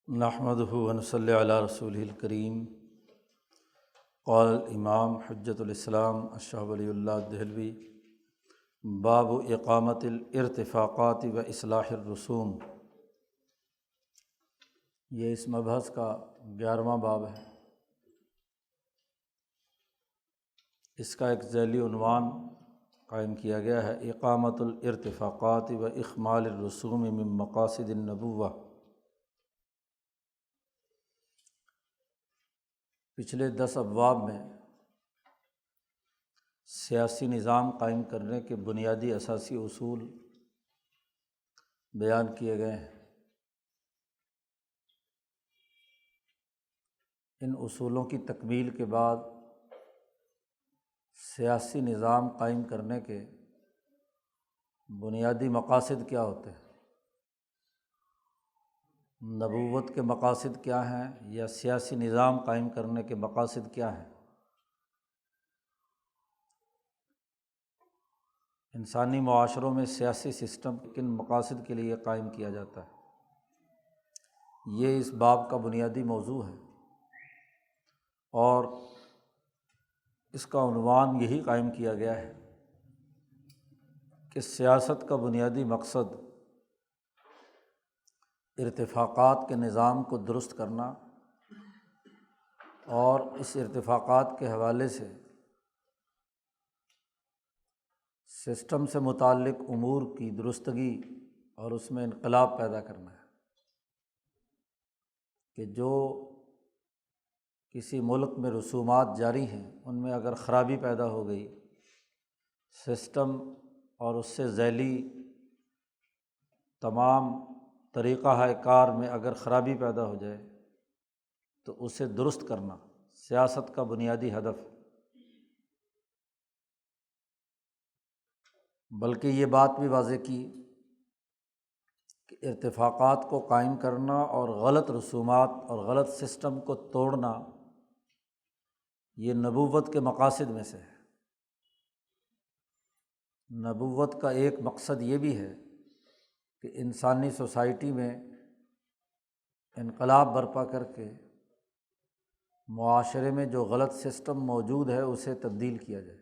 نحمدہ ونصلی علی رسولہ الکریم۔ قال الامام حجۃ الاسلام الشاہ ولی اللہ دہلوی باب اقامت الارتفاقات و اصلاح الرسوم۔ یہ اس مبحث کا 11واں باب ہے۔ اس کا ایک ذیلی عنوان قائم کیا گیا ہے اقامت الارتفاقات و اخمال الرسوم من مقاصد النبوہ۔ پچھلے 10 ابواب میں سیاسی نظام قائم کرنے کے بنیادی اساسی اصول بیان کیے گئے ہیں۔ ان اصولوں کی تکمیل کے بعد سیاسی نظام قائم کرنے کے بنیادی مقاصد کیا ہوتے ہیں، نبوت کے مقاصد کیا ہیں یا سیاسی نظام قائم کرنے کے مقاصد کیا ہیں، انسانی معاشروں میں سیاسی سسٹم کن مقاصد کے لیے قائم کیا جاتا ہے، یہ اس باب کا بنیادی موضوع ہے۔ اور اس کا عنوان یہی قائم کیا گیا ہے کہ سیاست کا بنیادی مقصد ارتفاقات کے نظام کو درست کرنا اور اس ارتفاقات کے حوالے سے سسٹم سے متعلق امور کی درستگی اور اس میں انقلاب پیدا کرنا ہے کہ جو کسی ملک میں رسومات جاری ہیں ان میں اگر خرابی پیدا ہو گئی، سسٹم اور اس سے ذیلی تمام طریقہ کار میں اگر خرابی پیدا ہو جائے تو اسے درست کرنا سیاست کا بنیادی ہدف ہے۔ بلکہ یہ بات بھی واضح کی کہ ارتفاقات کو قائم کرنا اور غلط رسومات اور غلط سسٹم کو توڑنا یہ نبوت کے مقاصد میں سے ہے۔ نبوت کا ایک مقصد یہ بھی ہے کہ انسانی سوسائٹی میں انقلاب برپا کر کے معاشرے میں جو غلط سسٹم موجود ہے اسے تبدیل کیا جائے۔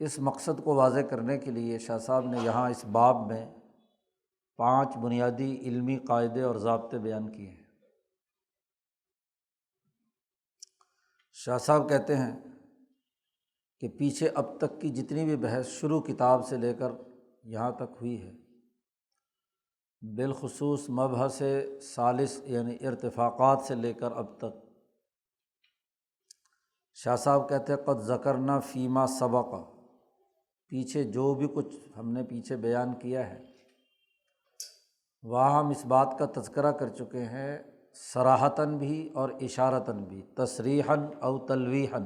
اس مقصد کو واضح کرنے کے لیے شاہ صاحب نے یہاں اس باب میں 5 بنیادی علمی قاعدے اور ضابطے بیان کیے ہیں۔ شاہ صاحب کہتے ہیں کہ پیچھے اب تک کی جتنی بھی بحث شروع کتاب سے لے کر یہاں تک ہوئی ہے، بالخصوص مبحث ثالث یعنی ارتفاقات سے لے کر اب تک، شاہ صاحب کہتے ہیں قد ذکرنا فیما سبق، پیچھے جو بھی کچھ ہم نے پیچھے بیان کیا ہے وہاں ہم اس بات کا تذکرہ کر چکے ہیں صراحتاً بھی اور اشارتاً بھی، تصریحاً او تلویحاً،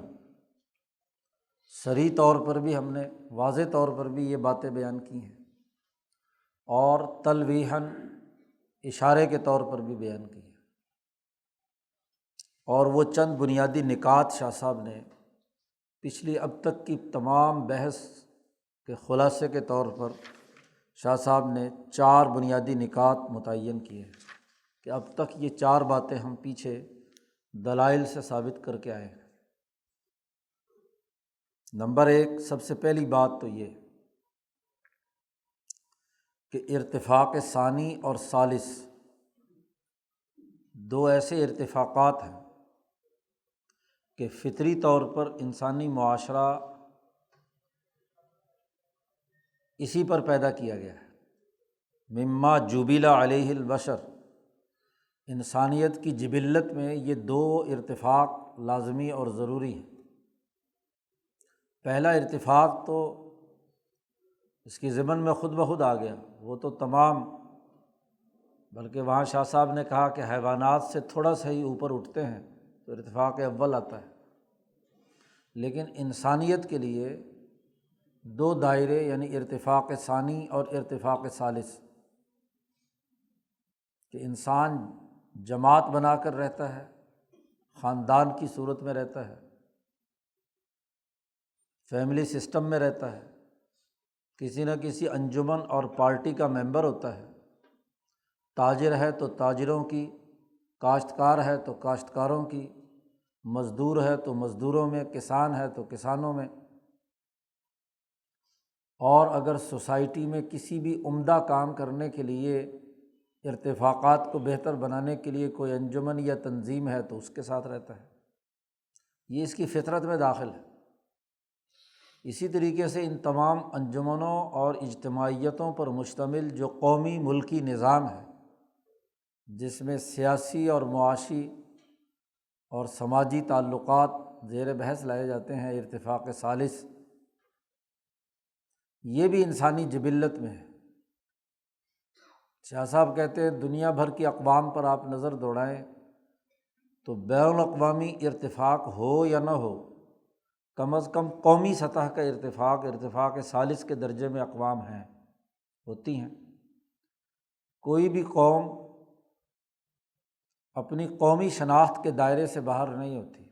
صریح طور پر بھی ہم نے واضح طور پر بھی یہ باتیں بیان کی ہیں اور تلویحاً اشارے کے طور پر بھی بیان کی ہیں۔ اور وہ چند بنیادی نکات شاہ صاحب نے پچھلی اب تک کی تمام بحث کے خلاصے کے طور پر شاہ صاحب نے 4 بنیادی نکات متعین کیے ہیں کہ اب تک یہ 4 باتیں ہم پیچھے دلائل سے ثابت کر کے آئے ہیں۔ نمبر 1، سب سے پہلی بات تو یہ کہ ارتفاق ثانی اور ثالث 2 ایسے ارتفاقات ہیں کہ فطری طور پر انسانی معاشرہ اسی پر پیدا کیا گیا ہے۔ مما جبل علیہ البشر، انسانیت کی جبلت میں یہ 2 ارتفاق لازمی اور ضروری ہیں۔ پہلا ارتفاق تو اس کی ضمن میں خود بخود آ گیا، وہ تو تمام، بلکہ وہاں شاہ صاحب نے کہا کہ حیوانات سے تھوڑا سا ہی اوپر اٹھتے ہیں تو ارتفاق اول آتا ہے، لیکن انسانیت کے لیے 2 دائرے یعنی ارتفاق ثانی اور ارتفاق ثالث، کہ انسان جماعت بنا کر رہتا ہے، خاندان کی صورت میں رہتا ہے، فیملی سسٹم میں رہتا ہے، کسی نہ کسی انجمن اور پارٹی کا ممبر ہوتا ہے، تاجر ہے تو تاجروں کی، کاشتکار ہے تو کاشتکاروں کی، مزدور ہے تو مزدوروں میں، کسان ہے تو کسانوں میں۔ اور اگر سوسائٹی میں کسی بھی عمدہ کام کرنے کے لیے، ارتفاقات کو بہتر بنانے کے لیے کوئی انجمن یا تنظیم ہے تو اس کے ساتھ رہتا ہے، یہ اس کی فطرت میں داخل ہے۔ اسی طریقے سے ان تمام انجمنوں اور اجتماعیتوں پر مشتمل جو قومی ملکی نظام ہے، جس میں سیاسی اور معاشی اور سماجی تعلقات زیر بحث لائے جاتے ہیں، ارتفاق ثالث، یہ بھی انسانی جبلت میں ہے۔ شاہ صاحب کہتے ہیں دنیا بھر کی اقوام پر آپ نظر دوڑائیں تو بین الاقوامی ارتفاق ہو یا نہ ہو، کم از کم قومی سطح کا ارتفاق ثالث کے درجے میں اقوام ہیں، ہوتی ہیں۔ کوئی بھی قوم اپنی قومی شناخت کے دائرے سے باہر نہیں ہوتی،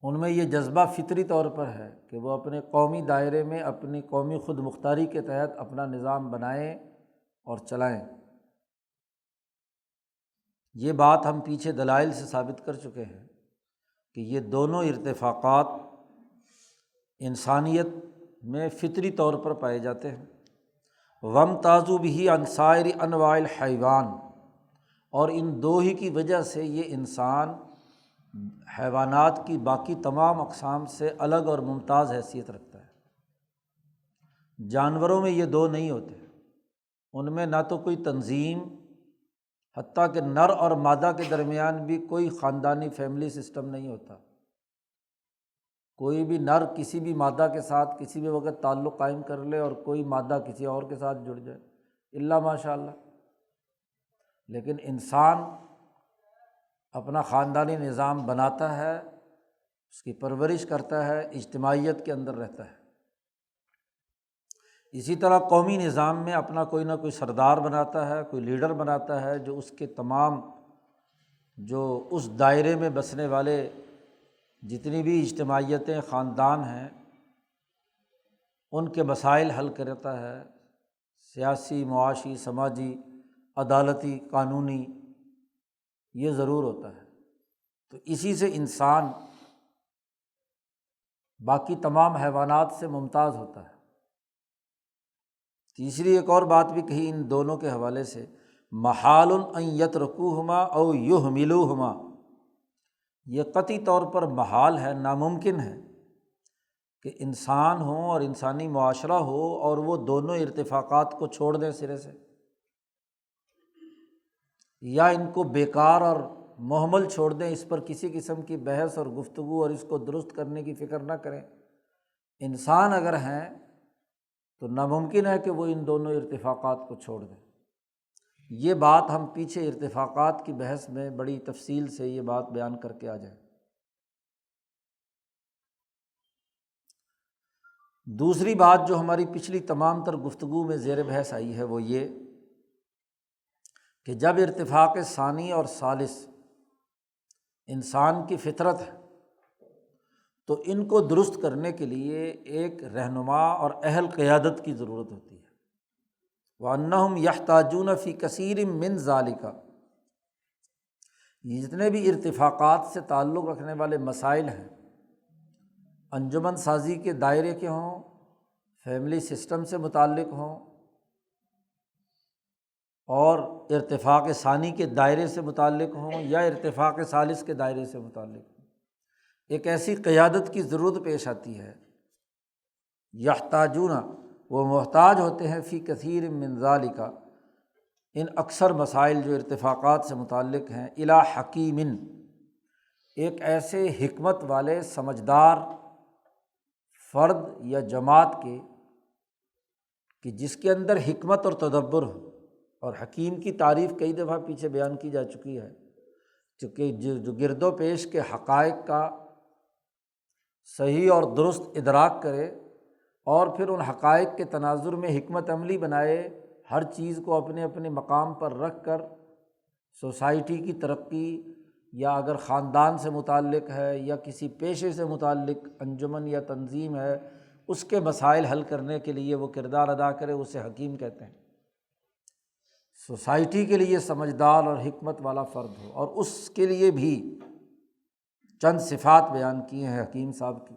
ان میں یہ جذبہ فطری طور پر ہے کہ وہ اپنے قومی دائرے میں اپنی قومی خود مختاری کے تحت اپنا نظام بنائیں اور چلائیں۔ یہ بات ہم پیچھے دلائل سے ثابت کر چکے ہیں کہ یہ دونوں ارتفاقات انسانیت میں فطری طور پر پائے جاتے ہیں۔ وامتازوا بہ عن سائر انواع الحیوان، اور ان دو ہی کی وجہ سے یہ انسان حیوانات کی باقی تمام اقسام سے الگ اور ممتاز حیثیت رکھتا ہے۔ جانوروں میں یہ دو نہیں ہوتے، ان میں نہ تو کوئی تنظیم، حتیٰ کہ نر اور مادہ کے درمیان بھی کوئی خاندانی فیملی سسٹم نہیں ہوتا، کوئی بھی نر کسی بھی مادہ کے ساتھ کسی بھی وقت تعلق قائم کر لے اور کوئی مادہ کسی اور کے ساتھ جڑ جائے، الا ماشاء اللہ۔ لیکن انسان اپنا خاندانی نظام بناتا ہے، اس کی پرورش کرتا ہے، اجتماعیت کے اندر رہتا ہے۔ اسی طرح قومی نظام میں اپنا کوئی نہ کوئی سردار بناتا ہے، کوئی لیڈر بناتا ہے، جو اس کے تمام جو اس دائرے میں بسنے والے جتنی بھی اجتماعیتیں، خاندان ہیں، ان کے مسائل حل کرتا ہے، سیاسی، معاشی، سماجی، عدالتی، قانونی، یہ ضرور ہوتا ہے۔ تو اسی سے انسان باقی تمام حیوانات سے ممتاز ہوتا ہے۔ تیسری ایک اور بات بھی کہی ان دونوں کے حوالے سے، محال ان یترکوہما او یہملوہما، یہ قطعی طور پر محال ہے، ناممکن ہے کہ انسان ہو اور انسانی معاشرہ ہو اور وہ دونوں ارتفاقات کو چھوڑ دیں سرے سے، یا ان کو بیکار اور مہمل چھوڑ دیں، اس پر کسی قسم کی بحث اور گفتگو اور اس کو درست کرنے کی فکر نہ کریں۔ انسان اگر ہیں تو ناممکن ہے کہ وہ ان دونوں ارتفاقات کو چھوڑ دیں۔ یہ بات ہم پیچھے ارتفاقات کی بحث میں بڑی تفصیل سے یہ بات بیان کر کے آ جائیں۔ دوسری بات جو ہماری پچھلی تمام تر گفتگو میں زیر بحث آئی ہے وہ یہ کہ جب ارتفاق ثانی اور ثالث انسان کی فطرت ہے تو ان کو درست کرنے کے لیے ایک رہنما اور اہل قیادت کی ضرورت ہوتی ہے۔ وَأَنَّهُمْ يَحْتَاجُونَ فِي كَثِيرٍ مِّن ذَلِكَ، یہ جتنے بھی ارتفاقات سے تعلق رکھنے والے مسائل ہیں، انجمن سازی کے دائرے کے ہوں، فیملی سسٹم سے متعلق ہوں، اور ارتفاق ثانی کے دائرے سے متعلق ہوں یا ارتفاق ثالث کے دائرے سے متعلق ہوں، ایک ایسی قیادت کی ضرورت پیش آتی ہے۔ یحتاجون، وہ محتاج ہوتے ہیں، فی کثیر من ذالک، ان اکثر مسائل جو ارتفاقات سے متعلق ہیں، الی حکیم، ایک ایسے حکمت والے سمجھدار فرد یا جماعت کے کہ جس کے اندر حکمت اور تدبر ہو۔ اور حکیم کی تعریف کئی دفعہ پیچھے بیان کی جا چکی ہے، چونکہ جو گرد و پیش کے حقائق کا صحیح اور درست ادراک کرے اور پھر ان حقائق کے تناظر میں حکمت عملی بنائے، ہر چیز کو اپنے اپنے مقام پر رکھ کر سوسائٹی کی ترقی، یا اگر خاندان سے متعلق ہے یا کسی پیشے سے متعلق انجمن یا تنظیم ہے، اس کے مسائل حل کرنے کے لیے وہ کردار ادا کرے، اسے حکیم کہتے ہیں۔ سوسائٹی کے لیے سمجھدار اور حکمت والا فرد ہو، اور اس کے لیے بھی چند صفات بیان کی ہیں حکیم صاحب کی۔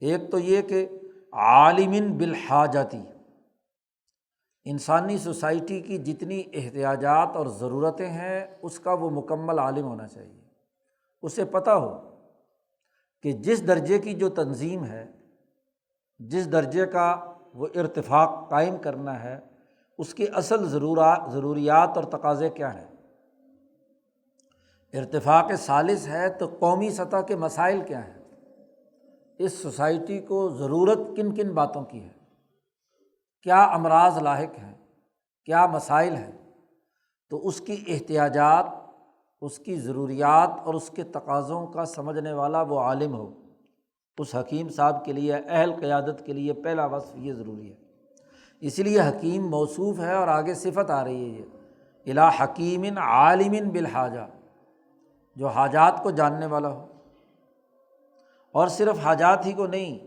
ایک تو یہ کہ عالم بالحاجاتی، انسانی سوسائٹی کی جتنی احتیاجات اور ضرورتیں ہیں اس کا وہ مکمل عالم ہونا چاہیے، اسے پتہ ہو کہ جس درجے کی جو تنظیم ہے، جس درجے کا وہ ارتفاق قائم کرنا ہے، اس کی اصل ضروریات اور تقاضے کیا ہیں۔ ارتفاق ثالث ہے تو قومی سطح کے مسائل کیا ہیں، اس سوسائٹی کو ضرورت کن کن باتوں کی ہے، کیا امراض لاحق ہیں، کیا مسائل ہیں، تو اس کی احتیاجات، اس کی ضروریات اور اس کے تقاضوں کا سمجھنے والا وہ عالم ہو۔ اس حکیم صاحب کے لیے، اہل قیادت کے لیے پہلا وصف یہ ضروری ہے۔ اس لیے حکیم موصوف ہے اور آگے صفت آ رہی ہے یہ، الی حکیم عالم بالحاجہ، جو حاجات کو جاننے والا ہو، اور صرف حاجات ہی کو نہیں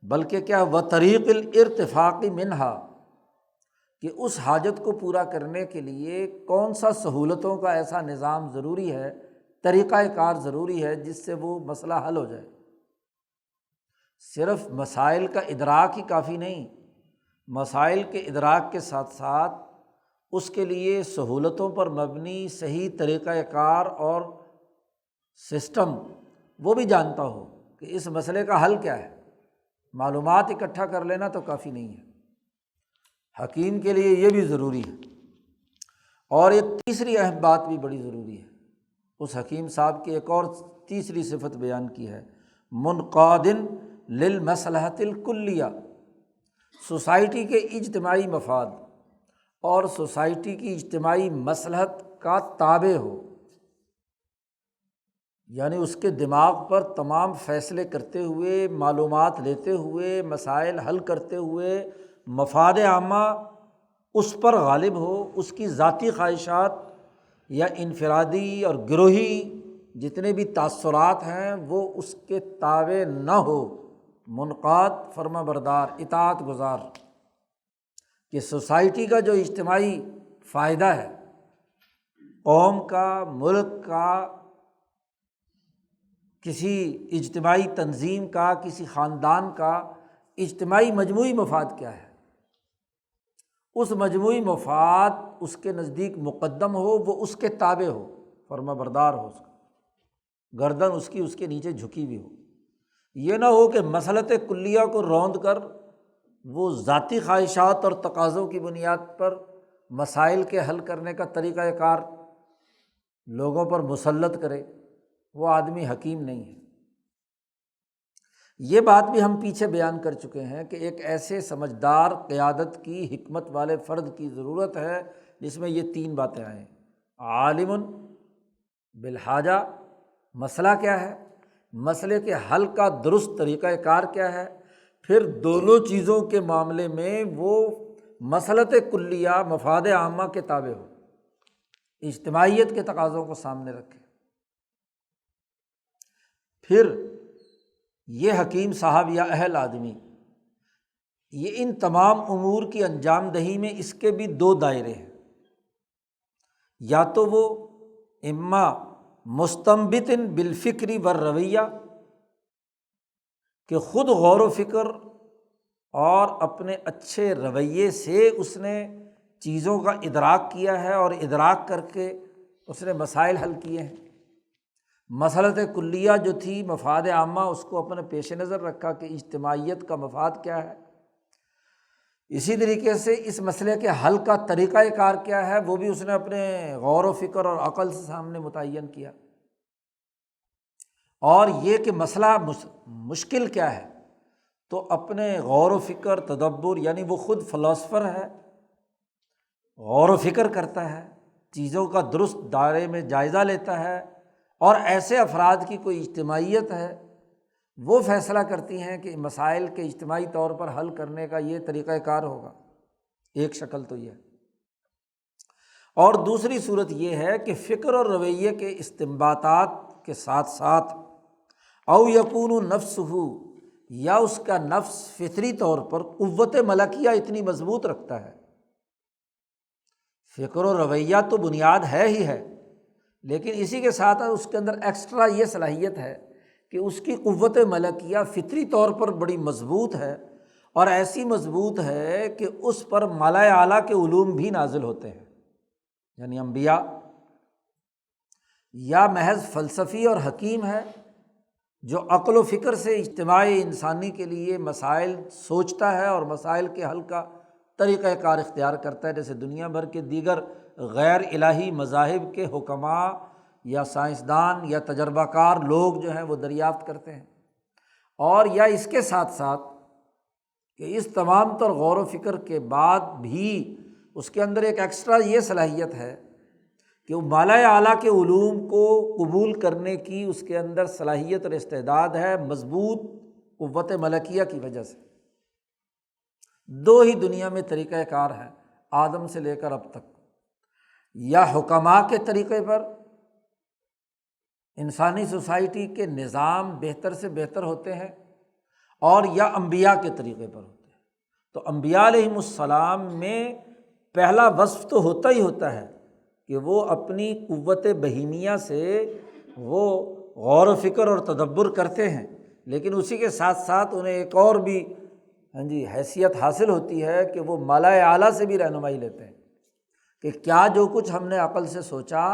بلکہ کیا وطریق الارتفاق منہا، کہ اس حاجت کو پورا کرنے کے لیے کون سا سہولتوں کا ایسا نظام ضروری ہے، طریقہ کار ضروری ہے جس سے وہ مسئلہ حل ہو جائے۔ صرف مسائل کا ادراک ہی کافی نہیں، مسائل کے ادراک کے ساتھ ساتھ اس کے لیے سہولتوں پر مبنی صحیح طریقہ کار اور سسٹم وہ بھی جانتا ہو کہ اس مسئلے کا حل کیا ہے۔ معلومات اکٹھا کر لینا تو کافی نہیں ہے، حکیم کے لیے یہ بھی ضروری ہے۔ اور ایک تیسری اہم بات بھی بڑی ضروری ہے، اس حکیم صاحب کی ایک اور تیسری صفت بیان کی ہے، منقاد للمصلحۃ الکلیہ، سوسائٹی کے اجتماعی مفاد اور سوسائٹی کی اجتماعی مصلحت کا تابع ہو، یعنی اس کے دماغ پر تمام فیصلے کرتے ہوئے، معلومات لیتے ہوئے، مسائل حل کرتے ہوئے مفاد عامہ اس پر غالب ہو، اس کی ذاتی خواہشات یا انفرادی اور گروہی جتنے بھی تاثرات ہیں وہ اس کے تابع نہ ہو، منقاد فرما بردار اطاعت گزار، کہ سوسائٹی کا جو اجتماعی فائدہ ہے، قوم کا، ملک کا، کسی اجتماعی تنظیم کا، کسی خاندان کا اجتماعی مجموعی مفاد کیا ہے، اس مجموعی مفاد اس کے نزدیک مقدم ہو، وہ اس کے تابع ہو، فرما بردار ہو، اس کا گردن اس کے نیچے جھکی ہوئی ہو۔ یہ نہ ہو کہ مصلحت کلیہ کو روند کر وہ ذاتی خواہشات اور تقاضوں کی بنیاد پر مسائل کے حل کرنے کا طریقہ کار لوگوں پر مسلط کرے، وہ آدمی حکیم نہیں ہے۔ یہ بات بھی ہم پیچھے بیان کر چکے ہیں کہ ایک ایسے سمجھدار قیادت کی، حکمت والے فرد کی ضرورت ہے جس میں یہ تین باتیں آئیں، عالم بالحاجہ، مسئلہ کیا ہے، مسئلے کے حل کا درست طریقہ کار کیا ہے، پھر دونوں چیزوں کے معاملے میں وہ مصلحت کلیہ، مفاد عامہ کے تابع ہو، اجتماعیت کے تقاضوں کو سامنے رکھے۔ پھر یہ حکیم صاحب یا اہل آدمی، یہ ان تمام امور کی انجام دہی میں اس کے بھی دو دائرے ہیں، یا تو وہ اما مستنبت بالفکر والرویہ، کہ خود غور و فکر اور اپنے اچھے رویے سے اس نے چیزوں کا ادراک کیا ہے اور ادراک کر کے اس نے مسائل حل کیے ہیں۔ مصلحت کلیہ جو تھی، مفاد عامہ، اس کو اپنے پیش نظر رکھا کہ اجتماعیت کا مفاد کیا ہے۔ اسی طریقے سے اس مسئلے کے حل کا طریقہ کار کیا ہے، وہ بھی اس نے اپنے غور و فکر اور عقل سے سامنے متعین کیا۔ اور یہ کہ مسئلہ مشکل کیا ہے، تو اپنے غور و فکر، تدبر، یعنی وہ خود فلاسفر ہے، غور و فکر کرتا ہے، چیزوں کا درست دائرے میں جائزہ لیتا ہے، اور ایسے افراد کی کوئی اجتماعیت ہے، وہ فیصلہ کرتی ہیں کہ مسائل کے اجتماعی طور پر حل کرنے کا یہ طریقہ کار ہوگا۔ ایک شکل تو یہ ہے، اور دوسری صورت یہ ہے کہ فکر اور رویے کے استنباطات کے ساتھ ساتھ او یکون نفسہ، یا اس کا نفس فطری طور پر قوت ملکیہ اتنی مضبوط رکھتا ہے فکر و رویہ تو بنیاد ہے ہی ہے، لیکن اسی کے ساتھ اس کے اندر ایکسٹرا یہ صلاحیت ہے کہ اس کی قوت ملکیہ فطری طور پر بڑی مضبوط ہے، اور ایسی مضبوط ہے کہ اس پر ملائے اعلیٰ کے علوم بھی نازل ہوتے ہیں۔ یعنی انبیاء یا محض فلسفی اور حکیم ہے جو عقل و فکر سے اجتماعی انسانی کے لیے مسائل سوچتا ہے اور مسائل کے حل کا طریقہ کار اختیار کرتا ہے، جیسے دنیا بھر کے دیگر غیر الہی مذاہب کے حکماء یا سائنسدان یا تجربہ کار لوگ جو ہیں وہ دریافت کرتے ہیں۔ اور یا اس کے ساتھ ساتھ کہ اس تمام تر غور و فکر کے بعد بھی اس کے اندر ایک ایکسٹرا یہ صلاحیت ہے کہ وہ بالا اعلیٰ کے علوم کو قبول کرنے کی اس کے اندر صلاحیت اور استعداد ہے، مضبوط قوت ملکیہ کی وجہ سے۔ دو ہی دنیا میں طریقہ کار ہیں آدم سے لے کر اب تک، یا حکماء کے طریقے پر انسانی سوسائٹی کے نظام بہتر سے بہتر ہوتے ہیں، اور یا انبیاء کے طریقے پر ہوتے ہیں۔ تو انبیاء علیہم السلام میں پہلا وصف تو ہوتا ہی ہوتا ہے کہ وہ اپنی قوت بہیمیہ سے وہ غور و فکر اور تدبر کرتے ہیں، لیکن اسی کے ساتھ ساتھ انہیں ایک اور بھی حیثیت حاصل ہوتی ہے کہ وہ ملائے اعلیٰ سے بھی رہنمائی لیتے ہیں کہ کیا جو کچھ ہم نے عقل سے سوچا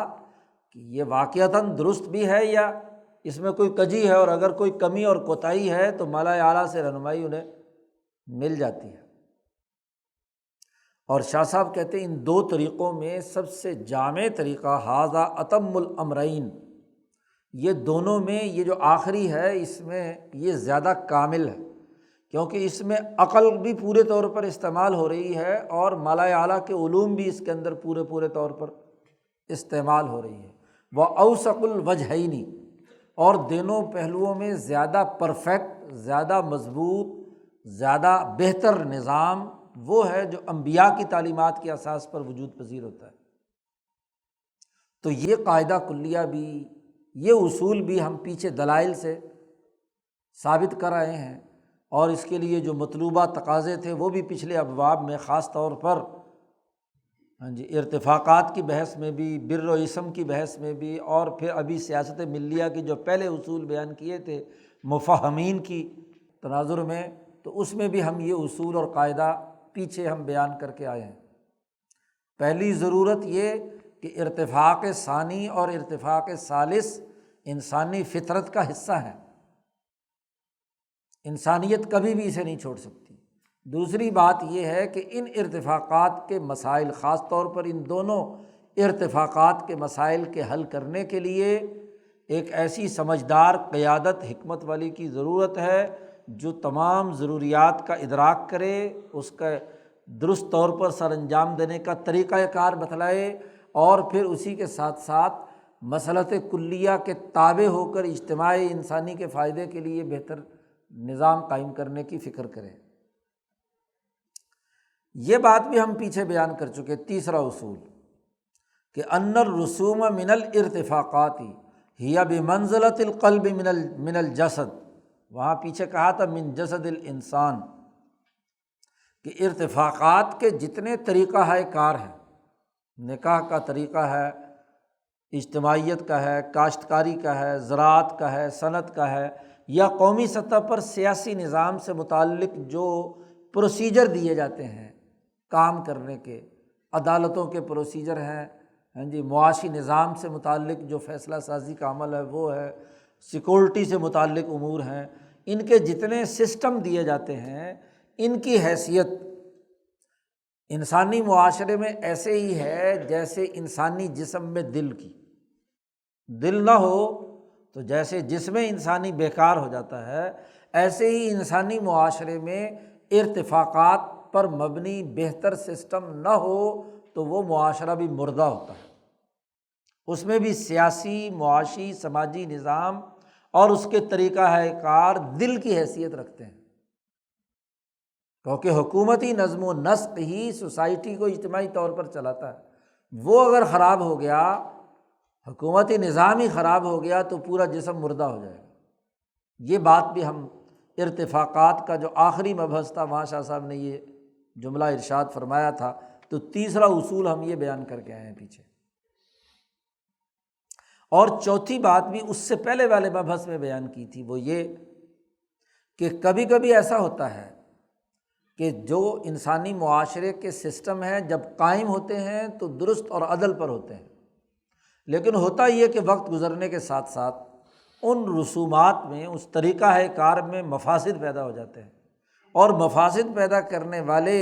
کہ یہ واقعتاً درست بھی ہے یا اس میں کوئی کجی ہے، اور اگر کوئی کمی اور کوتاہی ہے تو ملائے اعلیٰ سے رہنمائی انہیں مل جاتی ہے۔ اور شاہ صاحب کہتے ہیں ان دو طریقوں میں سب سے جامع طریقہ ھذا اتم الامرین، یہ دونوں میں یہ جو آخری ہے اس میں یہ زیادہ کامل ہے، کیونکہ اس میں عقل بھی پورے طور پر استعمال ہو رہی ہے اور ملائے اعلیٰ کے علوم بھی اس کے اندر پورے طور پر استعمال ہو رہی ہے۔ وَأَوْسَقُ الْوَجْهَيْنِ، اور دونوں پہلوؤں میں زیادہ پرفیکٹ، زیادہ مضبوط، زیادہ بہتر نظام وہ ہے جو انبیاء کی تعلیمات کے اساس پر وجود پذیر ہوتا ہے۔ تو یہ قاعدہ کلیہ بھی، یہ اصول بھی ہم پیچھے دلائل سے ثابت کر رہے ہیں، اور اس کے لیے جو مطلوبہ تقاضے تھے وہ بھی پچھلے ابواب میں خاص طور پر ارتفاقات کی بحث میں بھی، بر و اسم کی بحث میں بھی، اور پھر ابھی سیاست ملیہ کے جو پہلے اصول بیان کیے تھے مفاہمین کی تناظر میں، تو اس میں بھی ہم یہ اصول اور قاعدہ پیچھے ہم بیان کر کے آئے ہیں۔ پہلی ضرورت یہ کہ ارتفاق ثانی اور ارتفاق ثالث انسانی فطرت کا حصہ ہے، انسانیت کبھی بھی اسے نہیں چھوڑ سکتی۔ دوسری بات یہ ہے کہ ان ارتفاقات کے مسائل، خاص طور پر ان دونوں ارتفاقات کے مسائل کے حل کرنے کے لیے ایک ایسی سمجھدار قیادت حکمت والی کی ضرورت ہے جو تمام ضروریات کا ادراک کرے، اس کا درست طور پر سر انجام دینے کا طریقہ کار بتلائے، اور پھر اسی کے ساتھ ساتھ مسلط کلیہ کے تابع ہو کر اجتماعی انسانی کے فائدے کے لیے بہتر نظام قائم کرنے کی فکر کریں۔ یہ بات بھی ہم پیچھے بیان کر چکے۔ تیسرا اصول کہ ان الرسوم من الارتفاقات ہی بمنزلۃ القلب من الجسد، وہاں پیچھے کہا تھا من جسد الانسان، کہ ارتفاقات کے جتنے طریقہ ہے کار ہیں، نکاح کا طریقہ ہے، اجتماعیت کا ہے، کاشتکاری کا ہے، زراعت کا ہے، صنعت کا ہے، یا قومی سطح پر سیاسی نظام سے متعلق جو پروسیجر دیے جاتے ہیں کام کرنے کے، عدالتوں کے پروسیجر ہیں، معاشی نظام سے متعلق جو فیصلہ سازی کا عمل ہے وہ ہے، سیکورٹی سے متعلق امور ہیں، ان کے جتنے سسٹم دیے جاتے ہیں، ان کی حیثیت انسانی معاشرے میں ایسے ہی ہے جیسے انسانی جسم میں دل کی، دل نہ ہو تو جیسے جسم انسانی بیکار ہو جاتا ہے، ایسے ہی انسانی معاشرے میں ارتفاقات پر مبنی بہتر سسٹم نہ ہو تو وہ معاشرہ بھی مردہ ہوتا ہے۔ اس میں بھی سیاسی، معاشی، سماجی نظام اور اس کے طریقہ کار دل کی حیثیت رکھتے ہیں، کیونکہ حکومتی نظم و نسق ہی سوسائٹی کو اجتماعی طور پر چلاتا ہے۔ وہ اگر خراب ہو گیا، حکومتی نظام ہی خراب ہو گیا تو پورا جسم مردہ ہو جائے گا۔ یہ بات بھی ہم ارتفاقات کا جو آخری مبحث تھا وہاں شاہ صاحب نے یہ جملہ ارشاد فرمایا تھا تو تیسرا اصول ہم یہ بیان کر کے آئے ہیں پیچھے۔ اور چوتھی بات بھی اس سے پہلے والے مبحث میں بیان کی تھی، وہ یہ کہ کبھی کبھی ایسا ہوتا ہے کہ جو انسانی معاشرے کے سسٹم ہیں جب قائم ہوتے ہیں تو درست اور عدل پر ہوتے ہیں، لیکن ہوتا یہ کہ وقت گزرنے کے ساتھ ساتھ ان رسومات میں، اس طریقہ کار میں مفاسد پیدا ہو جاتے ہیں، اور مفاسد پیدا کرنے والے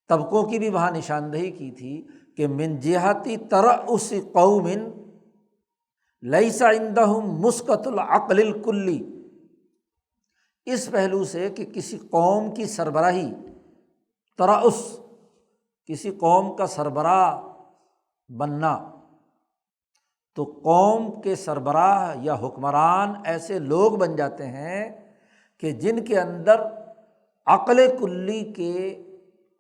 طبقوں کی بھی وہاں نشاندہی کی تھی کہ من جہتی ترأس قوم لیس عندہم مسقط العقل الکلی، اس پہلو سے کہ کسی قوم کی سربراہی، ترأس، کسی قوم کا سربراہ بننا، تو قوم کے سربراہ یا حکمران ایسے لوگ بن جاتے ہیں کہ جن کے اندر عقل کلی کے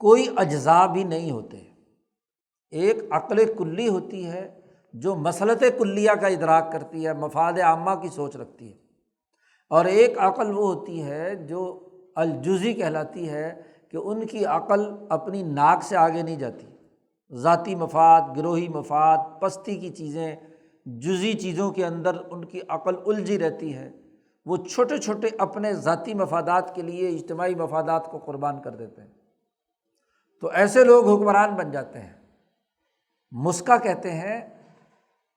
کوئی اجزاء بھی نہیں ہوتے۔ ایک عقل کلی ہوتی ہے جو مصلحت کلیہ کا ادراک کرتی ہے، مفاد عامہ کی سوچ رکھتی ہے، اور ایک عقل وہ ہوتی ہے جو الجزی کہلاتی ہے کہ ان کی عقل اپنی ناک سے آگے نہیں جاتی، ذاتی مفاد، گروہی مفاد، پستی کی چیزیں، جزی چیزوں کے اندر ان کی عقل الجھی رہتی ہے، وہ چھوٹے چھوٹے اپنے ذاتی مفادات کے لیے اجتماعی مفادات کو قربان کر دیتے ہیں۔ تو ایسے لوگ حکمران بن جاتے ہیں۔ مسکہ کہتے ہیں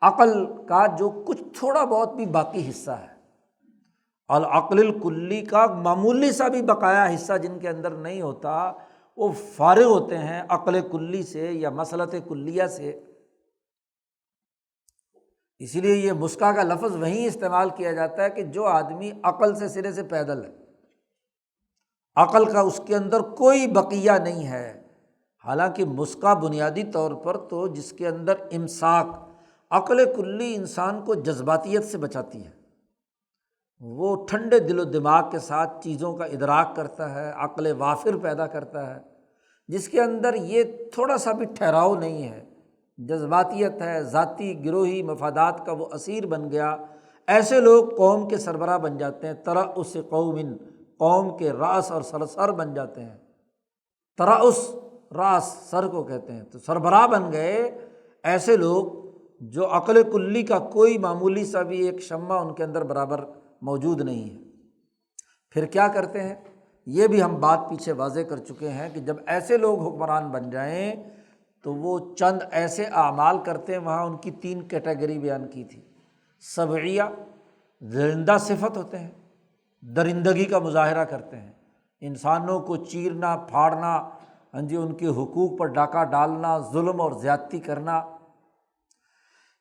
عقل کا جو کچھ تھوڑا بہت بھی باقی حصہ ہے، العقل الکلی کا معمولی سا بھی بقایا حصہ جن کے اندر نہیں ہوتا، وہ فارغ ہوتے ہیں عقل کلی سے یا مصلحت کلیہ سے۔ اسی لیے یہ مسکہ کا لفظ وہیں استعمال کیا جاتا ہے کہ جو آدمی عقل سے سرے سے پیدل ہے، عقل کا اس کے اندر کوئی بقیہ نہیں ہے۔ حالانکہ مسکہ بنیادی طور پر تو جس کے اندر امساک، عقل کلی انسان کو جذباتیت سے بچاتی ہے، وہ ٹھنڈے دل و دماغ کے ساتھ چیزوں کا ادراک کرتا ہے، عقل وافر پیدا کرتا ہے، جس کے اندر یہ تھوڑا سا بھی ٹھہراؤ نہیں ہے، جذباتیت ہے، ذاتی گروہی مفادات کا وہ اسیر بن گیا۔ ایسے لوگ قوم کے سربراہ بن جاتے ہیں، ترأس قوم، قوم کے راس اور سر بن جاتے ہیں۔ ترأس راس سر کو کہتے ہیں، تو سربراہ بن گئے ایسے لوگ جو عقل کلی کا کوئی معمولی سا بھی ایک شمع ان کے اندر برابر موجود نہیں ہے۔ پھر کیا کرتے ہیں؟ یہ بھی ہم بات پیچھے واضح کر چکے ہیں کہ جب ایسے لوگ حکمران بن جائیں تو وہ چند ایسے اعمال کرتے ہیں، وہاں ان کی 3 کیٹیگری بیان کی تھی۔ سبعیہ، درندہ صفت ہوتے ہیں، درندگی کا مظاہرہ کرتے ہیں، انسانوں کو چیرنا پھاڑنا، ان کے حقوق پر ڈاکہ ڈالنا، ظلم اور زیادتی کرنا۔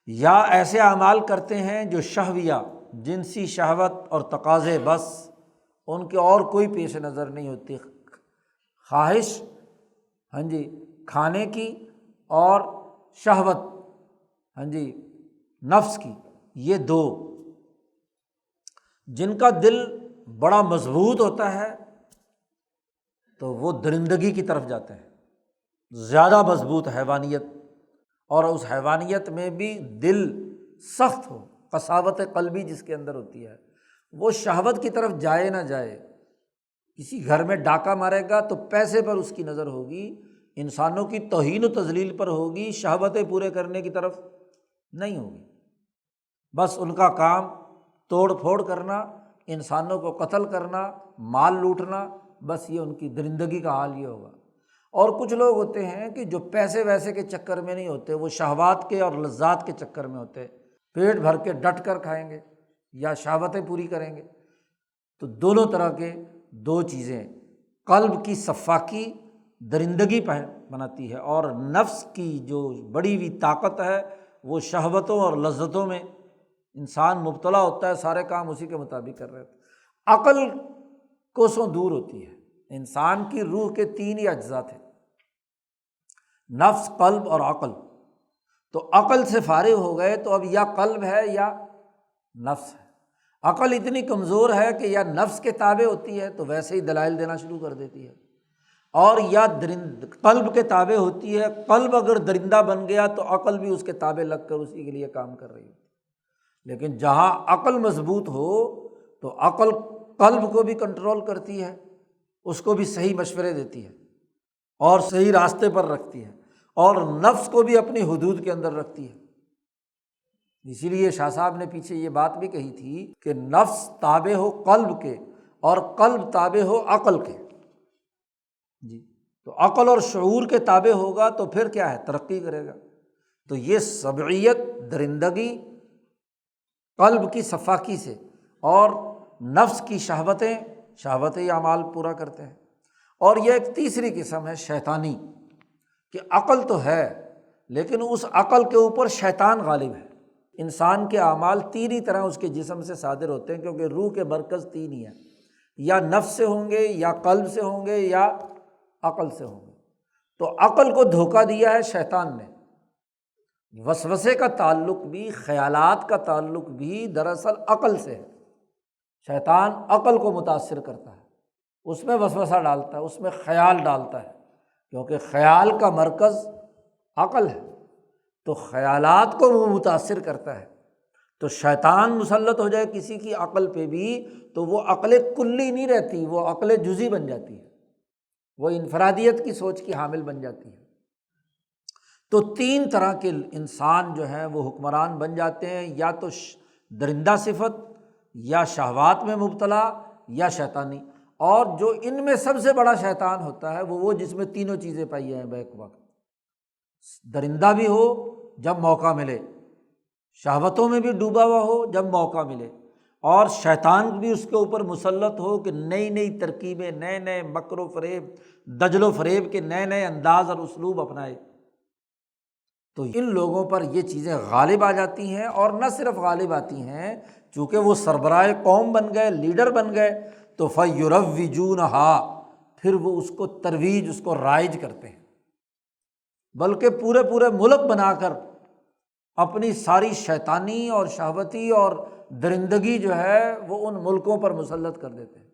یا ایسے اعمال کرتے ہیں جو شہویہ، جنسی شہوت اور تقاضے، بس ان کے اور کوئی پیش نظر نہیں ہوتی، خواہش کھانے کی اور شہوت نفس کی، یہ 2۔ جن کا دل بڑا مضبوط ہوتا ہے تو وہ درندگی کی طرف جاتے ہیں، زیادہ مضبوط حیوانیت، اور اس حیوانیت میں بھی دل سخت ہو، قساوت قلبی جس کے اندر ہوتی ہے، وہ شہوت کی طرف جائے نہ جائے۔ کسی گھر میں ڈاکہ مارے گا تو پیسے پر اس کی نظر ہوگی، انسانوں کی توہین و تذلیل پر ہوگی، شہوتیں پورے کرنے کی طرف نہیں ہوگی۔ بس ان کا کام توڑ پھوڑ کرنا، انسانوں کو قتل کرنا، مال لوٹنا، بس یہ ان کی درندگی کا حال یہ ہوگا۔ اور کچھ لوگ ہوتے ہیں کہ جو پیسے ویسے کے چکر میں نہیں ہوتے، وہ شہوات کے اور لذات کے چکر میں ہوتے، پیٹ بھر کے ڈٹ کر کھائیں گے یا شہوتیں پوری کریں گے۔ تو دونوں طرح کے 2 چیزیں، قلب کی صفاکی درندگی بناتی ہے، اور نفس کی جو بڑی ہوئی طاقت ہے وہ شہوتوں اور لذتوں میں انسان مبتلا ہوتا ہے، سارے کام اسی کے مطابق کر رہے ہوتے ہیں۔ عقل کوسوں دور ہوتی ہے۔ انسان کی روح کے 3 ہی اجزاء تھے، نفس، قلب اور عقل۔ تو عقل سے فارغ ہو گئے تو اب یا قلب ہے یا نفس ہے۔ عقل اتنی کمزور ہے کہ یا نفس کے تابع ہوتی ہے تو ویسے ہی دلائل دینا شروع کر دیتی ہے، اور یا قلب کے تابع ہوتی ہے۔ قلب اگر درندہ بن گیا تو عقل بھی اس کے تابع لگ کر اسی کے لیے کام کر رہی ہے۔ لیکن جہاں عقل مضبوط ہو تو عقل قلب کو بھی کنٹرول کرتی ہے، اس کو بھی صحیح مشورے دیتی ہے، اور صحیح راستے پر رکھتی ہے، اور نفس کو بھی اپنی حدود کے اندر رکھتی ہے۔ اسی لیے شاہ صاحب نے پیچھے یہ بات بھی کہی تھی کہ نفس تابع ہو قلب کے اور قلب تابع ہو عقل کے۔ جی، تو عقل اور شعور کے تابع ہوگا تو پھر کیا ہے، ترقی کرے گا۔ تو یہ سبعیت، درندگی قلب کی صفاکی سے، اور نفس کی شہوت اعمال پورا کرتے ہیں۔ اور یہ ایک تیسری قسم ہے شیطانی، کہ عقل تو ہے لیکن اس عقل کے اوپر شیطان غالب ہے۔ انسان کے اعمال تین ہی طرح اس کے جسم سے صادر ہوتے ہیں، کیونکہ روح کے مرکز تین ہی ہیں، یا نفس سے ہوں گے، یا قلب سے ہوں گے، یا عقل سے ہوں گے۔ تو عقل کو دھوکہ دیا ہے شیطان نے۔ وسوسے کا تعلق بھی، خیالات کا تعلق بھی دراصل عقل سے ہے۔ شیطان عقل کو متاثر کرتا ہے، اس میں وسوسہ ڈالتا ہے، اس میں خیال ڈالتا ہے، کیونکہ خیال کا مرکز عقل ہے، تو خیالات کو وہ متاثر کرتا ہے۔ تو شیطان مسلط ہو جائے کسی کی عقل پہ بھی تو وہ عقل کلی نہیں رہتی، وہ عقل جزئی بن جاتی ہے، وہ انفرادیت کی سوچ کی حامل بن جاتی ہے۔ تو تین طرح کے انسان جو ہیں وہ حکمران بن جاتے ہیں، یا تو درندہ صفت، یا شہوات میں مبتلا، یا شیطانی۔ اور جو ان میں سب سے بڑا شیطان ہوتا ہے وہ جس میں تینوں چیزیں پائی ہیں بیک وقت۔ درندہ بھی ہو جب موقع ملے، شہوتوں میں بھی ڈوبا ہوا ہو جب موقع ملے، اور شیطان بھی اس کے اوپر مسلط ہو کہ نئی نئی ترکیبیں، نئے نئے مکر و فریب، دجل و فریب کے نئے نئے انداز اور اسلوب اپنائے۔ تو ان لوگوں پر یہ چیزیں غالب آ جاتی ہیں، اور نہ صرف غالب آتی ہیں، چونکہ وہ سربراہ قوم بن گئے، لیڈر بن گئے، تو فَيُرَوِّجُونَهَا، پھر وہ اس کو ترویج، اس کو رائج کرتے ہیں، بلکہ پورے پورے ملک بنا کر اپنی ساری شیطانی اور شہوتی اور درندگی جو ہے وہ ان ملکوں پر مسلط کر دیتے ہیں،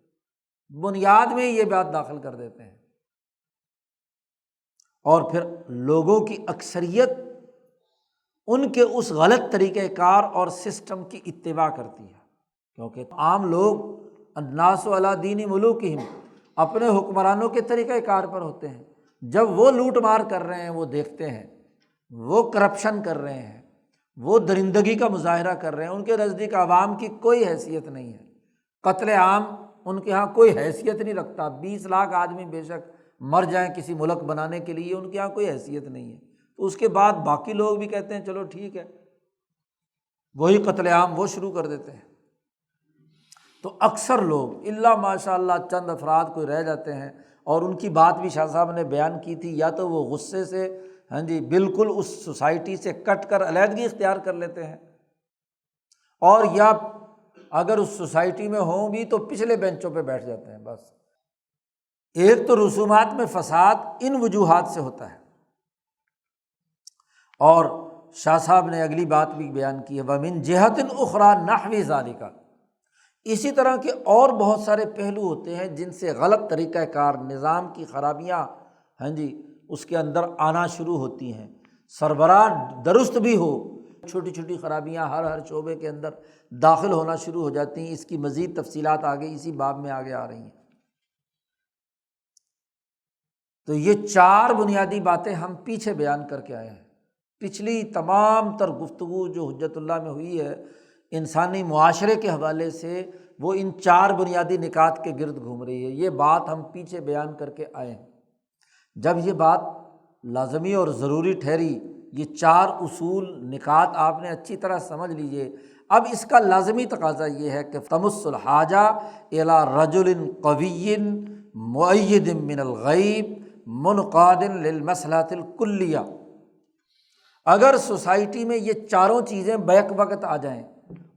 بنیاد میں یہ بات داخل کر دیتے ہیں۔ اور پھر لوگوں کی اکثریت ان کے اس غلط طریقۂ کار اور سسٹم کی اتباع کرتی ہے، کیونکہ عام لوگ الناس علی دین ملوکہم، اپنے حکمرانوں کے طریقۂ کار پر ہوتے ہیں۔ جب وہ لوٹ مار کر رہے ہیں، وہ دیکھتے ہیں، وہ کرپشن کر رہے ہیں، وہ درندگی کا مظاہرہ کر رہے ہیں، ان کے نزدیک عوام کی کوئی حیثیت نہیں ہے، قتل عام ان کے ہاں کوئی حیثیت نہیں رکھتا، 20 لاکھ آدمی بے شک مر جائیں کسی ملک بنانے کے لیے، ان کے یہاں کوئی حیثیت نہیں ہے۔ تو اس کے بعد باقی لوگ بھی کہتے ہیں چلو ٹھیک ہے، وہی قتل عام وہ شروع کر دیتے ہیں۔ تو اکثر لوگ الا ماشاء اللہ چند افراد کوئی رہ جاتے ہیں، اور ان کی بات بھی شاہ صاحب نے بیان کی تھی، یا تو وہ غصے سے بالکل اس سوسائٹی سے کٹ کر علیحدگی اختیار کر لیتے ہیں، اور یا اگر اس سوسائٹی میں ہوں بھی تو پچھلے بینچوں پہ بیٹھ جاتے ہیں۔ بس ایک تو رسومات میں فساد ان وجوہات سے ہوتا ہے، اور شاہ صاحب نے اگلی بات بھی بیان کی ہے، وَمِن جِهَةٍ أُخْرَى نَحْوِ ذَلِكَ، اسی طرح کے اور بہت سارے پہلو ہوتے ہیں جن سے غلط طریقہ کار، نظام کی خرابیاں اس کے اندر آنا شروع ہوتی ہیں۔ سربراہ درست بھی ہو، چھوٹی چھوٹی خرابیاں ہر شعبے کے اندر داخل ہونا شروع ہو جاتی ہیں۔ اس کی مزید تفصیلات آگے اسی باب میں آگے آ رہی ہیں۔ تو یہ 4 بنیادی باتیں ہم پیچھے بیان کر کے آئے ہیں۔ پچھلی تمام تر گفتگو جو حجت اللہ میں ہوئی ہے انسانی معاشرے کے حوالے سے، وہ ان 4 بنیادی نکات کے گرد گھوم رہی ہے۔ یہ بات ہم پیچھے بیان کر کے آئے ہیں۔ جب یہ بات لازمی اور ضروری ٹھہری، یہ 4 اصول نکات آپ نے اچھی طرح سمجھ لیجئے، اب اس کا لازمی تقاضا یہ ہے کہ تمس الحاجہ الی رجل قوی مؤید من الغیب منقاد للمصلحۃ الکلیہ۔ اگر سوسائٹی میں یہ 4 چیزیں بیک وقت آ جائیں،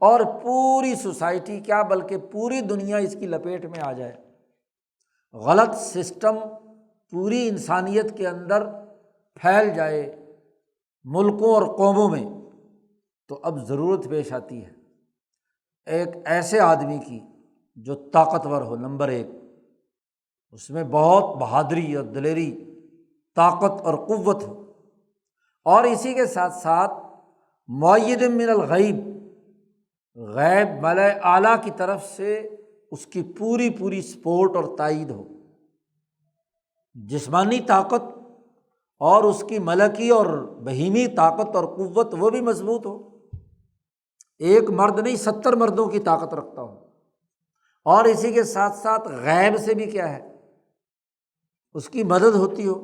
اور پوری سوسائٹی کیا بلکہ پوری دنیا اس کی لپیٹ میں آ جائے، غلط سسٹم پوری انسانیت کے اندر پھیل جائے، ملکوں اور قوموں میں، تو اب ضرورت پیش آتی ہے ایک ایسے آدمی کی جو طاقتور ہو، نمبر 1، اس میں بہت بہادری اور دلیری، طاقت اور قوت ہو، اور اسی کے ساتھ ساتھ مؤید من الغیب، غیب ملأ اعلیٰ کی طرف سے اس کی پوری سپورٹ اور تائید ہو۔ جسمانی طاقت اور اس کی ملکی اور بہیمی طاقت اور قوت وہ بھی مضبوط ہو، ایک مرد نہیں 70 مردوں کی طاقت رکھتا ہو، اور اسی کے ساتھ ساتھ غیب سے بھی کیا ہے اس کی مدد ہوتی ہو،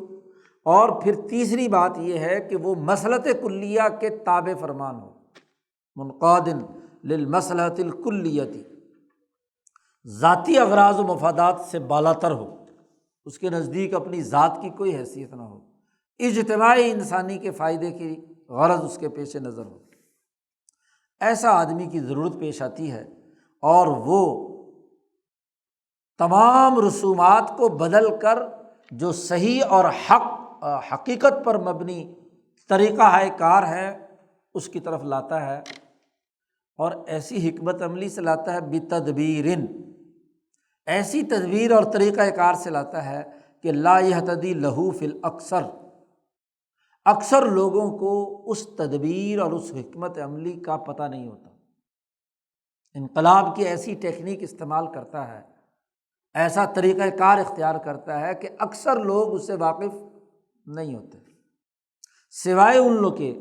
اور پھر تیسری بات یہ ہے کہ وہ مصلحت کلیہ کے تابع فرمان ہو، منقاد للمصلحت الکلیۃ، ذاتی اغراض و مفادات سے بالاتر ہو، اس کے نزدیک اپنی ذات کی کوئی حیثیت نہ ہو، اجتماعی انسانی کے فائدے کی غرض اس کے پیش نظر ہو، ایسا آدمی کی ضرورت پیش آتی ہے، اور وہ تمام رسومات کو بدل کر جو صحیح اور حقیقت پر مبنی طریقہ کار ہے اس کی طرف لاتا ہے، اور ایسی حکمت عملی سے لاتا ہے بتدبیرن، ایسی تدبیر اور طریقہ کار سے لاتا ہے کہ لا یہتدی لہو فی الاکثر، اکثر لوگوں کو اس تدبیر اور اس حکمت عملی کا پتہ نہیں ہوتا، انقلاب کی ایسی ٹیکنیک استعمال کرتا ہے، ایسا طریقہ کار اختیار کرتا ہے کہ اکثر لوگ اس سے واقف نہیں ہوتے، سوائے ان لوگ کے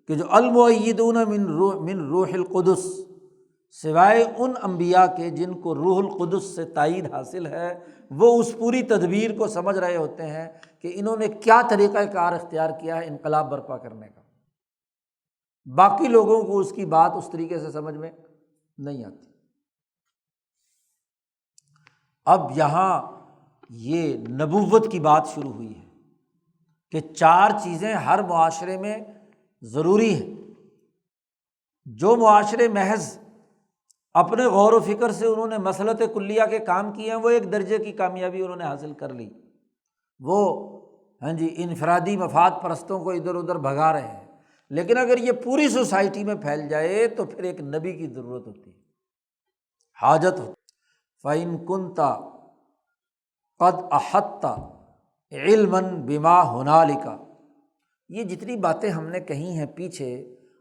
کہ جو المؤیدون من روح القدس، سوائے ان انبیاء کے جن کو روح القدس سے تائید حاصل ہے، وہ اس پوری تدبیر کو سمجھ رہے ہوتے ہیں کہ انہوں نے کیا طریقہ کار اختیار کیا ہے انقلاب برپا کرنے کا، باقی لوگوں کو اس کی بات اس طریقے سے سمجھ میں نہیں آتی۔ اب یہاں یہ نبوت کی بات شروع ہوئی ہے کہ 4 چیزیں ہر معاشرے میں ضروری ہیں، جو معاشرے محض اپنے غور و فکر سے انہوں نے مصلحت کلیہ کے کام کیے ہیں وہ ایک درجے کی کامیابی انہوں نے حاصل کر لی، وہ انفرادی مفاد پرستوں کو ادھر ادھر بھگا رہے ہیں، لیکن اگر یہ پوری سوسائٹی میں پھیل جائے تو پھر ایک نبی کی ضرورت ہوتی ہے، حاجت ہوتی۔ فَإِن كُنْتَ قَدْ أَحَطْتَ عِلْمًا بِمَا هُنَالِكَ، یہ جتنی باتیں ہم نے کہی ہیں پیچھے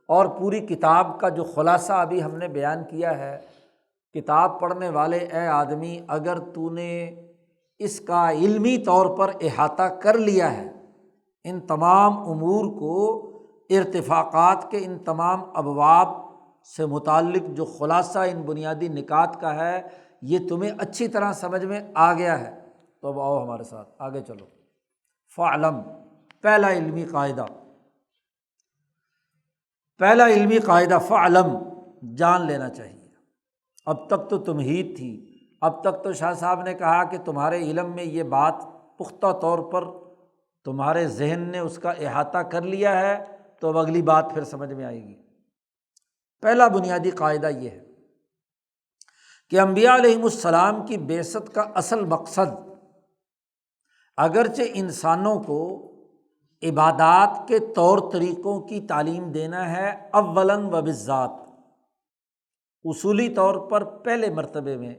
اور پوری کتاب کا جو خلاصہ ابھی ہم نے بیان کیا ہے، کتاب پڑھنے والے اے آدمی، اگر تو نے اس کا علمی طور پر احاطہ کر لیا ہے، ان تمام امور کو، ارتفاقات کے ان تمام ابواب سے متعلق جو خلاصہ ان بنیادی نکات کا ہے یہ تمہیں اچھی طرح سمجھ میں آ گیا ہے، تو اب آؤ ہمارے ساتھ آگے چلو۔ فَاعْلَم، پہلا علمی قاعدہ فَاعْلَم، جان لینا چاہیے۔ اب تک تو تمہید تھی، اب تک تو شاہ صاحب نے کہا کہ تمہارے علم میں یہ بات پختہ طور پر تمہارے ذہن نے اس کا احاطہ کر لیا ہے، تو اب اگلی بات پھر سمجھ میں آئے گی۔ پہلا بنیادی قاعدہ یہ ہے کہ انبیاء علیہم السلام کی بعثت کا اصل مقصد اگرچہ انسانوں کو عبادات کے طور طریقوں کی تعلیم دینا ہے، اولاً و بالذات، اصولی طور پر پہلے مرتبے میں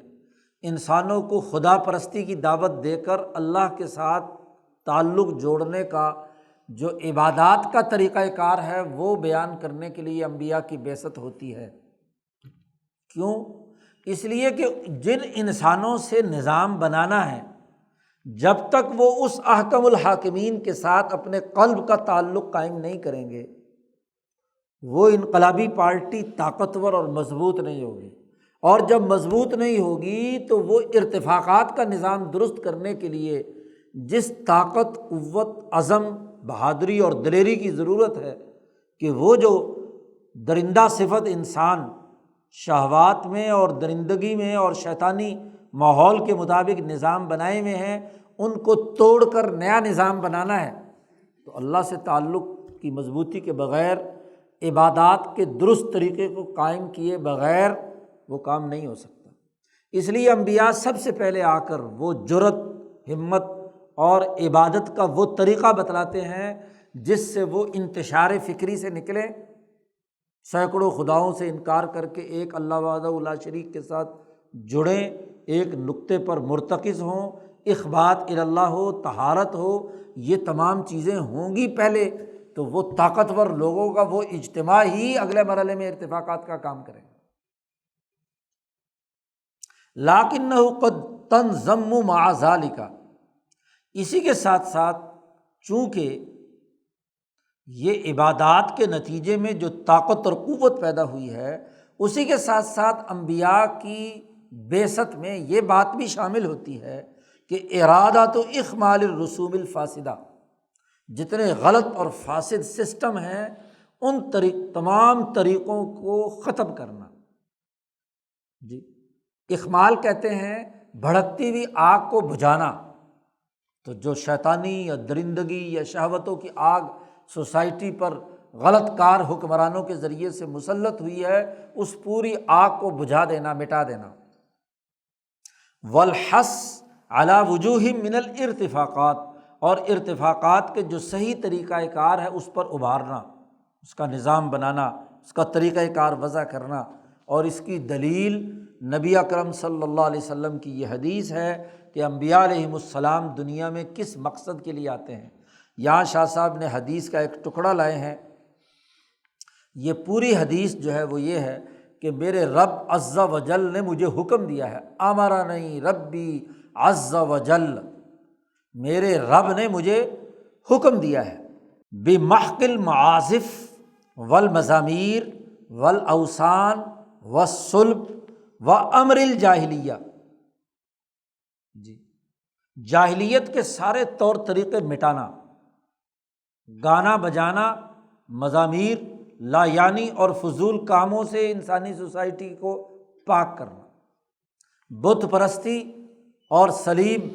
انسانوں کو خدا پرستی کی دعوت دے کر اللہ کے ساتھ تعلق جوڑنے کا جو عبادات کا طریقہ کار ہے وہ بیان کرنے کے لیے انبیاء کی بعثت ہوتی ہے۔ کیوں؟ اس لیے کہ جن انسانوں سے نظام بنانا ہے، جب تک وہ اس احکم الحاکمین کے ساتھ اپنے قلب کا تعلق قائم نہیں کریں گے، وہ انقلابی پارٹی طاقتور اور مضبوط نہیں ہوگی، اور جب مضبوط نہیں ہوگی تو وہ ارتفاقات کا نظام درست کرنے کے لیے جس طاقت، قوت، عزم، بہادری اور دلیری کی ضرورت ہے کہ وہ جو درندہ صفت انسان شہوات میں اور درندگی میں اور شیطانی ماحول کے مطابق نظام بنائے ہوئے ہیں، ان کو توڑ کر نیا نظام بنانا ہے، تو اللہ سے تعلق کی مضبوطی کے بغیر، عبادات کے درست طریقے کو قائم کیے بغیر وہ کام نہیں ہو سکتا۔ اس لیے انبیاء سب سے پہلے آ کر وہ جرأت، ہمت اور عبادت کا وہ طریقہ بتلاتے ہیں جس سے وہ انتشار فکری سے نکلیں، سینکڑوں خداؤں سے انکار کر کے ایک اللہ وحدہ لا شریک کے ساتھ جڑیں، ایک نقطے پر مرتکز ہوں، اخبات اللہ ہو، طہارت ہو، یہ تمام چیزیں ہوں گی پہلے، تو وہ طاقتور لوگوں کا وہ اجتماع ہی اگلے مرحلے میں ارتفاقات کا کام کرے۔ لیکنہ قد تنضم مع ذلک، اسی کے ساتھ ساتھ چونکہ یہ عبادات کے نتیجے میں جو طاقت اور قوت پیدا ہوئی ہے، اسی کے ساتھ ساتھ انبیاء کی بعثت میں یہ بات بھی شامل ہوتی ہے کہ ارادہ تو اخمال الرسوم الفاسدہ، جتنے غلط اور فاسد سسٹم ہیں ان تمام طریقوں کو ختم کرنا۔ جی، اخمال کہتے ہیں بھڑکتی ہوئی آگ کو بجھانا۔ تو جو شیطانی یا درندگی یا شہوتوں کی آگ سوسائٹی پر غلط کار حکمرانوں کے ذریعے سے مسلط ہوئی ہے، اس پوری آگ کو بجھا دینا، مٹا دینا۔ والحث علی وجوہ من الارتفاقات، اور ارتفاقات کے جو صحیح طریقہ کار ہے اس پر ابھارنا، اس کا نظام بنانا، اس کا طریقہ کار وضع کرنا۔ اور اس کی دلیل نبی اکرم صلی اللہ علیہ وسلم کی یہ حدیث ہے کہ انبیاء علیہم السلام دنیا میں کس مقصد کے لیے آتے ہیں۔ یہاں شاہ صاحب نے حدیث کا ایک ٹکڑا لائے ہیں۔ یہ پوری حدیث جو ہے وہ یہ ہے کہ میرے رب عز و جل نے مجھے حکم دیا ہے، امرنی ربی عز و جل، میرے رب نے مجھے حکم دیا ہے بمحق المعازف والمزامیر والاوثان والصلب وامر الجاہلیہ۔ جی، جاہلیت کے سارے طور طریقے مٹانا، گانا بجانا، مزامیر، لا یعنی اور فضول کاموں سے انسانی سوسائٹی کو پاک کرنا، بت پرستی اور صلیب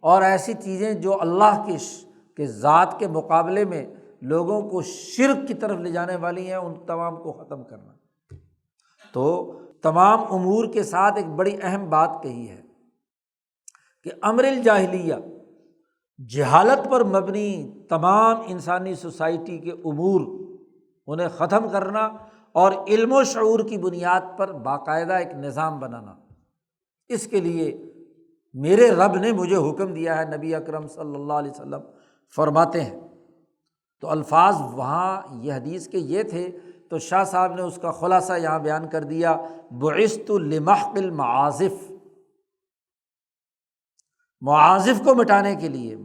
اور ایسی چیزیں جو اللہ کے ذات کے مقابلے میں لوگوں کو شرک کی طرف لے جانے والی ہیں، ان تمام کو ختم کرنا۔ تو تمام امور کے ساتھ ایک بڑی اہم بات کہی ہے کہ امر الجاہلیہ، جہالت پر مبنی تمام انسانی سوسائٹی کے امور انہیں ختم کرنا، اور علم و شعور کی بنیاد پر باقاعدہ ایک نظام بنانا۔ اس کے لیے میرے رب نے مجھے حکم دیا ہے، نبی اکرم صلی اللہ علیہ وسلم فرماتے ہیں۔ تو الفاظ وہاں یہ حدیث کے یہ تھے، تو شاہ صاحب نے اس کا خلاصہ یہاں بیان کر دیا، بعثت لمحق المعازف، معازف کو مٹانے کے لیے۔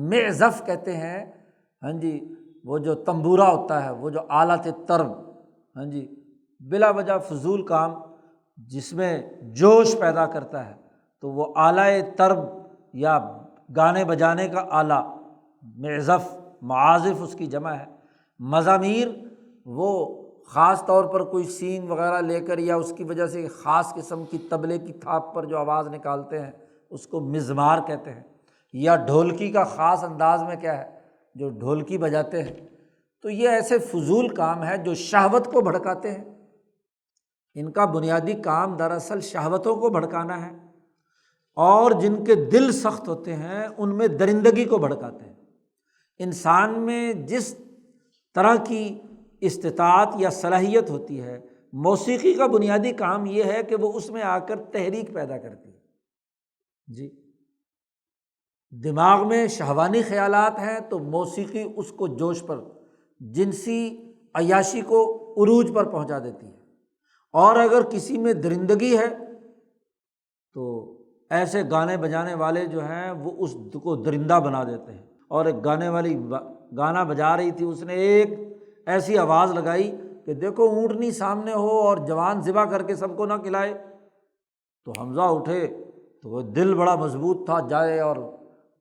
معزف کہتے ہیں، ہاں جی، وہ جو تنبورہ ہوتا ہے، وہ جو آلات طرب، ہاں جی، بلا وجہ فضول کام جس میں جوش پیدا کرتا ہے، تو وہ آلائے طرب یا گانے بجانے کا آلہ معزف، معازف اس کی جمع ہے۔ مزامیر، وہ خاص طور پر کوئی سینگ وغیرہ لے کر یا اس کی وجہ سے خاص قسم کی طبلے کی تھاپ پر جو آواز نکالتے ہیں اس کو مزمار کہتے ہیں، یا ڈھولکی کا خاص انداز میں کیا ہے جو ڈھولکی بجاتے ہیں۔ تو یہ ایسے فضول کام ہے جو شہوت کو بھڑکاتے ہیں۔ ان کا بنیادی کام دراصل شہوتوں کو بھڑکانا ہے، اور جن کے دل سخت ہوتے ہیں ان میں درندگی کو بھڑکاتے ہیں۔ انسان میں جس طرح کی استطاعت یا صلاحیت ہوتی ہے، موسیقی کا بنیادی کام یہ ہے کہ وہ اس میں آ کر تحریک پیدا کرتی ہے۔ جی، دماغ میں شہوانی خیالات ہیں تو موسیقی اس کو جوش پر، جنسی عیاشی کو عروج پر پہنچا دیتی ہے۔ اور اگر کسی میں درندگی ہے تو ایسے گانے بجانے والے جو ہیں وہ اس کو درندہ بنا دیتے ہیں۔ اور ایک گانے والی گانا بجا رہی تھی، اس نے ایک ایسی آواز لگائی کہ دیکھو اونٹنی سامنے ہو اور جوان ذبح کر کے سب کو نہ کھلائے، تو حمزہ اٹھے، تو وہ دل بڑا مضبوط تھا، جائے اور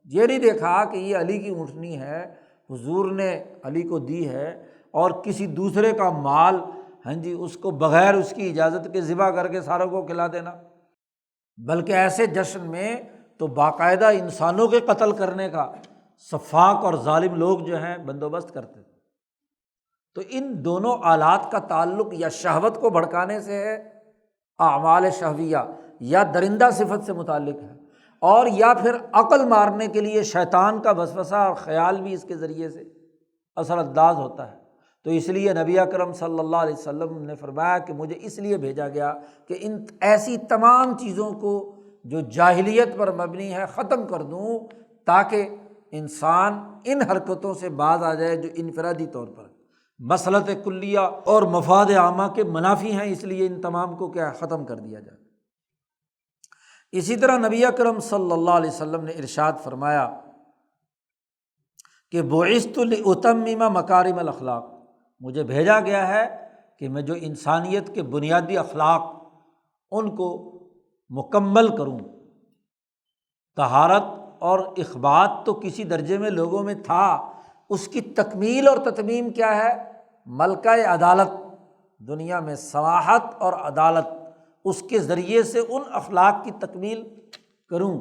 یہ نہیں دیکھا کہ یہ علی کی اونٹنی ہے، حضور نے علی کو دی ہے، اور کسی دوسرے کا مال، ہاں جی، اس کو بغیر اس کی اجازت کے ذبح کر کے ساروں کو کھلا دینا۔ بلکہ ایسے جشن میں تو باقاعدہ انسانوں کے قتل کرنے کا سفاک اور ظالم لوگ جو ہیں بندوبست کرتے۔ تو ان دونوں آلات کا تعلق یا شہوت کو بھڑکانے سے ہے، اعمال شہویہ، یا درندہ صفت سے متعلق ہے، اور یا پھر عقل مارنے کے لیے شیطان کا وسوسہ اور خیال بھی اس کے ذریعے سے اثر انداز ہوتا ہے۔ تو اس لیے نبی اکرم صلی اللہ علیہ وسلم نے فرمایا کہ مجھے اس لیے بھیجا گیا کہ ان ایسی تمام چیزوں کو جو جاہلیت پر مبنی ہے ختم کر دوں، تاکہ انسان ان حرکتوں سے باز آ جائے جو انفرادی طور پر مصلحت کلیہ اور مفاد عامہ کے منافی ہیں، اس لیے ان تمام کو کیا ختم کر دیا جائے۔ اسی طرح نبی اکرم صلی اللہ علیہ وسلم نے ارشاد فرمایا کہ بعثت لأتمم مکارم الاخلاق، مجھے بھیجا گیا ہے کہ میں جو انسانیت کے بنیادی اخلاق ان کو مکمل کروں۔ طہارت اور اخبات تو کسی درجے میں لوگوں میں تھا، اس کی تکمیل اور تتمیم کیا ہے؟ ملکہ عدالت، دنیا میں سماحت اور عدالت، اس کے ذریعے سے ان اخلاق کی تکمیل کروں۔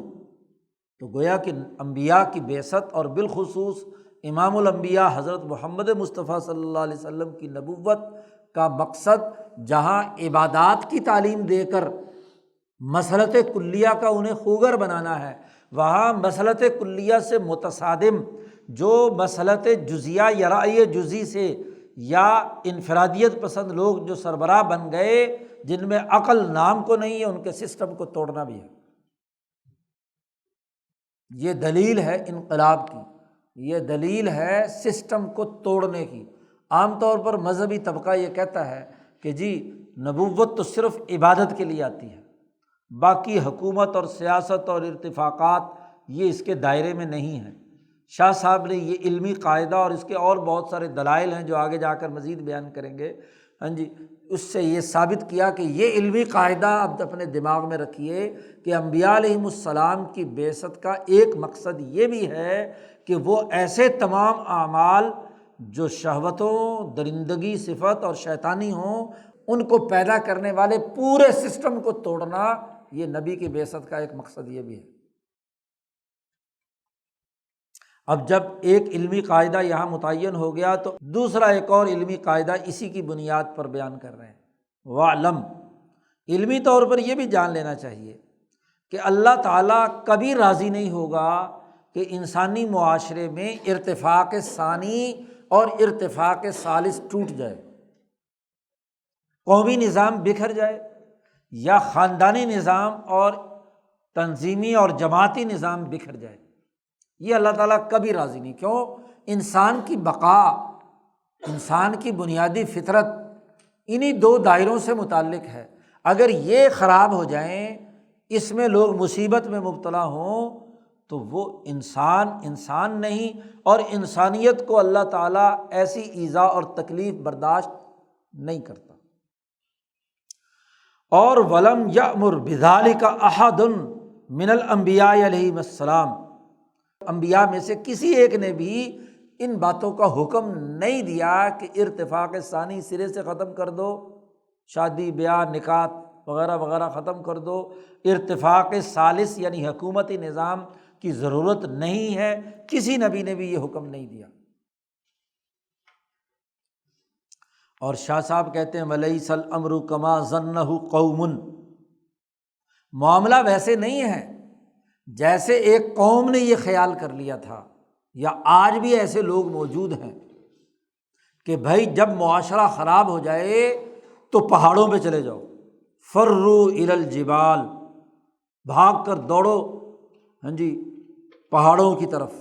تو گویا کہ انبیاء کی بعثت اور بالخصوص امام الانبیاء حضرت محمد مصطفیٰ صلی اللہ علیہ وسلم کی نبوت کا مقصد جہاں عبادات کی تعلیم دے کر مسلط کلیہ کا انہیں خوگر بنانا ہے، وہاں مسلط کلیہ سے متصادم جو مسلط جزیہ یا رأی جزی سے یا انفرادیت پسند لوگ جو سربراہ بن گئے، جن میں عقل نام کو نہیں ہے، ان کے سسٹم کو توڑنا بھی ہے۔ یہ دلیل ہے انقلاب کی، یہ دلیل ہے سسٹم کو توڑنے کی۔ عام طور پر مذہبی طبقہ یہ کہتا ہے کہ جی نبوت تو صرف عبادت کے لیے آتی ہے، باقی حکومت اور سیاست اور ارتفاقات یہ اس کے دائرے میں نہیں ہیں۔ شاہ صاحب نے یہ علمی قاعدہ اور اس کے اور بہت سارے دلائل ہیں جو آگے جا کر مزید بیان کریں گے، ہاں جی، اس سے یہ ثابت کیا کہ یہ علمی قاعدہ اب اپنے دماغ میں رکھیے کہ انبیاء علیہم السلام کی بعثت کا ایک مقصد یہ بھی ہے کہ وہ ایسے تمام اعمال جو شہوتوں، درندگی صفت اور شیطانی ہوں، ان کو پیدا کرنے والے پورے سسٹم کو توڑنا، یہ نبی کی بعثت کا ایک مقصد یہ بھی ہے۔ اب جب ایک علمی قاعدہ یہاں متعین ہو گیا تو دوسرا ایک اور علمی قاعدہ اسی کی بنیاد پر بیان کر رہے ہیں۔ وَاعْلَمْ، علمی طور پر یہ بھی جان لینا چاہیے کہ اللہ تعالیٰ کبھی راضی نہیں ہوگا کہ انسانی معاشرے میں ارتفاق ثانی اور ارتفاق ثالث ٹوٹ جائے، قومی نظام بکھر جائے یا خاندانی نظام اور تنظیمی اور جماعتی نظام بکھر جائے، یہ اللہ تعالیٰ کبھی راضی نہیں۔ کیوں؟ انسان کی بقا، انسان کی بنیادی فطرت انہی دو دائروں سے متعلق ہے۔ اگر یہ خراب ہو جائیں، اس میں لوگ مصیبت میں مبتلا ہوں، تو وہ انسان نہیں، اور انسانیت کو اللہ تعالیٰ ایسی ایذا اور تکلیف برداشت نہیں کرتا۔ اور وَلَمْ يَأْمُرْ بِذَلِكَ أَحَدٌ مِّنَ الْأَنبِيَاءِ عَلَيْهِمُ السَّلَامُ، انبیاء میں سے کسی ایک نے بھی ان باتوں کا حکم نہیں دیا کہ ارتفاق ثانی سرے سے ختم کر دو، شادی بیاہ نکاح وغیرہ وغیرہ ختم کر دو، ارتفاق ثالث یعنی حکومتی نظام کی ضرورت نہیں ہے، کسی نبی نے بھی یہ حکم نہیں دیا۔ اور شاہ صاحب کہتے ہیں وَلَيْسَ الْأَمْرُ كَمَا ظَنَّهُ قَوْمٌ، معاملہ ویسے نہیں ہے جیسے ایک قوم نے یہ خیال کر لیا تھا، یا آج بھی ایسے لوگ موجود ہیں کہ بھائی جب معاشرہ خراب ہو جائے تو پہاڑوں پہ چلے جاؤ، فروا الی الجبال، بھاگ کر دوڑو، ہاں جی، پہاڑوں کی طرف،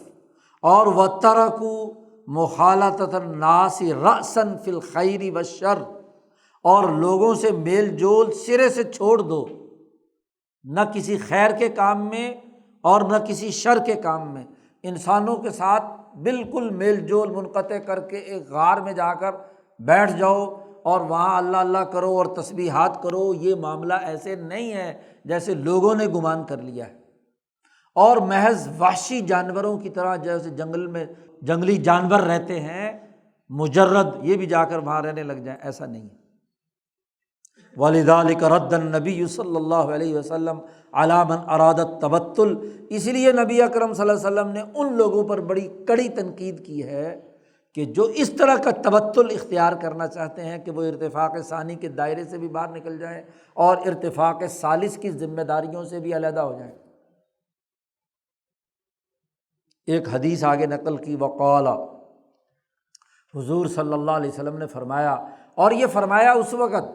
اور وَتَرَكُوا مُخَالَطَةَ النَّاسِ رَأْسًا فِي الْخَيْرِ وَالشَّرِّ، اور لوگوں سے میل جول سرے سے چھوڑ دو، نہ کسی خیر کے کام میں اور نہ کسی شر کے کام میں، انسانوں کے ساتھ بالکل میل جول منقطع کر کے ایک غار میں جا کر بیٹھ جاؤ اور وہاں اللہ اللہ کرو اور تسبیحات کرو۔ یہ معاملہ ایسے نہیں ہے جیسے لوگوں نے گمان کر لیا ہے، اور محض وحشی جانوروں کی طرح جیسے جنگل میں جنگلی جانور رہتے ہیں مجرد، یہ بھی جا کر وہاں رہنے لگ جائیں، ایسا نہیں ہے۔ وَلِذَلِكَ رَدَّ النَّبِيُّ صلی اللہ علیہ وسلم عَلَى مَنْ أَرَادَ التَّبَتُّلَ، اسی لیے نبی اکرم صلی اللہ علیہ وسلم نے ان لوگوں پر بڑی کڑی تنقید کی ہے کہ جو اس طرح کا تبتل اختیار کرنا چاہتے ہیں کہ وہ ارتفاق ثانی کے دائرے سے بھی باہر نکل جائیں اور ارتفاق ثالث کی ذمہ داریوں سے بھی علیحدہ ہو جائیں۔ ایک حدیث آگے نقل کی، وقال، حضور صلی اللہ علیہ وسلم نے فرمایا، اور یہ فرمایا اس وقت،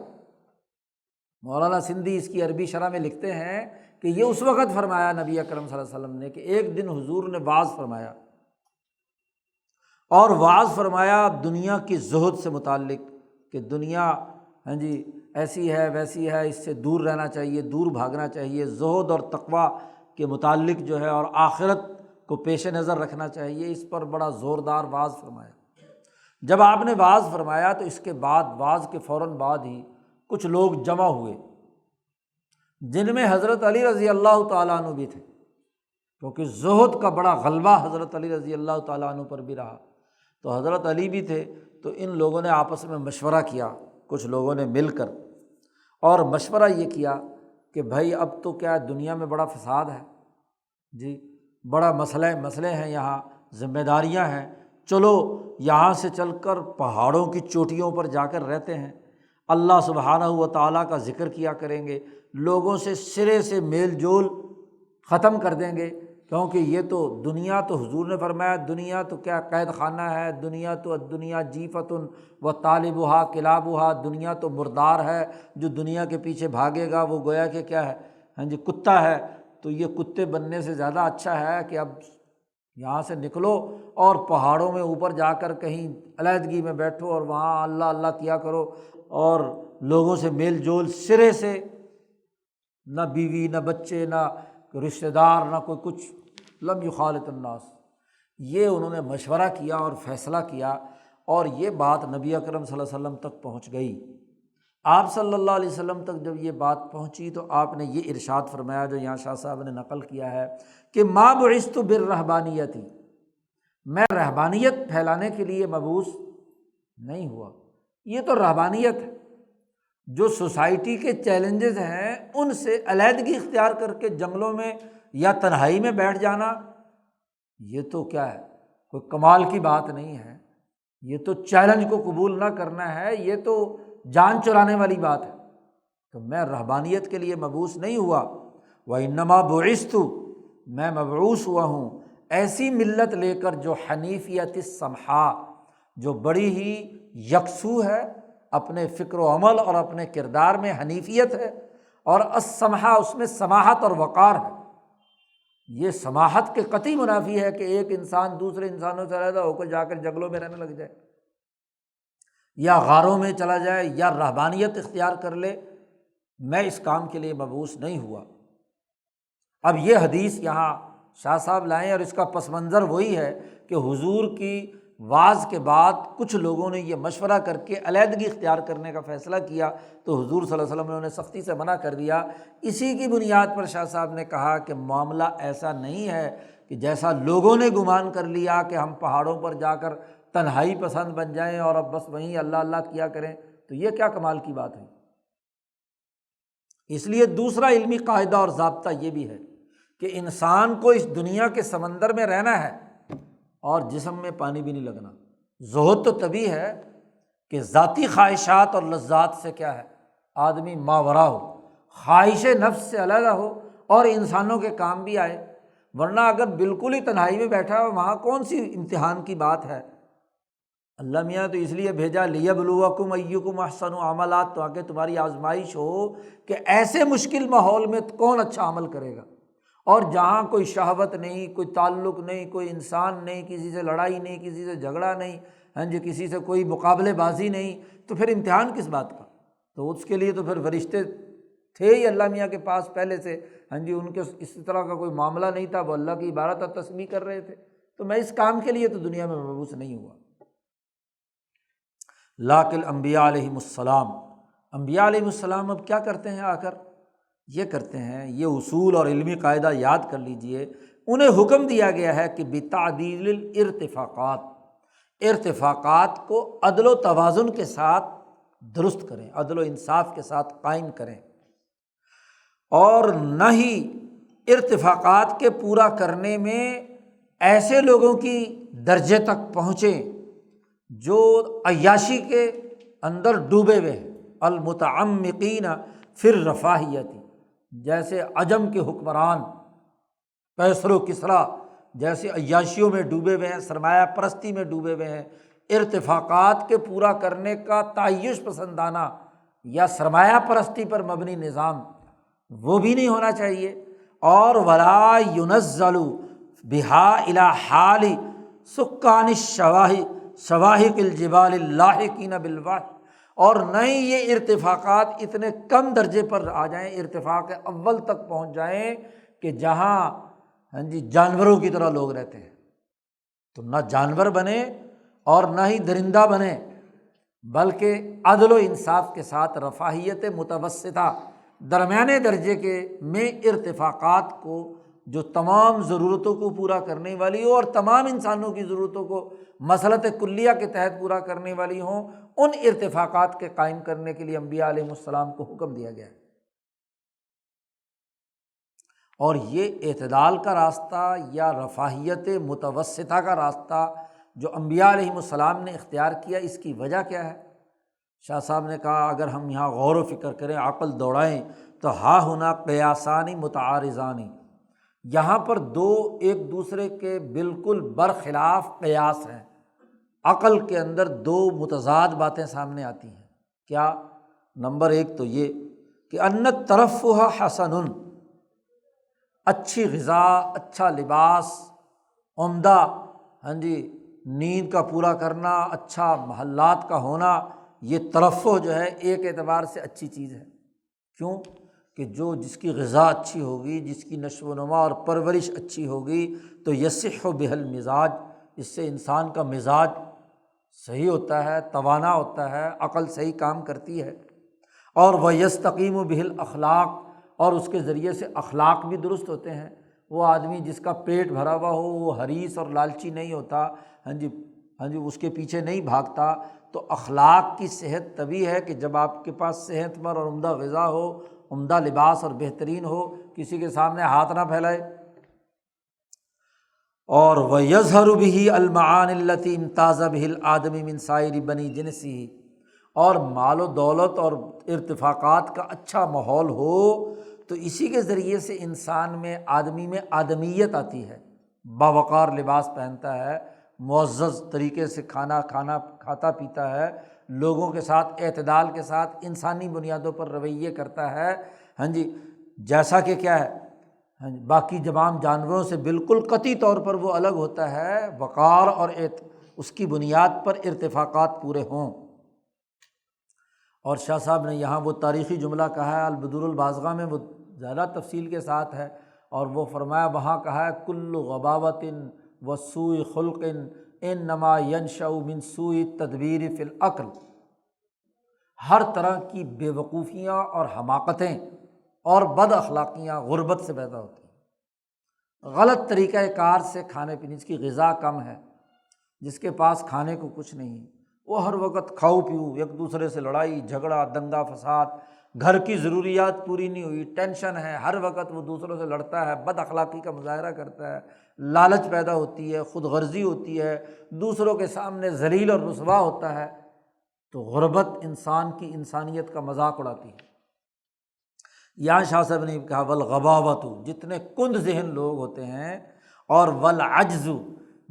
مولانا سندھی اس کی عربی شرح میں لکھتے ہیں کہ یہ اس وقت فرمایا نبی اکرم صلی اللہ علیہ وسلم نے کہ ایک دن حضور نے وعظ فرمایا، اور وعظ فرمایا دنیا کی زہد سے متعلق کہ دنیا ہاں جی ایسی ہے ویسی ہے، اس سے دور رہنا چاہیے، دور بھاگنا چاہیے، زہد اور تقویٰ کے متعلق جو ہے، اور آخرت کو پیش نظر رکھنا چاہیے۔ اس پر بڑا زوردار واعظ فرمایا۔ جب آپ نے واعظ فرمایا تو اس کے بعد واعظ کے فوراً بعد ہی کچھ لوگ جمع ہوئے، جن میں حضرت علی رضی اللہ تعالیٰ عنہ بھی تھے، کیونکہ زہد کا بڑا غلبہ حضرت علی رضی اللہ تعالیٰ عنہ پر بھی رہا۔ تو حضرت علی بھی تھے، تو ان لوگوں نے آپس میں مشورہ کیا، کچھ لوگوں نے مل کر، اور مشورہ یہ کیا کہ بھائی اب تو کیا دنیا میں بڑا فساد ہے جی، بڑا مسئلے ہیں، یہاں ذمہ داریاں ہیں، چلو یہاں سے چل کر پہاڑوں کی چوٹیوں پر جا کر رہتے ہیں، اللہ سبحانہ و تعالیٰ کا ذکر کیا کریں گے، لوگوں سے سرے سے میل جول ختم کر دیں گے، کیونکہ یہ تو دنیا، تو حضور نے فرمایا دنیا تو کیا قید خانہ ہے، دنیا تو الدنیا جیفۃ و طالبھا کلابھا، دنیا تو مردار ہے، جو دنیا کے پیچھے بھاگے گا وہ گویا کہ کیا ہے، ہاں جی کتا ہے۔ تو یہ کتے بننے سے زیادہ اچھا ہے کہ اب یہاں سے نکلو اور پہاڑوں میں اوپر جا کر کہیں علیحدگی میں بیٹھو اور وہاں اللہ اللہ کیا کرو، اور لوگوں سے میل جول سرے سے، نہ بیوی نہ بچے نہ رشتہ دار نہ کوئی کچھ، لم یخالط الناس۔ یہ انہوں نے مشورہ کیا اور فیصلہ کیا، اور یہ بات نبی اکرم صلی اللہ علیہ وسلم تک پہنچ گئی۔ آپ صلی اللہ علیہ وسلم تک جب یہ بات پہنچی تو آپ نے یہ ارشاد فرمایا جو یہاں شاہ صاحب نے نقل کیا ہے کہ ما بعثت بالرہبانیت، میں رہبانیت پھیلانے کے لیے مبعوث نہیں ہوا۔ یہ تو رہبانیت ہے، جو سوسائٹی کے چیلنجز ہیں ان سے علیحدگی اختیار کر کے جنگلوں میں یا تنہائی میں بیٹھ جانا، یہ تو کیا ہے، کوئی کمال کی بات نہیں ہے، یہ تو چیلنج کو قبول نہ کرنا ہے، یہ تو جان چرانے والی بات ہے۔ تو میں رہبانیت کے لیے مبعوث نہیں ہوا، وَإِنَّمَا بُعِثْتُ، میں مبعوث ہوا ہوں ایسی ملت لے کر جو حنیفیت السمحا، جو بڑی ہی یکسو ہے، اپنے فکر و عمل اور اپنے کردار میں حنیفیت ہے، اور السمحا اس میں سماحت اور وقار ہے۔ یہ سماحت کے قطعی منافی ہے کہ ایک انسان دوسرے انسانوں سے علیحدہ ہو کر جا کر جنگلوں میں رہنے لگ جائے، یا غاروں میں چلا جائے، یا رہبانیت اختیار کر لے۔ میں اس کام کے لیے مبعوث نہیں ہوا۔ اب یہ حدیث یہاں شاہ صاحب لائیں، اور اس کا پس منظر وہی ہے کہ حضور کی واعظ کے بعد کچھ لوگوں نے یہ مشورہ کر کے علیحدگی اختیار کرنے کا فیصلہ کیا، تو حضور صلی اللہ علیہ وسلم نے سختی سے منع کر دیا۔ اسی کی بنیاد پر شاہ صاحب نے کہا کہ معاملہ ایسا نہیں ہے کہ جیسا لوگوں نے گمان کر لیا کہ ہم پہاڑوں پر جا کر تنہائی پسند بن جائیں اور اب بس وہیں اللہ اللہ کیا کریں، تو یہ کیا کمال کی بات ہے۔ اس لیے دوسرا علمی قاعدہ اور ضابطہ یہ بھی ہے کہ انسان کو اس دنیا کے سمندر میں رہنا ہے اور جسم میں پانی بھی نہیں لگنا۔ زہد تو تبھی ہے کہ ذاتی خواہشات اور لذات سے کیا ہے، آدمی ماورا ہو، خواہش نفس سے علیحدہ ہو اور انسانوں کے کام بھی آئے، ورنہ اگر بالکل ہی تنہائی میں بیٹھا ہو وہاں کون سی امتحان کی بات ہے۔ اللہ میاں تو اس لیے بھیجا لیبلوکم ایکم احسن عملا، تاکہ تمہاری آزمائش ہو کہ ایسے مشکل ماحول میں کون اچھا عمل کرے گا، اور جہاں کوئی شہوت نہیں، کوئی تعلق نہیں، کوئی انسان نہیں، کسی سے لڑائی نہیں، کسی سے جھگڑا نہیں، ہاں جی کسی سے کوئی مقابلے بازی نہیں، تو پھر امتحان کس بات کا۔ تو اس کے لیے تو پھر فرشتے تھے ہی اللہ میاں کے پاس پہلے سے، ہاں جی ان کے اس طرح کا کوئی معاملہ نہیں تھا، وہ اللہ کی عبادت اور تسبیح کر رہے تھے۔ تو میں اس کام کے لیے تو دنیا میں مبعوث نہیں ہوا۔ لاکن انبیاء علیہم السلام، انبیاء علیہم السلام اب کیا کرتے ہیں، آ کر یہ کرتے ہیں، یہ اصول اور علمی قاعدہ یاد کر لیجئے، انہیں حکم دیا گیا ہے کہ بتعدیل الارتفاقات، ارتفاقات کو عدل و توازن کے ساتھ درست کریں، عدل و انصاف کے ساتھ قائم کریں، اور نہ ہی ارتفاقات کے پورا کرنے میں ایسے لوگوں کی درجے تک پہنچیں جو عیاشی کے اندر ڈوبے ہوئے ہیں، المتعمقین فی الرفاہیت، جیسے عجم کے حکمران قیصر و کسریٰ جیسے عیاشیوں میں ڈوبے ہوئے ہیں، سرمایہ پرستی میں ڈوبے ہوئے ہیں۔ ارتفاقات کے پورا کرنے کا تعیش پسندانہ یا سرمایہ پرستی پر مبنی نظام وہ بھی نہیں ہونا چاہیے، اور ولا ينزل بها الی حال سکان شواہق الجبال اللاحقین بالوحی، اور نہ ہی یہ ارتفاقات اتنے کم درجے پر آ جائیں، ارتفاق اول تک پہنچ جائیں کہ جہاں ہاں جی جانوروں کی طرح لوگ رہتے ہیں، تو نہ جانور بنے اور نہ ہی درندہ بنے، بلکہ عدل و انصاف کے ساتھ رفاہیت متوسطہ درمیانے درجے کے میں ارتفاقات کو جو تمام ضرورتوں کو پورا کرنے والی ہو اور تمام انسانوں کی ضرورتوں کو مصلحت کلیہ کے تحت پورا کرنے والی ہوں، ان ارتفاقات کے قائم کرنے کے لیے انبیاء علیہ السلام کو حکم دیا گیا ہے۔ اور یہ اعتدال کا راستہ یا رفاہیت متوسطہ کا راستہ جو انبیاء علیہ السلام نے اختیار کیا، اس کی وجہ کیا ہے؟ شاہ صاحب نے کہا اگر ہم یہاں غور و فکر کریں، عقل دوڑائیں، تو ہا ہنا قیاسانی متعارضانی، یہاں پر دو ایک دوسرے کے بالکل برخلاف قیاس ہیں، عقل کے اندر دو متضاد باتیں سامنے آتی ہیں۔ کیا؟ نمبر ایک تو یہ کہ ان الترفہ حسن، اچھی غذا، اچھا لباس، عمدہ ہاں جی نیند کا پورا کرنا، اچھا محلات کا ہونا، یہ ترفع جو ہے ایک اعتبار سے اچھی چیز ہے۔ کیوں؟ کہ جس کی غذا اچھی ہوگی، جس کی نشو و نما اور پرورش اچھی ہوگی، تو یصح بہ المزاج، اس سے انسان کا مزاج صحیح ہوتا ہے، توانا ہوتا ہے، عقل صحیح کام کرتی ہے، اور ویستقیم بہ الاخلاق، اور اس کے ذریعے سے اخلاق بھی درست ہوتے ہیں۔ وہ آدمی جس کا پیٹ بھرا ہوا ہو، وہ حریص اور لالچی نہیں ہوتا، ہاں جی اس کے پیچھے نہیں بھاگتا۔ تو اخلاق کی صحت تبھی ہے کہ جب آپ کے پاس صحت مند اور عمدہ غذا ہو، عمدہ لباس اور بہترین ہو، کسی کے سامنے ہاتھ نہ پھیلائے۔ اور وَيَظْهَرُ بِهِ الْمَعَانِي الَّتِي امْتَازَ بِهِ الْآدَمِ مِنْ سَائِرِ بَنِي جِنْسِهِ، اور مال و دولت اور ارتفاقات کا اچھا ماحول ہو تو اسی کے ذریعے سے انسان میں، آدمی میں آدمیت آتی ہے، باوقار لباس پہنتا ہے، معزز طریقے سے کھانا کھاتا پیتا ہے، لوگوں کے ساتھ اعتدال کے ساتھ انسانی بنیادوں پر رویے کرتا ہے، ہاں جی جیسا کہ کیا ہے، ہاں جی باقی تمام جانوروں سے بالکل قطعی طور پر وہ الگ ہوتا ہے، وقار اور اس کی بنیاد پر ارتفاقات پورے ہوں۔ اور شاہ صاحب نے یہاں وہ تاریخی جملہ کہا ہے، البدور البازغہ میں وہ زیادہ تفصیل کے ساتھ ہے، اور وہ فرمایا وہاں کہا ہے کل غباوۃ وسوء خلق انما ینشأ من سوء التدبیر فی العقل، ہر طرح کی بے وقوفیاں اور حماقتیں اور بد اخلاقیاں غربت سے پیدا ہوتی ہیں، غلط طریقہ کار سے کھانے پینے، جس کی غذا کم ہے، جس کے پاس کھانے کو کچھ نہیں، وہ ہر وقت کھاؤ پیو، ایک دوسرے سے لڑائی جھگڑا دنگا فساد، گھر کی ضروریات پوری نہیں ہوئی، ٹینشن ہے، ہر وقت وہ دوسروں سے لڑتا ہے، بد اخلاقی کا مظاہرہ کرتا ہے، لالچ پیدا ہوتی ہے، خود غرضی ہوتی ہے، دوسروں کے سامنے ذلیل اور رسوا ہوتا ہے، تو غربت انسان کی انسانیت کا مذاق اڑاتی ہے۔ یہاں شاہ صاحب نے کہا والغباوۃ، جتنے کند ذہن لوگ ہوتے ہیں، اور والعجز،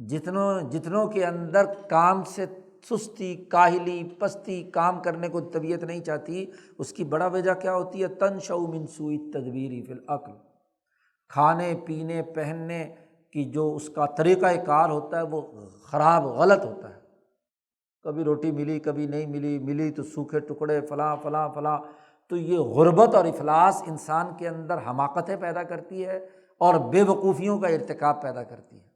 جتنوں کے اندر کام سے سستی، کاہلی، پستی، کام کرنے کو طبیعت نہیں چاہتی، اس کی بڑا وجہ کیا ہوتی ہے؟ تنشأ من سوء التدبیر فی العقل، کھانے پینے پہننے کی جو اس کا طریقہ کار ہوتا ہے وہ خراب غلط ہوتا ہے، کبھی روٹی ملی کبھی نہیں ملی تو سوکھے ٹکڑے فلاں فلاں فلاں، تو یہ غربت اور افلاس انسان کے اندر حماقتیں پیدا کرتی ہے اور بے وقوفیوں کا ارتکاب پیدا کرتی ہے۔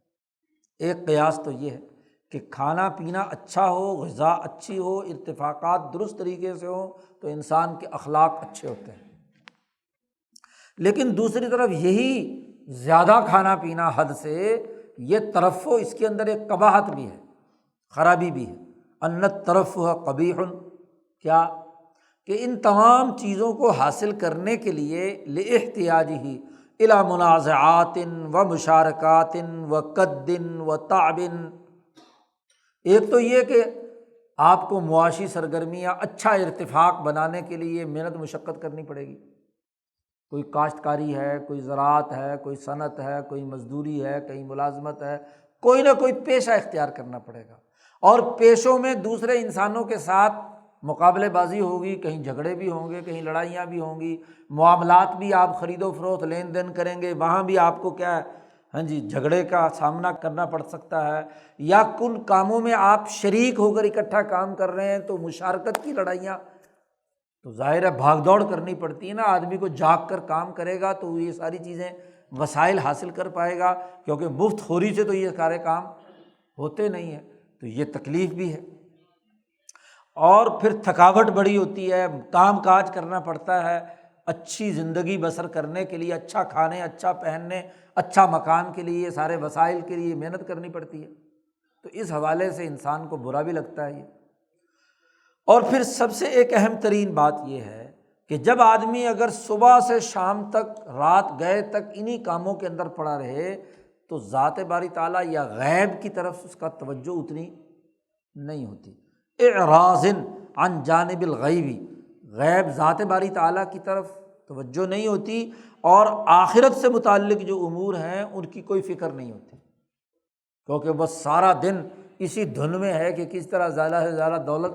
ایک قیاس تو یہ ہے کہ کھانا پینا اچھا ہو، غذا اچھی ہو، ارتفاقات درست طریقے سے ہوں تو انسان کے اخلاق اچھے ہوتے ہیں، لیکن دوسری طرف یہی زیادہ کھانا پینا حد سے یہ ترفع، اس کے اندر ایک قباحت بھی ہے، خرابی بھی ہے۔ ان الترفع قبیح، کیا کہ ان تمام چیزوں کو حاصل کرنے کے لیے لاحتیاجہ الی منازعات و مشارکات و کد و تعب، ایک تو یہ کہ آپ کو معاشی سرگرمیاں، اچھا ارتفاق بنانے کے لیے محنت مشقت کرنی پڑے گی، کوئی کاشتکاری ہے، کوئی زراعت ہے، کوئی صنعت ہے، کوئی مزدوری ہے، کہیں ملازمت ہے، کوئی نہ کوئی پیشہ اختیار کرنا پڑے گا، اور پیشوں میں دوسرے انسانوں کے ساتھ مقابلے بازی ہوگی، کہیں جھگڑے بھی ہوں گے، کہیں لڑائیاں بھی ہوں گی، معاملات بھی آپ خرید و فروخت لین دین کریں گے، وہاں بھی آپ کو کیا ہے، ہاں جی جھگڑے کا سامنا کرنا پڑ سکتا ہے، یا کن کاموں میں آپ شریک ہو کر اکٹھا کام کر رہے ہیں تو مشارکت کی لڑائیاں، تو ظاہر ہے بھاگ دوڑ کرنی پڑتی ہے نا، آدمی کو جاگ کر کام کرے گا تو یہ ساری چیزیں وسائل حاصل کر پائے گا، کیونکہ مفت خوری سے تو یہ سارے کام ہوتے نہیں ہیں، تو یہ تکلیف بھی ہے۔ اور پھر تھکاوٹ بڑی ہوتی ہے، کام کاج کرنا پڑتا ہے، اچھی زندگی بسر کرنے کے لیے، اچھا کھانے، اچھا پہننے، اچھا مکان کے لیے، سارے وسائل کے لیے محنت کرنی پڑتی ہے، تو اس حوالے سے انسان کو برا بھی لگتا ہے یہ۔ اور پھر سب سے ایک اہم ترین بات یہ ہے کہ جب آدمی اگر صبح سے شام تک، رات گئے تک انہی کاموں کے اندر پڑا رہے تو ذات باری تعالیٰ یا غیب کی طرف اس کا توجہ اتنی نہیں ہوتی۔ اعراض عن جانب الغیبی، غیب ذات باری تعالیٰ کی طرف توجہ نہیں ہوتی، اور آخرت سے متعلق جو امور ہیں ان کی کوئی فکر نہیں ہوتی، کیونکہ بس سارا دن اسی دھن میں ہے کہ کس طرح زیادہ سے زیادہ دولت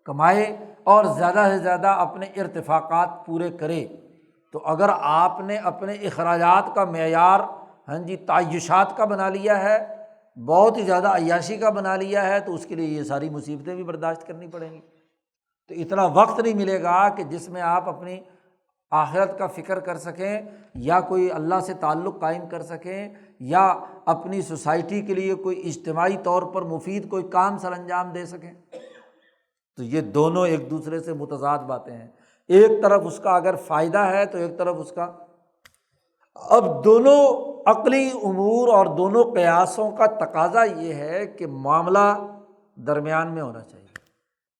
کمائے اور زیادہ سے زیادہ اپنے ارتفاقات پورے کرے۔ تو اگر آپ نے اپنے اخراجات کا معیار تعیشات کا بنا لیا ہے، بہت ہی زیادہ عیاشی کا بنا لیا ہے، تو اس کے لیے یہ ساری مصیبتیں بھی برداشت کرنی پڑیں گی۔ تو اتنا وقت نہیں ملے گا کہ جس میں آپ اپنی آخرت کا فکر کر سکیں، یا کوئی اللہ سے تعلق قائم کر سکیں، یا اپنی سوسائٹی کے لیے کوئی اجتماعی طور پر مفید کوئی کام سر انجام دے سکیں۔ تو یہ دونوں ایک دوسرے سے متضاد باتیں ہیں، ایک طرف اس کا اگر فائدہ ہے تو ایک طرف اس کا، اب دونوں عقلی امور اور دونوں قیاسوں کا تقاضا یہ ہے کہ معاملہ درمیان میں ہونا چاہیے۔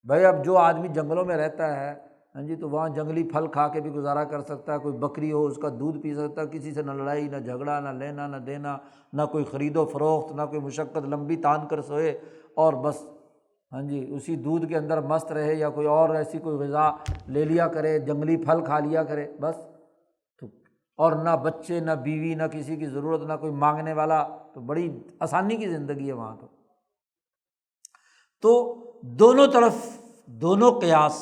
بھائی اب جو آدمی جنگلوں میں رہتا ہے تو وہاں جنگلی پھل کھا کے بھی گزارا کر سکتا ہے، کوئی بکری ہو اس کا دودھ پی سکتا ہے، کسی سے نہ لڑائی، نہ جھگڑا، نہ لینا نہ دینا، نہ کوئی خرید و فروخت، نہ کوئی مشقت، لمبی تان کر سوئے اور بس اسی دودھ کے اندر مست رہے، یا کوئی اور ایسی کوئی غذا لے لیا کرے، جنگلی پھل کھا لیا کرے بس، اور نہ بچے، نہ بیوی، نہ کسی کی ضرورت، نہ کوئی مانگنے والا، تو بڑی آسانی کی زندگی ہے وہاں تو دونوں طرف دونوں قیاس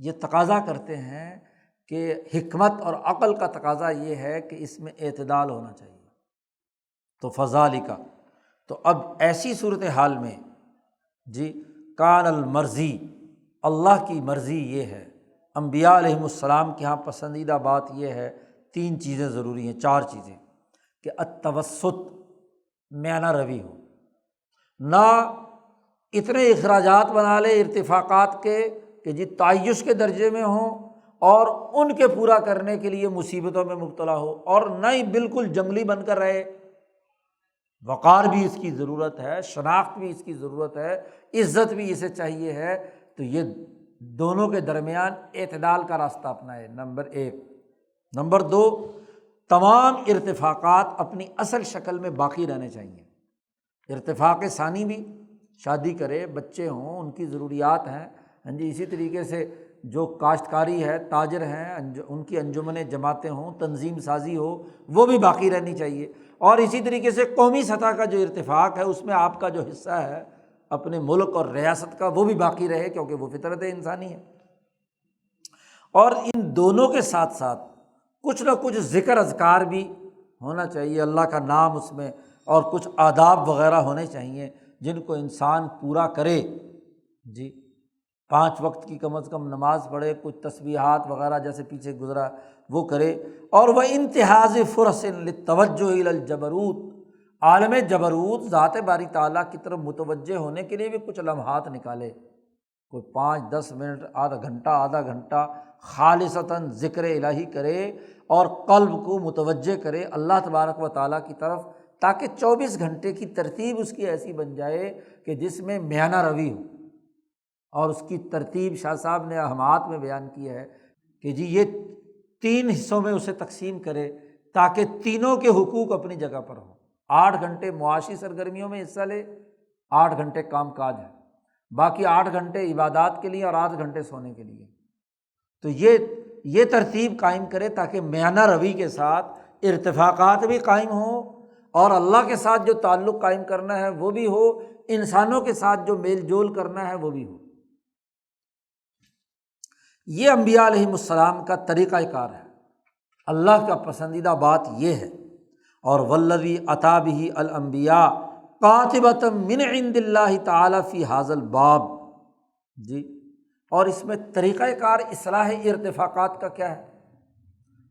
یہ تقاضا کرتے ہیں کہ حکمت اور عقل کا تقاضا یہ ہے کہ اس میں اعتدال ہونا چاہیے۔ تو فذالک، تو اب ایسی صورتحال میں کان المرضی، اللہ کی مرضی یہ ہے، انبیاء علیہم السلام کے ہاں پسندیدہ بات یہ ہے، تین چیزیں ضروری ہیں، چار چیزیں، کہ التوسط، میانہ روی ہو، نہ اتنے اخراجات بنا لے ارتفاقات کے کہ تعیش کے درجے میں ہوں اور ان کے پورا کرنے کے لیے مصیبتوں میں مبتلا ہو، اور نہ ہی بالکل جنگلی بن کر رہے۔ وقار بھی اس کی ضرورت ہے، شناخت بھی اس کی ضرورت ہے، عزت بھی اسے چاہیے ہے، تو یہ دونوں کے درمیان اعتدال کا راستہ اپنائے، نمبر ایک۔ نمبر دو، تمام ارتفاقات اپنی اصل شکل میں باقی رہنے چاہیے۔ ارتفاق ثانی بھی، شادی کرے، بچے ہوں، ان کی ضروریات ہیں، اسی طریقے سے جو کاشتکاری ہے، تاجر ہیں، ان کی انجمنیں جماعتیں ہوں، تنظیم سازی ہو، وہ بھی باقی رہنی چاہیے۔ اور اسی طریقے سے قومی سطح کا جو ارتفاق ہے اس میں آپ کا جو حصہ ہے اپنے ملک اور ریاست کا، وہ بھی باقی رہے، کیونکہ وہ فطرت انسانی ہے۔ اور ان دونوں کے ساتھ ساتھ کچھ نہ کچھ ذکر اذکار بھی ہونا چاہیے، اللہ کا نام اس میں، اور کچھ آداب وغیرہ ہونے چاہیے جن کو انسان پورا کرے۔ 5 وقت کی کم از کم نماز پڑھے، کچھ تسبیحات وغیرہ جیسے پیچھے گزرا وہ کرے، اور وہ انتہاز فرص للتوجہ الی الجبروت، عالم جبروت ذات باری تعالیٰ کی طرف متوجہ ہونے کے لیے بھی کچھ لمحات نکالے، کوئی 5-10 منٹ، آدھا گھنٹہ خالصتاً ذکر الہی کرے اور قلب کو متوجہ کرے اللہ تبارک و تعالیٰ کی طرف، تاکہ 24 گھنٹے کی ترتیب اس کی ایسی بن جائے کہ جس میں میانہ روی ہو۔ اور اس کی ترتیب شاہ صاحب نے اہمات میں بیان کی ہے کہ یہ 3 حصوں میں اسے تقسیم کرے تاکہ تینوں کے حقوق اپنی جگہ پر ہوں۔ 8 گھنٹے معاشی سرگرمیوں میں حصہ لے، 8 گھنٹے کام کاج ہے، باقی 8 گھنٹے عبادات کے لیے اور 8 گھنٹے سونے کے لیے۔ تو یہ ترتیب قائم کرے تاکہ میانہ روی کے ساتھ ارتفاقات بھی قائم ہوں، اور اللہ کے ساتھ جو تعلق قائم کرنا ہے وہ بھی ہو، انسانوں کے ساتھ جو میل جول کرنا ہے وہ بھی ہو۔ یہ انبیاء علیہم السلام کا طریقہ کار ہے، اللہ کا پسندیدہ بات یہ ہے۔ اور والذی اتی بہ الانبیاء قاطبۃ من عند اللہ تعالی فی ھذا الباب، اور اس میں طریقہ کار اصلاح ارتفاقات کا کیا ہے؟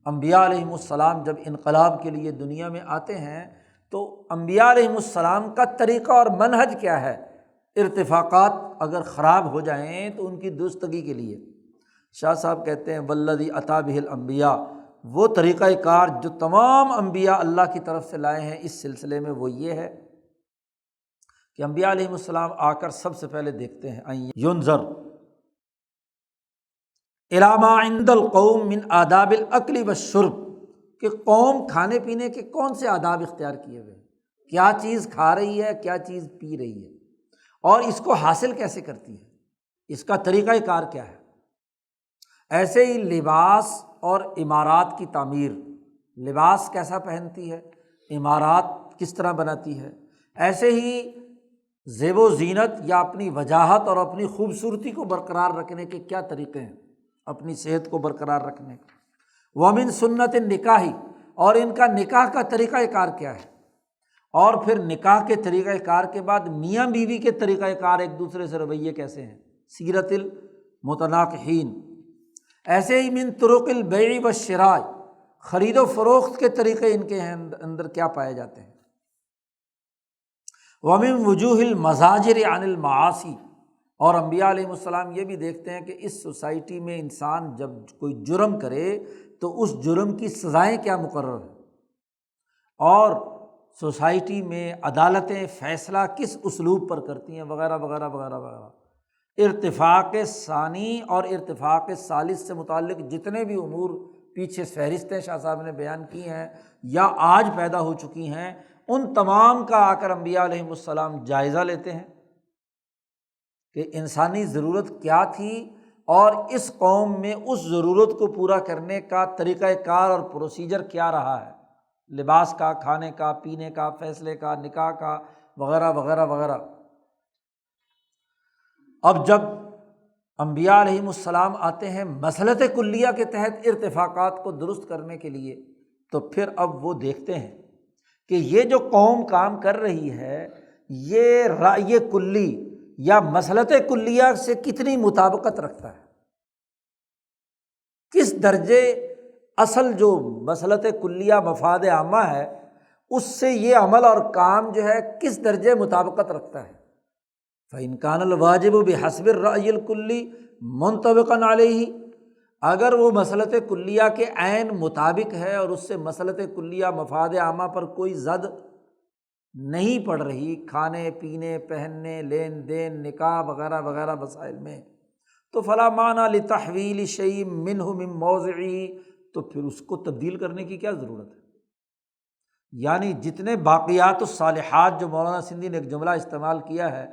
انبیاء علیہم السلام جب انقلاب کے لیے دنیا میں آتے ہیں تو انبیاء علیہم السلام کا طریقہ اور منہج کیا ہے؟ ارتفاقات اگر خراب ہو جائیں تو ان کی درستگی کے لیے شاہ صاحب کہتے ہیں والذی اتی بہ الانبیاء، وہ طریقہ کار جو تمام انبیاء اللہ کی طرف سے لائے ہیں اس سلسلے میں وہ یہ ہے کہ انبیاء علیہم السلام آ کر سب سے پہلے دیکھتے ہیں ان ینظر الی ما عند القوم من آداب الاکل والشرب، کہ قوم کھانے پینے کے کون سے آداب اختیار کیے ہوئے ہیں، کیا چیز کھا رہی ہے، کیا چیز پی رہی ہے، اور اس کو حاصل کیسے کرتی ہے، اس کا طریقہ کار کیا ہے۔ ایسے ہی لباس اور عمارات کی تعمیر، لباس کیسا پہنتی ہے، عمارات کس طرح بناتی ہے، ایسے ہی زیب و زینت یا اپنی وجاہت اور اپنی خوبصورتی کو برقرار رکھنے کے کیا طریقے ہیں، اپنی صحت کو برقرار رکھنے کا۔ ومن سنت النکاح، اور ان کا نکاح کا طریقہ کار کیا ہے، اور پھر نکاح کے طریقہ کار کے بعد میاں بیوی کے طریقہ کار ایک دوسرے سے رویے کیسے ہیں، سیرت المتناکحین۔ ایسے ہی من طرق البیع والشراء، خرید و فروخت کے طریقے ان کے اندر کیا پائے جاتے ہیں۔ ومن وجوہ المزاجر عن المعاصی، اور انبیاء علیہ السلام یہ بھی دیکھتے ہیں کہ اس سوسائٹی میں انسان جب کوئی جرم کرے تو اس جرم کی سزائیں کیا مقرر ہیں، اور سوسائٹی میں عدالتیں فیصلہ کس اسلوب پر کرتی ہیں، وغیرہ وغیرہ وغیرہ وغیرہ۔ ارتفاق ثانی اور ارتفاق ثالث سے متعلق جتنے بھی امور پیچھے فہرستیں شاہ صاحب نے بیان کی ہیں یا آج پیدا ہو چکی ہیں، ان تمام کا آ کر انبیاء علیہم السلام جائزہ لیتے ہیں کہ انسانی ضرورت کیا تھی اور اس قوم میں اس ضرورت کو پورا کرنے کا طریقہ کار اور پروسیجر کیا رہا ہے، لباس کا، کھانے کا، پینے کا، فیصلے کا، نکاح کا، وغیرہ وغیرہ وغیرہ۔ اب جب انبیاء علیہم السلام آتے ہیں مصلحت کلیہ کے تحت ارتفاقات کو درست کرنے کے لیے، تو پھر اب وہ دیکھتے ہیں کہ یہ جو قوم کام کر رہی ہے یہ رأی کلی یا مصلحت کلیہ سے کتنی مطابقت رکھتا ہے، کس درجے اصل جو مصلحت کلیہ مفاد عامہ ہے اس سے یہ عمل اور کام جو ہے کس درجے مطابقت رکھتا ہے۔ فإن كان الواجب بحسب الرأي الكلی منطبقا علیہ، اگر وہ مصلحت کلیہ کے عین مطابق ہے اور اس سے مصلحت کلیہ مفاد عامہ پر کوئی زد نہیں پڑ رہی، کھانے پینے، پہننے، لین دین، نکاح وغیرہ وغیرہ مسائل میں، تو فلا معنی لتحویل شیء منہ من موضعہ، تو پھر اس کو تبدیل کرنے کی کیا ضرورت ہے۔ یعنی جتنے باقیات الصالحات جو مولانا سندھی نے ایک جملہ استعمال کیا ہے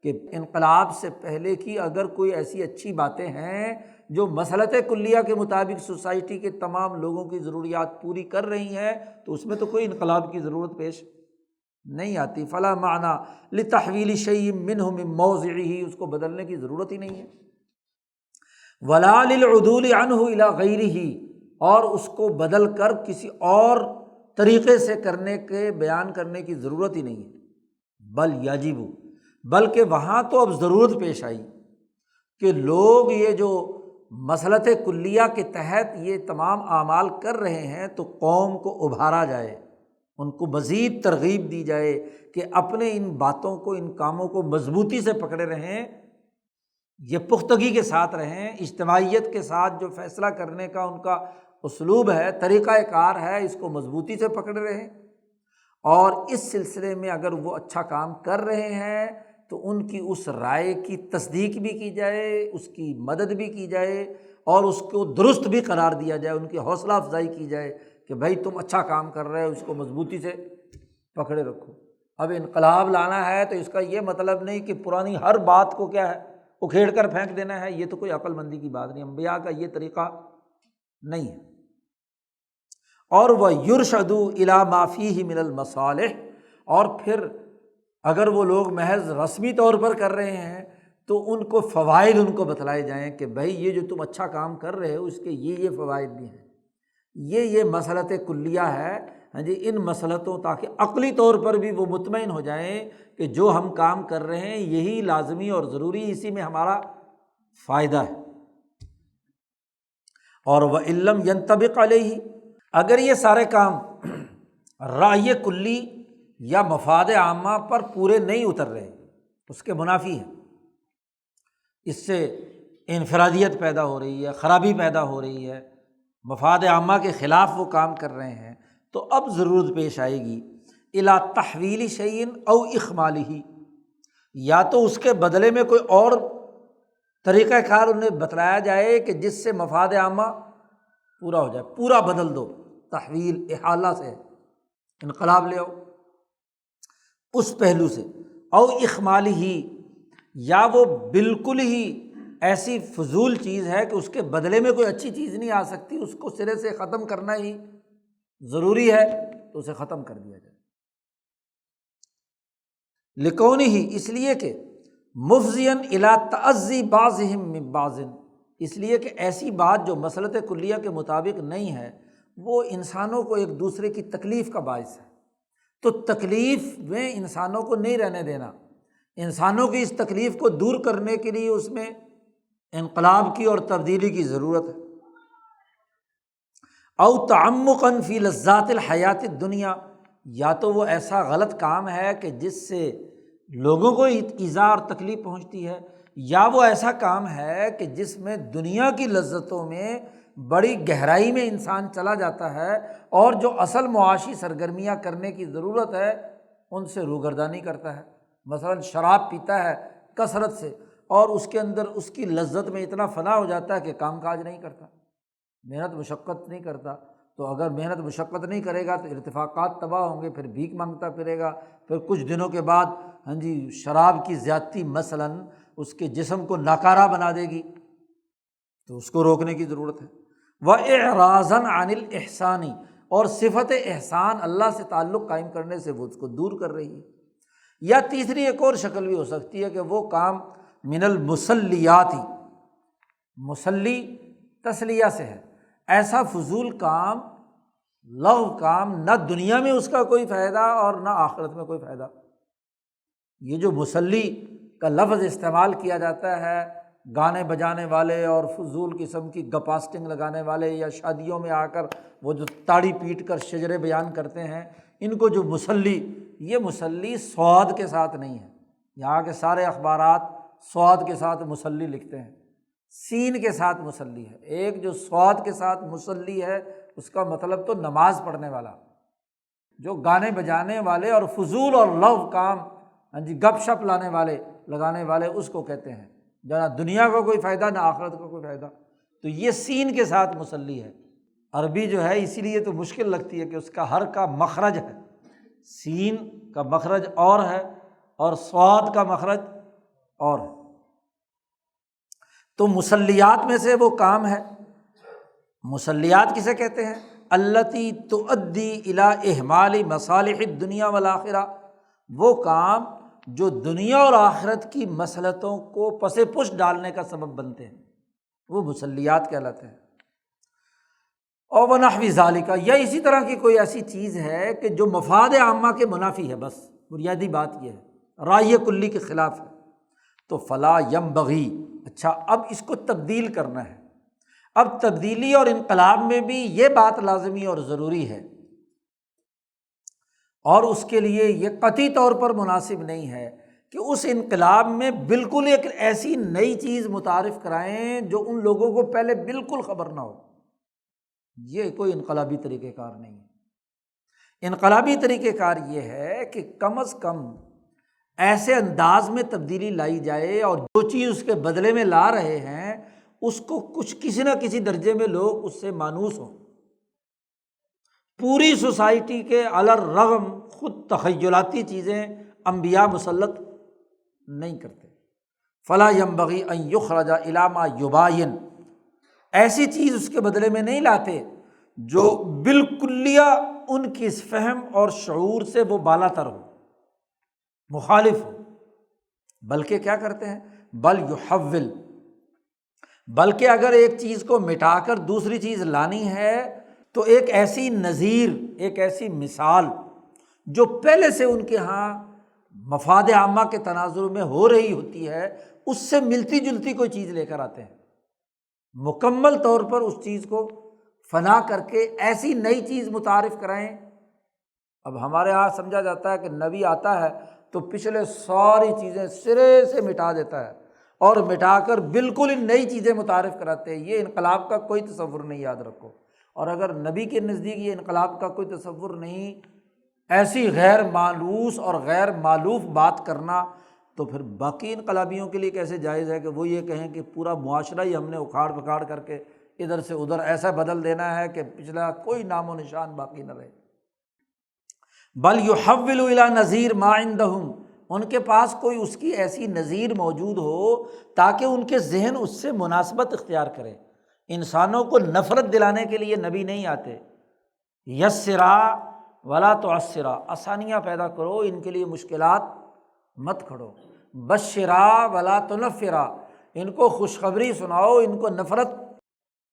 کہ انقلاب سے پہلے کی اگر کوئی ایسی اچھی باتیں ہیں جو مصلحت کلیہ کے مطابق سوسائٹی کے تمام لوگوں کی ضروریات پوری کر رہی ہیں تو اس میں تو کوئی انقلاب کی ضرورت پیش نہیں آتی۔ فلا معنی لتحویل شیء منہ من موضعہ، اس کو بدلنے کی ضرورت ہی نہیں ہے۔ ولا للعدول عنہ الی غیرہ، اور اس کو بدل کر کسی اور طریقے سے کرنے کے بیان کرنے کی ضرورت ہی نہیں ہے۔ بل یجب، بلکہ وہاں تو اب ضرورت پیش آئی کہ لوگ یہ جو مصلحت کلیہ کے تحت یہ تمام اعمال کر رہے ہیں تو قوم کو ابھارا جائے، ان کو مزید ترغیب دی جائے کہ اپنے ان باتوں کو، ان کاموں کو مضبوطی سے پکڑے رہیں، یہ پختگی کے ساتھ رہیں، اجتماعیت کے ساتھ جو فیصلہ کرنے کا ان کا اسلوب ہے، طریقہ کار ہے، اس کو مضبوطی سے پکڑے رہیں، اور اس سلسلے میں اگر وہ اچھا کام کر رہے ہیں تو ان کی اس رائے کی تصدیق بھی کی جائے، اس کی مدد بھی کی جائے اور اس کو درست بھی قرار دیا جائے، ان کی حوصلہ افزائی کی جائے کہ بھائی تم اچھا کام کر رہے ہو، اس کو مضبوطی سے پکڑے رکھو۔ اب انقلاب لانا ہے تو اس کا یہ مطلب نہیں کہ پرانی ہر بات کو کیا ہے اکھیڑ کر پھینک دینا ہے، یہ تو کوئی عقل مندی کی بات نہیں، انبیاء کا یہ طریقہ نہیں ہے۔ اور وَيُرْشَدُ إِلَى مَا فِيهِ مِنَ الْمَصَالِحِ، اور پھر اگر وہ لوگ محض رسمی طور پر کر رہے ہیں تو ان کو فوائد ان کو بتلائے جائیں کہ بھائی یہ جو تم اچھا کام کر رہے ہو اس کے یہ فوائد بھی ہیں، یہ مصلحت کلیہ ہے، ہاں جی، ان مصلحتوں، تاکہ عقلی طور پر بھی وہ مطمئن ہو جائیں کہ جو ہم کام کر رہے ہیں یہی لازمی اور ضروری، اسی میں ہمارا فائدہ ہے۔ اور وَإِن لَّمْ يَنطَبِقْ عَلَيْهِ، اگر یہ سارے کام رائے کلی یا مفاد عامہ پر پورے نہیں اتر رہے، اس کے منافی ہیں، اس سے انفرادیت پیدا ہو رہی ہے، خرابی پیدا ہو رہی ہے، مفاد عامہ کے خلاف وہ کام کر رہے ہیں، تو اب ضرورت پیش آئے گی الی تحویل شیء او اخمالہ، یا تو اس کے بدلے میں کوئی اور طریقہ کار انہیں بتلایا جائے کہ جس سے مفاد عامہ پورا ہو جائے، پورا بدل دو، تحویل احالہ سے انقلاب لے آؤ اس پہلو سے، او اخمالہ، یا وہ بالکل ہی ایسی فضول چیز ہے کہ اس کے بدلے میں کوئی اچھی چیز نہیں آ سکتی، اس کو سرے سے ختم کرنا ہی ضروری ہے، تو اسے ختم کر دیا جائے۔ لکونہ، اس لیے کہ مفضیا الی تعزی بعضهم من بعض، اس لیے کہ ایسی بات جو مصلحت کلیہ کے مطابق نہیں ہے وہ انسانوں کو ایک دوسرے کی تکلیف کا باعث ہے، تو تکلیف میں انسانوں کو نہیں رہنے دینا، انسانوں کی اس تکلیف کو دور کرنے کے لیے اس میں انقلاب کی اور تبدیلی کی ضرورت ہے۔ او تعمقا فی لذات الحیات الدنیا، یا تو وہ ایسا غلط کام ہے کہ جس سے لوگوں کو ایذا اور تکلیف پہنچتی ہے، یا وہ ایسا کام ہے کہ جس میں دنیا کی لذتوں میں بڑی گہرائی میں انسان چلا جاتا ہے اور جو اصل معاشی سرگرمیاں کرنے کی ضرورت ہے ان سے روگردانی کرتا ہے۔ مثلاً شراب پیتا ہے کثرت سے اور اس کے اندر اس کی لذت میں اتنا فنا ہو جاتا ہے کہ کام کاج نہیں کرتا، محنت مشقت نہیں کرتا، تو اگر محنت مشقت نہیں کرے گا تو ارتفاقات تباہ ہوں گے، پھر بھیک مانگتا پھرے گا، پھر کچھ دنوں کے بعد شراب کی زیادتی مثلاً اس کے جسم کو ناکارہ بنا دے گی، تو اس کو روکنے کی ضرورت ہے۔ وَإِعْرَاضًا عَنِ الْإِحْسَانِ، اور صفت احسان اللہ سے تعلق قائم کرنے سے وہ اس کو دور کر رہی ہے۔ یا تیسری ایک اور شکل بھی ہو سکتی ہے کہ وہ کام من المسلیات، مسلی تسلیہ سے ہے، ایسا فضول کام، لغو کام، نہ دنیا میں اس کا کوئی فائدہ اور نہ آخرت میں کوئی فائدہ۔ یہ جو مسلی کا لفظ استعمال کیا جاتا ہے گانے بجانے والے اور فضول قسم کی گپاسٹنگ لگانے والے، یا شادیوں میں آ کر وہ جو تاڑی پیٹ کر شجرے بیان کرتے ہیں، ان کو جو مسلی، یہ مسلی سواد کے ساتھ نہیں ہے، یہاں کے سارے اخبارات سواد کے ساتھ مسلی لکھتے ہیں، سین کے ساتھ مسلی ہے۔ ایک جو سواد کے ساتھ مسلی ہے اس کا مطلب تو نماز پڑھنے والا، جو گانے بجانے والے اور فضول اور لغو کام گپ شپ لانے والے لگانے والے اس کو کہتے ہیں، جہاں دنیا کا کوئی فائدہ نہ آخرت کا کوئی فائدہ، تو یہ سین کے ساتھ مسلی ہے۔ عربی جو ہے اسی لیے تو مشکل لگتی ہے کہ اس کا ہر کا مخرج ہے، سین کا مخرج اور ہے اور صاد کا مخرج اور ہے۔ تو مسلیات میں سے وہ کام ہے، مسلیات کسے کہتے ہیں؟ التی تؤدی الی اہمال مصالح الدنیا والآخرہ، وہ کام جو دنیا اور آخرت کی مصلحتوں کو پس پش ڈالنے کا سبب بنتے ہیں، وہ مسلیات کہلاتے ہیں۔ اور ونحو ذالک، یا اسی طرح کی کوئی ایسی چیز ہے کہ جو مفاد عامہ کے منافی ہے، بس بنیادی بات یہ ہے، رائے کلی کے خلاف ہے، تو فلا ینبغی، اچھا اب اس کو تبدیل کرنا ہے۔ اب تبدیلی اور انقلاب میں بھی یہ بات لازمی اور ضروری ہے، اور اس کے لیے یہ قطعی طور پر مناسب نہیں ہے کہ اس انقلاب میں بالکل ایک ایسی نئی چیز متعارف کرائیں جو ان لوگوں کو پہلے بالکل خبر نہ ہو۔ یہ کوئی انقلابی طریقہ کار نہیں ہے۔ انقلابی طریقہ کار یہ ہے کہ کم از کم ایسے انداز میں تبدیلی لائی جائے اور جو چیز اس کے بدلے میں لا رہے ہیں اس کو کچھ کسی نہ کسی درجے میں لوگ اس سے مانوس ہوں۔ پوری سوسائٹی کے علی الرغم خود تخیلاتی چیزیں انبیاء مسلط نہیں کرتے۔ فلا ینبغی ان یخرج الی ما یباین، ایسی چیز اس کے بدلے میں نہیں لاتے جو بالکلیہ ان کی فہم اور شعور سے وہ بالا تر ہو، مخالف ہو، بلکہ کیا کرتے ہیں؟ بل یحول، بلکہ اگر ایک چیز کو مٹا کر دوسری چیز لانی ہے تو ایک ایسی نظیر، ایک ایسی مثال جو پہلے سے ان کے ہاں مفاد عامہ کے تناظر میں ہو رہی ہوتی ہے اس سے ملتی جلتی کوئی چیز لے کر آتے ہیں، مکمل طور پر اس چیز کو فنا کر کے ایسی نئی چیز متعارف کرائیں۔ اب ہمارے یہاں سمجھا جاتا ہے کہ نبی آتا ہے تو پچھلے ساری چیزیں سرے سے مٹا دیتا ہے اور مٹا کر بالکل ہی نئی چیزیں متعارف کراتے ہیں۔ یہ انقلاب کا کوئی تصور نہیں، یاد رکھو۔ اور اگر نبی کے نزدیک یہ انقلاب کا کوئی تصور نہیں، ایسی غیر مالوس اور غیر مالوف بات کرنا، تو پھر باقی انقلابیوں کے لیے کیسے جائز ہے کہ وہ یہ کہیں کہ پورا معاشرہ ہی ہم نے اکھاڑ پکھاڑ کر کے ادھر سے ادھر ایسا بدل دینا ہے کہ پچھلا کوئی نام و نشان باقی نہ رہے۔ بل یحول الی نذیر ما عندہم، ان کے پاس کوئی اس کی ایسی نذیر موجود ہو تاکہ ان کے ذہن اس سے مناسبت اختیار کرے۔ انسانوں کو نفرت دلانے کے لیے نبی نہیں آتے۔ یسرا ولا تعسرا، آسانیاں پیدا کرو، ان کے لیے مشکلات مت کھڑو۔ بشرا ولا تنفرا، ان کو خوشخبری سناؤ، ان کو نفرت۔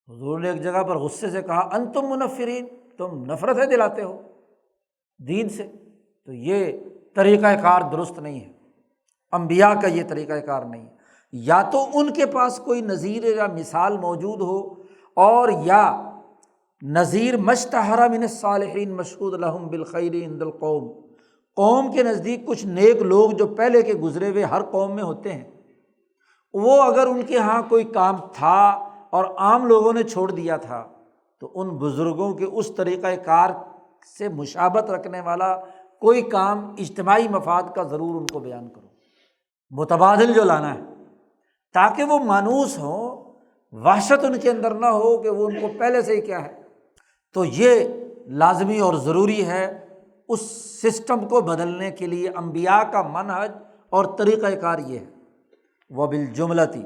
حضور نے ایک جگہ پر غصے سے کہا انتم منفرین، تم نفرتیں دلاتے ہو دین سے۔ تو یہ طریقہ کار درست نہیں ہے، انبیاء کا یہ طریقہ کار نہیں ہے۔ یا تو ان کے پاس کوئی نظیر یا مثال موجود ہو، اور یا نظیر مشتہر من الصالحین مشہود لہم بالخیر عند القوم، قوم کے نزدیک کچھ نیک لوگ جو پہلے کے گزرے ہوئے ہر قوم میں ہوتے ہیں، وہ اگر ان کے ہاں کوئی کام تھا اور عام لوگوں نے چھوڑ دیا تھا تو ان بزرگوں کے اس طریقہ کار سے مشابہت رکھنے والا کوئی کام اجتماعی مفاد کا ضرور ان کو بیان کرو، متبادل جو لانا ہے، تاکہ وہ مانوس ہوں، وحشت ان کے اندر نہ ہو کہ وہ ان کو پہلے سے ہی کیا ہے۔ تو یہ لازمی اور ضروری ہے اس سسٹم کو بدلنے کے لیے۔ انبیاء کا منہج اور طریقہ کار یہ ہے۔ وبالجملۃ،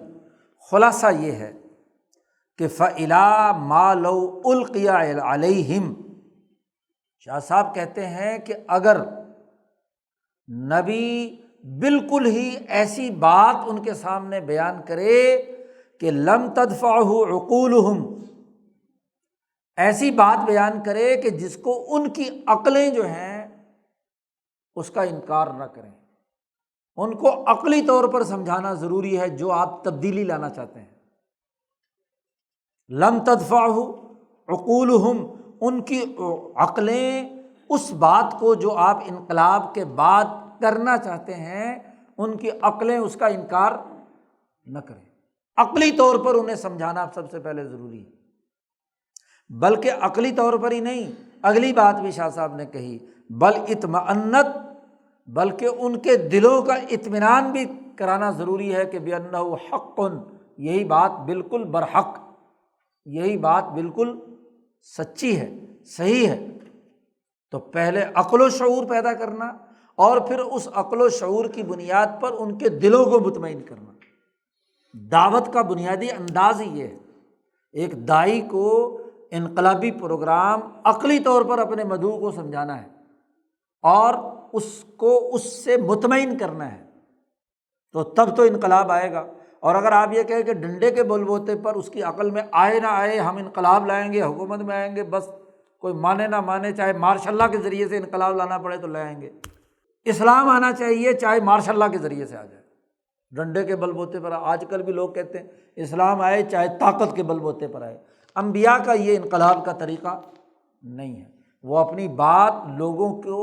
خلاصہ یہ ہے کہ فإلی ما لو القی علیہم، شاہ صاحب کہتے ہیں کہ اگر نبی بالکل ہی ایسی بات ان کے سامنے بیان کرے کہ لم تدفعہ عقولہم، ایسی بات بیان کرے کہ جس کو ان کی عقلیں جو ہیں اس کا انکار نہ کریں، ان کو عقلی طور پر سمجھانا ضروری ہے جو آپ تبدیلی لانا چاہتے ہیں۔ لم تدفعہ عقولہم، ان کی عقلیں اس بات کو جو آپ انقلاب کے بعد کرنا چاہتے ہیں، ان کی عقلیں اس کا انکار نہ کریں۔ عقلی طور پر انہیں سمجھانا سب سے پہلے ضروری ہے۔ بلکہ عقلی طور پر ہی نہیں، اگلی بات بھی شاہ صاحب نے کہی، بل اطمأنت، بلکہ ان کے دلوں کا اطمینان بھی کرانا ضروری ہے کہ بأنہ حق، یہی بات بالکل برحق، یہی بات بالکل سچی ہے، صحیح ہے۔ تو پہلے عقل و شعور پیدا کرنا، اور پھر اس عقل و شعور کی بنیاد پر ان کے دلوں کو مطمئن کرنا۔ دعوت کا بنیادی انداز ہی یہ ہے۔ ایک داعی کو انقلابی پروگرام عقلی طور پر اپنے مدعو کو سمجھانا ہے اور اس کو اس سے مطمئن کرنا ہے، تو تب تو انقلاب آئے گا۔ اور اگر آپ یہ کہیں کہ ڈنڈے کے بل بوتے پر اس کی عقل میں آئے نہ آئے ہم انقلاب لائیں گے، حکومت میں آئیں گے، بس کوئی مانے نہ مانے، چاہے مارشاء اللہ کے ذریعے سے انقلاب لانا پڑے تو لے آئیں گے، اسلام آنا چاہیے چاہے مارشاء اللہ کے ذریعے سے آ جائے، ڈنڈے کے بل بوتے پر۔ آج کل بھی لوگ کہتے ہیں اسلام آئے چاہے طاقت کے بل بوتے پر آئے۔ انبیاء کا یہ انقلاب کا طریقہ نہیں ہے، وہ اپنی بات لوگوں کو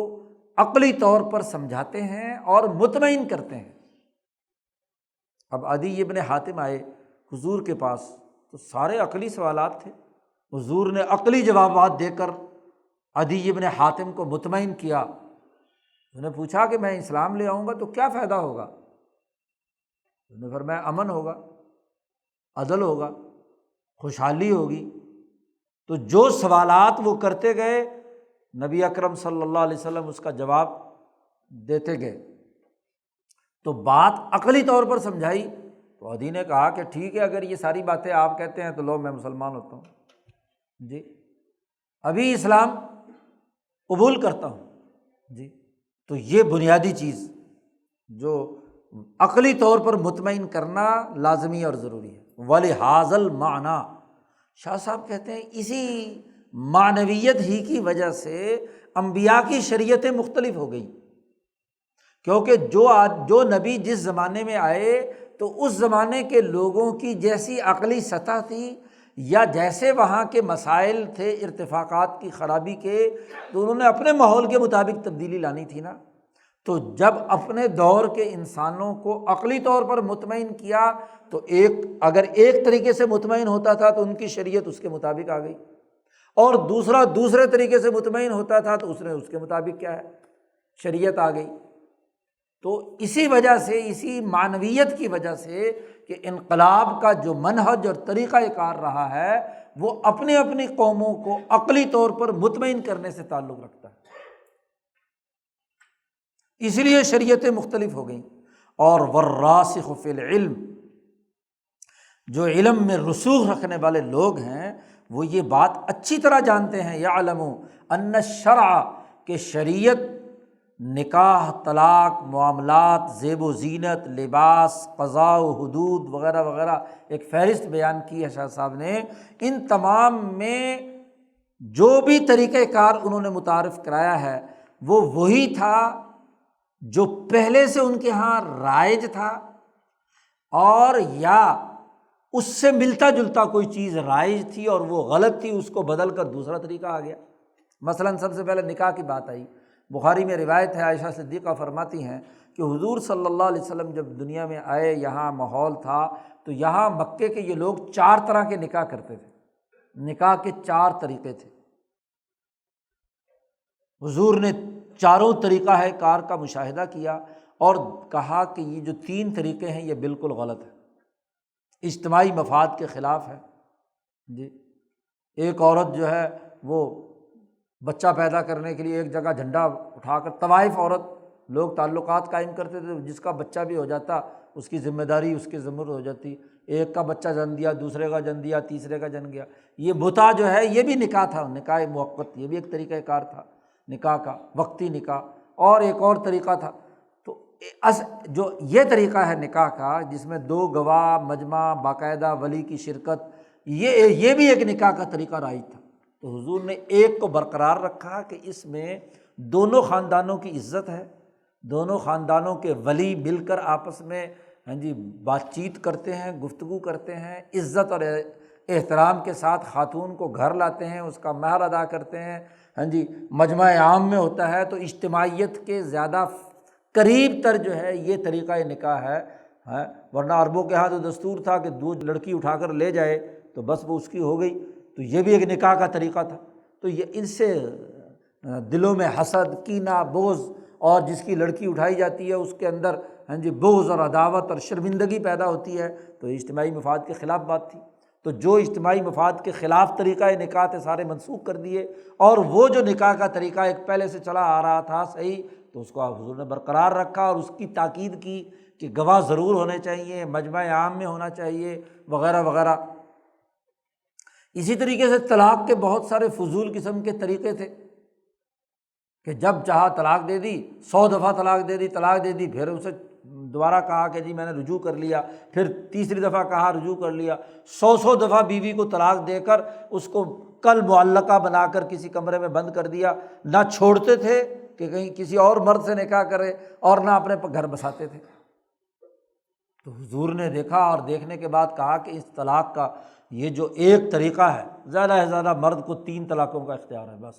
عقلی طور پر سمجھاتے ہیں اور مطمئن کرتے ہیں۔ اب عدی ابن حاتم آئے حضور کے پاس، تو سارے عقلی سوالات تھے، حضور نے عقلی جوابات دے کر عدی ابن حاتم کو مطمئن کیا۔ انہوں نے پوچھا کہ میں اسلام لے آؤں گا تو کیا فائدہ ہوگا؟ انہوں نے فرمایا امن ہوگا، عدل ہوگا، خوشحالی ہوگی۔ تو جو سوالات وہ کرتے گئے نبی اکرم صلی اللہ علیہ وسلم اس کا جواب دیتے گئے، تو بات عقلی طور پر سمجھائی تو عدی نے کہا کہ ٹھیک ہے، اگر یہ ساری باتیں آپ کہتے ہیں تو لو میں مسلمان ہوتا ہوں، جی ابھی اسلام قبول کرتا ہوں، جی۔ تو یہ بنیادی چیز جو عقلی طور پر مطمئن کرنا لازمی اور ضروری ہے۔ وَلِهَذَا الْمَعْنَى، شاہ صاحب کہتے ہیں اسی معنویت ہی کی وجہ سے انبیاء کی شریعتیں مختلف ہو گئیں، کیونکہ جو نبی جس زمانے میں آئے تو اس زمانے کے لوگوں کی جیسی عقلی سطح تھی یا جیسے وہاں کے مسائل تھے ارتفاقات کی خرابی کے، تو انہوں نے اپنے ماحول کے مطابق تبدیلی لانی تھی نا۔ تو جب اپنے دور کے انسانوں کو عقلی طور پر مطمئن کیا، تو اگر ایک طریقے سے مطمئن ہوتا تھا تو ان کی شریعت اس کے مطابق آ گئی، اور دوسرا دوسرے طریقے سے مطمئن ہوتا تھا تو اس کے مطابق کیا ہے، شریعت آ گئی۔ تو اسی وجہ سے، اسی معنویت کی وجہ سے کہ انقلاب کا جو منہج اور طریقہ کار رہا ہے وہ اپنی اپنی قوموں کو عقلی طور پر مطمئن کرنے سے تعلق رکھتا ہے، اس لیے شریعتیں مختلف ہو گئیں۔ اور والراسخ فی العلم، جو علم میں رسوخ رکھنے والے لوگ ہیں وہ یہ بات اچھی طرح جانتے ہیں، یعلموا ان الشرع، کہ شریعت نکاح، طلاق، معاملات، زیب و زینت، لباس، قضاء و حدود وغیرہ وغیرہ ایک فہرست بیان کی ہے شاہ صاحب نے، ان تمام میں جو بھی طریقہ کار انہوں نے متعارف کرایا ہے وہ وہی تھا جو پہلے سے ان کے ہاں رائج تھا، اور یا اس سے ملتا جلتا کوئی چیز رائج تھی اور وہ غلط تھی، اس کو بدل کر دوسرا طریقہ آ گیا۔ مثلاً سب سے پہلے نکاح کی بات آئی، بخاری میں روایت ہے، عائشہ صدیقہ فرماتی ہیں کہ حضور صلی اللہ علیہ وسلم جب دنیا میں آئے، یہاں ماحول تھا تو یہاں مکے کے یہ لوگ 4 طرح کے نکاح کرتے تھے، نکاح کے 4 طریقے تھے۔ حضور نے چاروں طریقہ کار کا مشاہدہ کیا اور کہا کہ یہ جو 3 طریقے ہیں یہ بالکل غلط ہے، اجتماعی مفاد کے خلاف ہے۔ جی، ایک عورت جو ہے وہ بچہ پیدا کرنے کے لیے ایک جگہ جھنڈا اٹھا کر، طوائف عورت لوگ تعلقات قائم کرتے تھے، جس کا بچہ بھی ہو جاتا اس کی ذمہ داری اس کے ذمہ ہو جاتی، ایک کا بچہ جن دیا، دوسرے کا جن دیا، تیسرے کا جن گیا۔ یہ متع جو ہے یہ بھی نکاح تھا، نکاح موقت، یہ بھی ایک طریقہ کار تھا نکاح کا، وقتی نکاح، اور ایک اور طریقہ تھا۔ تو جو یہ طریقہ ہے نکاح کا جس میں 2 گواہ، مجمع، باقاعدہ ولی کی شرکت، یہ بھی ایک نکاح کا طریقہ رائج تھا۔ تو حضور نے ایک کو برقرار رکھا کہ اس میں دونوں خاندانوں کی عزت ہے، دونوں خاندانوں کے ولی مل کر آپس میں بات چیت کرتے ہیں، گفتگو کرتے ہیں، عزت اور احترام کے ساتھ خاتون کو گھر لاتے ہیں، اس کا مہر ادا کرتے ہیں، مجمع عام میں ہوتا ہے۔ تو اجتماعیت کے زیادہ قریب تر جو ہے یہ طریقہ نکاح ہے، ورنہ عربوں کے ہاں تو دستور تھا کہ 2 لڑکی اٹھا کر لے جائے تو بس وہ اس کی ہو گئی، تو یہ بھی ایک نکاح کا طریقہ تھا۔ تو یہ ان سے دلوں میں حسد، کینہ، بغض، اور جس کی لڑکی اٹھائی جاتی ہے اس کے اندر بغض اور عداوت اور شرمندگی پیدا ہوتی ہے، تو اجتماعی مفاد کے خلاف بات تھی۔ تو جو اجتماعی مفاد کے خلاف طریقہ نکاح تھے سارے منسوخ کر دیے، اور وہ جو نکاح کا طریقہ ایک پہلے سے چلا آ رہا تھا صحیح، تو اس کو حضور نے برقرار رکھا اور اس کی تاکید کی کہ گواہ ضرور ہونے چاہیے، مجمع عام میں ہونا چاہیے، وغیرہ وغیرہ۔ اسی طریقے سے طلاق کے بہت سارے فضول قسم کے طریقے تھے کہ جب چاہا طلاق دے دی، 100 دفعہ طلاق دے دی، پھر اسے دوبارہ کہا کہ جی میں نے رجوع کر لیا، پھر تیسری دفعہ کہا رجوع کر لیا، 100 دفعہ بیوی کو طلاق دے کر اس کو کل معلقہ بنا کر کسی کمرے میں بند کر دیا، نہ چھوڑتے تھے کہ کہیں کسی اور مرد سے نکاح کرے، اور نہ اپنے گھر بساتے تھے۔ تو حضور نے دیکھا اور دیکھنے کے بعد کہا کہ اس طلاق کا یہ جو ایک طریقہ ہے، زیادہ سے زیادہ مرد کو 3 طلاقوں کا اختیار ہے، بس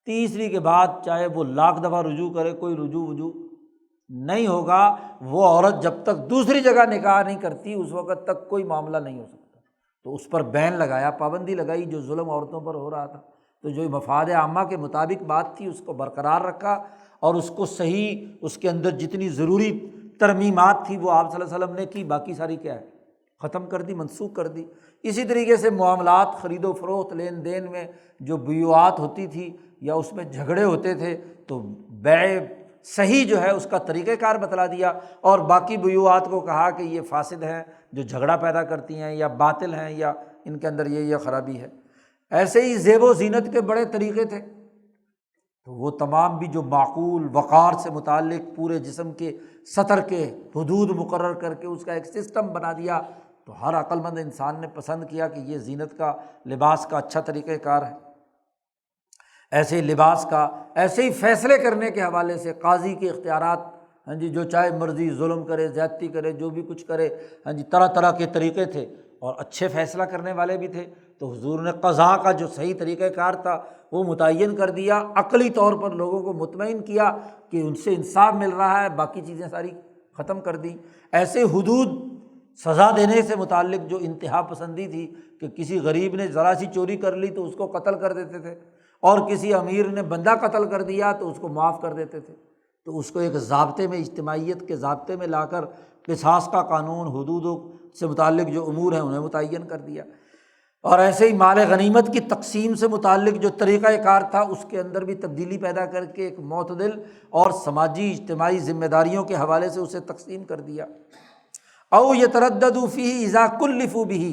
تیسری کے بعد چاہے وہ 1,00,000 دفعہ رجوع کرے، کوئی رجوع نہیں ہوگا۔ وہ عورت جب تک دوسری جگہ نکاح نہیں کرتی اس وقت تک کوئی معاملہ نہیں ہو سکتا۔ تو اس پر بین لگایا، پابندی لگائی، جو ظلم عورتوں پر ہو رہا تھا۔ تو جو مفاد عامہ کے مطابق بات تھی اس کو برقرار رکھا، اور اس کو صحیح، اس کے اندر جتنی ضروری ترمیمات تھی وہ آپ صلی اللہ علیہ وسلم نے کی، باقی ساری کیا ہے ختم کر دی، منسوخ کر دی۔ اسی طریقے سے معاملات، خرید و فروخت، لین دین میں جو بیوعات ہوتی تھی یا اس میں جھگڑے ہوتے تھے، تو بیع صحیح جو ہے اس کا طریقہ کار بتلا دیا، اور باقی بیوعات کو کہا کہ یہ فاسد ہیں، جو جھگڑا پیدا کرتی ہیں، یا باطل ہیں، یا ان کے اندر یہ خرابی ہے۔ ایسے ہی زیب و زینت کے بڑے طریقے تھے، تو وہ تمام بھی جو معقول وقار سے متعلق پورے جسم کے سطر کے حدود مقرر کر کے اس کا ایک سسٹم بنا دیا، تو ہر عقل مند انسان نے پسند کیا کہ یہ زینت کا، لباس کا اچھا طریقہ کار ہے۔ ایسے ہی لباس کا، ایسے ہی فیصلے کرنے کے حوالے سے قاضی کے اختیارات، جو چاہے مرضی ظلم کرے، زیادتی کرے، جو بھی کچھ کرے، طرح طرح کے طریقے تھے، اور اچھے فیصلہ کرنے والے بھی تھے، تو حضور نے قضاء کا جو صحیح طریقہ کار تھا وہ متعین کر دیا، عقلی طور پر لوگوں کو مطمئن کیا کہ ان سے انصاف مل رہا ہے، باقی چیزیں ساری ختم کر دیں۔ ایسے حدود سزا دینے سے متعلق جو انتہا پسندی تھی کہ کسی غریب نے ذرا سی چوری کر لی تو اس کو قتل کر دیتے تھے، اور کسی امیر نے بندہ قتل کر دیا تو اس کو معاف کر دیتے تھے، تو اس کو ایک ضابطے میں، اجتماعیت کے ضابطے میں لا کر قصاص کا قانون، حدودوں سے متعلق جو امور ہیں انہیں متعین کر دیا۔ اور ایسے ہی مال غنیمت کی تقسیم سے متعلق جو طریقہ کار تھا اس کے اندر بھی تبدیلی پیدا کر کے ایک معتدل اور سماجی اجتماعی ذمہ داریوں کے حوالے سے اسے تقسیم کر دیا۔ او یترددوا فیہ اذا کلفوا بہ،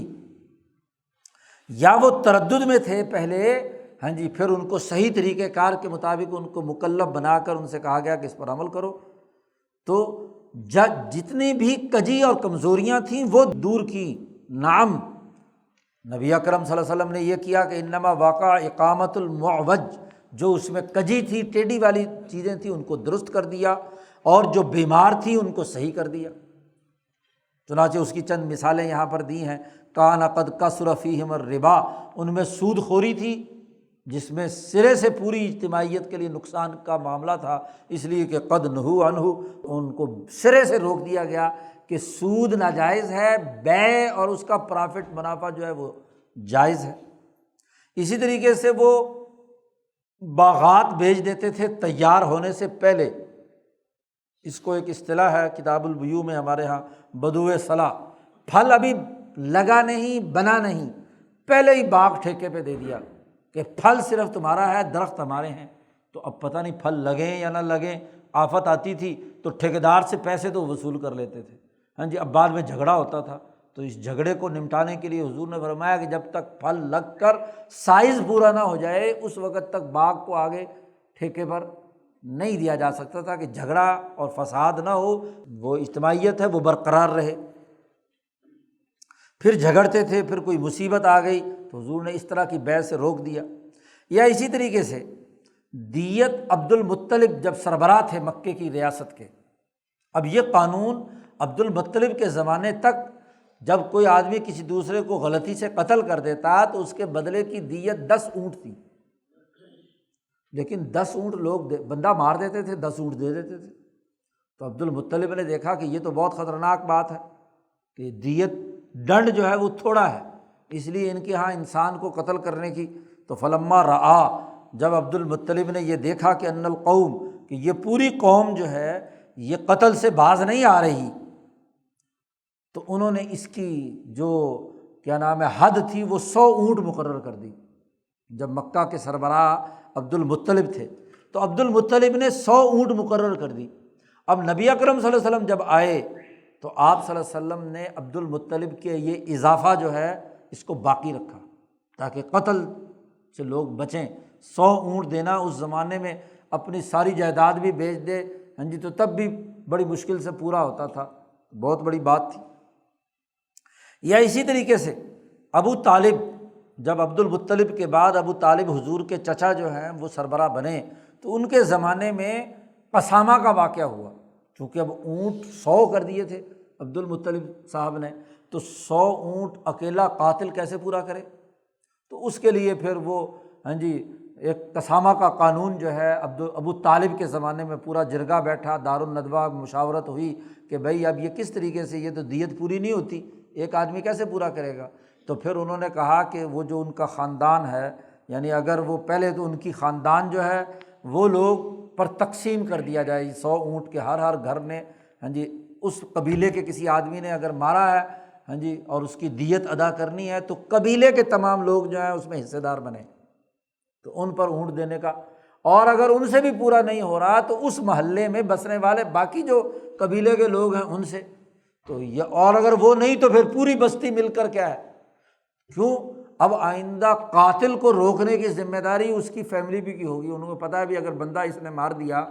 یا وہ تردد میں تھے پہلے، ہاں جی، پھر ان کو صحیح طریقہ کار کے مطابق ان کو مکلف بنا کر ان سے کہا گیا کہ اس پر عمل کرو، تو جتنی بھی کجی اور کمزوریاں تھیں وہ دور کی۔ نعم، نبی اکرم صلی اللہ علیہ وسلم نے یہ کیا کہ انما واقع اقامت المعوج، جو اس میں کجی تھی، ٹیڑھی والی چیزیں تھیں، ان کو درست کر دیا، اور جو بیمار تھی ان کو صحیح کر دیا۔ چنانچہ اس کی چند مثالیں یہاں پر دی ہیں۔ کان قد کثر فیہم الربا، ان میں سود خوری تھی جس میں سرے سے پوری اجتماعیت کے لیے نقصان کا معاملہ تھا، اس لیے کہ قد نہوا عنہ، ان کو سرے سے روک دیا گیا کہ سود ناجائز ہے، بیع اور اس کا پرافٹ منافع جو ہے وہ جائز ہے۔ اسی طریقے سے وہ باغات بیچ دیتے تھے تیار ہونے سے پہلے، اس کو ایک اصطلاح ہے کتاب البیوع میں ہمارے ہاں بدوء صلاح، پھل ابھی لگا نہیں، بنا نہیں، پہلے ہی باغ ٹھیکے پہ دے دیا کہ پھل صرف تمہارا ہے، درخت ہمارے ہیں، تو اب پتہ نہیں پھل لگیں یا نہ لگیں، آفت آتی تھی تو ٹھیکیدار سے پیسے تو وصول کر لیتے تھے، ہاں جی، اب بعد میں جھگڑا ہوتا تھا، تو اس جھگڑے کو نمٹانے کے لیے حضور نے فرمایا کہ جب تک پھل لگ کر سائز پورا نہ ہو جائے اس وقت تک باغ کو آگے ٹھیکے پر نہیں دیا جا سکتا تھا، کہ جھگڑا اور فساد نہ ہو، وہ اجتماعیت ہے وہ برقرار رہے۔ پھر جھگڑتے تھے، پھر کوئی مصیبت آ گئی تو حضور نے اس طرح کی بیع سے روک دیا۔ یا اسی طریقے سے دیت، عبد المطلب جب سربراہ تھے مکے کی ریاست کے، اب یہ قانون عبد المطلب کے زمانے تک جب کوئی آدمی کسی دوسرے کو غلطی سے قتل کر دیتا تو اس کے بدلے کی دیت 10 اونٹ تھی، لیکن 10 اونٹ لوگ بندہ مار دیتے تھے، 10 اونٹ دے دیتے تھے۔ تو عبد المطلب نے دیکھا کہ یہ تو بہت خطرناک بات ہے کہ دیت ڈنڈ جو ہے وہ تھوڑا ہے، اس لیے ان کے ہاں انسان کو قتل کرنے کی، تو فلما رعا، جب عبد المطلب نے یہ دیکھا کہ ان القوم، کہ یہ پوری قوم جو ہے یہ قتل سے باز نہیں آ رہی، تو انہوں نے اس کی جو کیا نام ہے حد تھی وہ 100 اونٹ مقرر کر دی۔ جب مکہ کے سربراہ عبد المطلب تھے تو عبد المطلب نے 100 اونٹ مقرر کر دی۔ اب نبی اکرم صلی اللہ علیہ وسلم جب آئے تو آپ صلی اللہ علیہ وسلم نے عبد المطلب کے یہ اضافہ جو ہے اس کو باقی رکھا تاکہ قتل سے لوگ بچیں۔ 100 اونٹ دینا اس زمانے میں اپنی ساری جائیداد بھی بیچ دے، ہاں جی، تو تب بھی بڑی مشکل سے پورا ہوتا تھا، بہت بڑی بات تھی۔ یا اسی طریقے سے ابو طالب، جب عبد المطلب کے بعد ابو طالب حضور کے چچا جو ہیں وہ سربراہ بنے، تو ان کے زمانے میں قسامہ کا واقعہ ہوا، چونکہ اب اونٹ 100 کر دیے تھے عبد المطلب صاحب نے، تو 100 اونٹ اکیلا قاتل کیسے پورا کرے، تو اس کے لیے پھر وہ ہاں جی ایک قسامہ کا قانون جو ہے ابو طالب کے زمانے میں پورا جرگہ بیٹھا، دارالندوہ مشاورت ہوئی کہ بھائی اب یہ کس طریقے سے، یہ تو دیت پوری نہیں ہوتی، ایک آدمی کیسے پورا کرے گا۔ تو پھر انہوں نے کہا کہ وہ جو ان کا خاندان ہے، یعنی اگر وہ پہلے تو ان کی خاندان جو ہے وہ لوگ پر تقسیم کر دیا جائے، 100 اونٹ کے ہر گھر نے، ہاں جی، اس قبیلے کے کسی آدمی نے اگر مارا ہے، ہاں جی، اور اس کی دیت ادا کرنی ہے تو قبیلے کے تمام لوگ جو ہیں اس میں حصے دار بنے، تو ان پر اونٹ دینے کا، اور اگر ان سے بھی پورا نہیں ہو رہا تو اس محلے میں بسنے والے باقی جو قبیلے کے لوگ ہیں ان سے، تو یہ، اور اگر وہ نہیں تو پھر پوری بستی مل کر کیا ہے، کیوں، اب آئندہ قاتل کو روکنے کی ذمہ داری اس کی فیملی بھی کی ہوگی، انہوں کو پتہ ہے بھی اگر بندہ اس نے مار دیا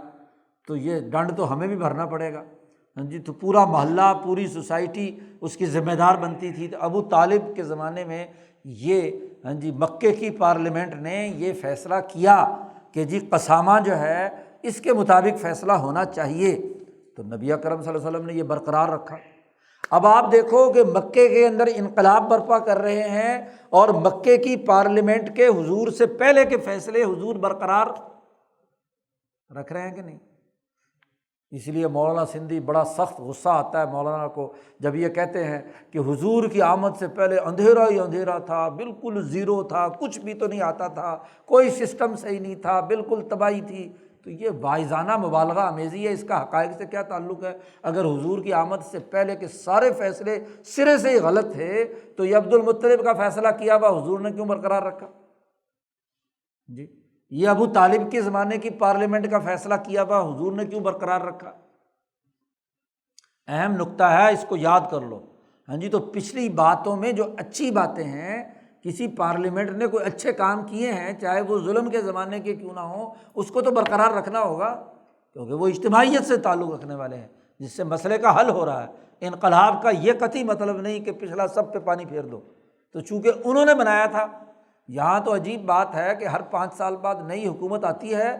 تو یہ ڈنڈ تو ہمیں بھی بھرنا پڑے گا، ہاں جی، تو پورا محلہ، پوری سوسائٹی اس کی ذمہ دار بنتی تھی۔ تو ابو طالب کے زمانے میں یہ، ہاں جی، مکے کی پارلیمنٹ نے یہ فیصلہ کیا کہ جی قسامہ جو ہے اس کے مطابق فیصلہ ہونا چاہیے، تو نبی اکرم صلی اللہ علیہ وسلم نے یہ برقرار رکھا۔ اب آپ دیکھو کہ مکے کے اندر انقلاب برپا کر رہے ہیں اور مکے کی پارلیمنٹ کے حضور سے پہلے کے فیصلے حضور برقرار رکھ رہے ہیں کہ نہیں؟ اس لیے مولانا سندھی بڑا سخت غصہ آتا ہے مولانا کو جب یہ کہتے ہیں کہ حضور کی آمد سے پہلے اندھیرا ہی اندھیرا تھا، بالکل زیرو تھا، کچھ بھی تو نہیں آتا تھا، کوئی سسٹم صحیح نہیں تھا، بالکل تباہی تھی۔ تو یہ واعظانہ مبالغہ آمیزی ہے، اس کا حقائق سے کیا تعلق ہے؟ اگر حضور کی آمد سے پہلے کے سارے فیصلے سرے سے ہی غلط تھے تو یہ عبد المطلب کا فیصلہ کیا ہوا حضور نے کیوں برقرار رکھا؟ جی، یہ ابو طالب کے زمانے کی پارلیمنٹ کا فیصلہ کیا ہوا حضور نے کیوں برقرار رکھا؟ اہم نقطہ ہے، اس کو یاد کر لو۔ ہاں جی، تو پچھلی باتوں میں جو اچھی باتیں ہیں، کسی پارلیمنٹ نے کوئی اچھے کام کیے ہیں چاہے وہ ظلم کے زمانے کے کیوں نہ ہوں، اس کو تو برقرار رکھنا ہوگا، کیونکہ وہ اجتماعیت سے تعلق رکھنے والے ہیں جس سے مسئلے کا حل ہو رہا ہے۔ انقلاب کا یہ قطعی مطلب نہیں کہ پچھلا سب پہ پانی پھیر دو، تو چونکہ انہوں نے بنایا تھا۔ یہاں تو عجیب بات ہے کہ ہر 5 سال بعد نئی حکومت آتی ہے،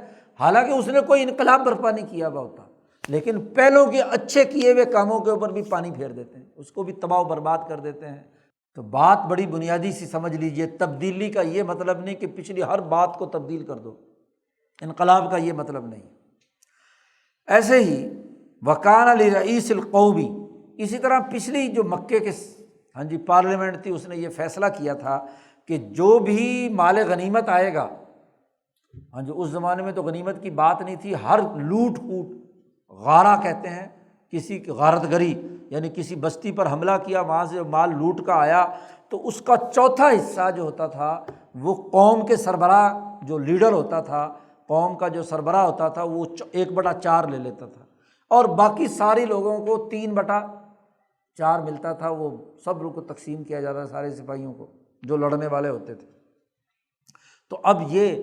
حالانکہ اس نے کوئی انقلاب برپا نہیں کیا ہوا ہوتا، لیکن پہلوں کے اچھے کیے ہوئے کاموں کے اوپر بھی پانی پھیر دیتے ہیں، اس کو بھی تباہ و برباد کر دیتے ہیں۔ تو بات بڑی بنیادی سی سمجھ لیجئے، تبدیلی کا یہ مطلب نہیں کہ پچھلی ہر بات کو تبدیل کر دو، انقلاب کا یہ مطلب نہیں۔ ایسے ہی وکان لرئیس القومی، اسی طرح پچھلی جو مکے کے پارلیمنٹ تھی، اس نے یہ فیصلہ کیا تھا کہ جو بھی مال غنیمت آئے گا، اس زمانے میں تو غنیمت کی بات نہیں تھی، ہر لوٹ پوٹ، غارہ کہتے ہیں کسی کی غارت گری، یعنی کسی بستی پر حملہ کیا، وہاں سے مال لوٹ کا آیا، تو اس کا چوتھا حصہ جو ہوتا تھا وہ قوم کے سربراہ، جو لیڈر ہوتا تھا، قوم کا جو سربراہ ہوتا تھا، وہ 1/4 لے لیتا تھا، اور باقی ساری لوگوں کو 3/4 ملتا تھا، وہ سب لوگ کو تقسیم کیا جاتا تھا، سارے سپاہیوں کو جو لڑنے والے ہوتے تھے۔ تو اب یہ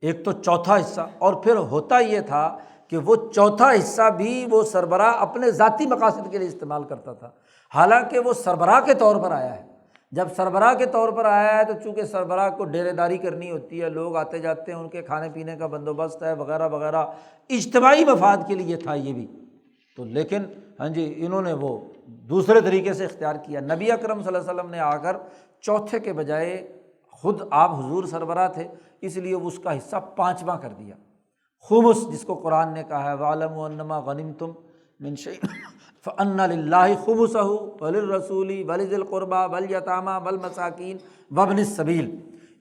ایک تو چوتھا حصہ، اور پھر ہوتا یہ تھا کہ وہ چوتھا حصہ بھی وہ سربراہ اپنے ذاتی مقاصد کے لیے استعمال کرتا تھا، حالانکہ وہ سربراہ کے طور پر آیا ہے۔ جب سربراہ کے طور پر آیا ہے تو چونکہ سربراہ کو ڈیرے داری کرنی ہوتی ہے، لوگ آتے جاتے ہیں، ان کے کھانے پینے کا بندوبست ہے وغیرہ وغیرہ، اجتماعی مفاد کے لیے تھا یہ بھی۔ تو لیکن انہوں نے وہ دوسرے طریقے سے اختیار کیا۔ نبی اکرم صلی اللہ علیہ وسلم نے آ کر چوتھے کے بجائے، خود آپ حضور سربراہ تھے اس لیے اس کا حصہ 5واں کر دیا، خمس، جس کو قرآن نے کہا ہے وَاعْلَمُوا أَنَّمَا غَنِمْتُم مِّن شَيْءٍ فَأَنَّ لِلَّهِ خُمُسَهُ وَلِلرَّسُولِ وَلِذِي الْقُرْبَىٰ وَالْيَتَامَىٰ وَالْمَسَاكِينِ وَابْنِ السَّبِيلِ۔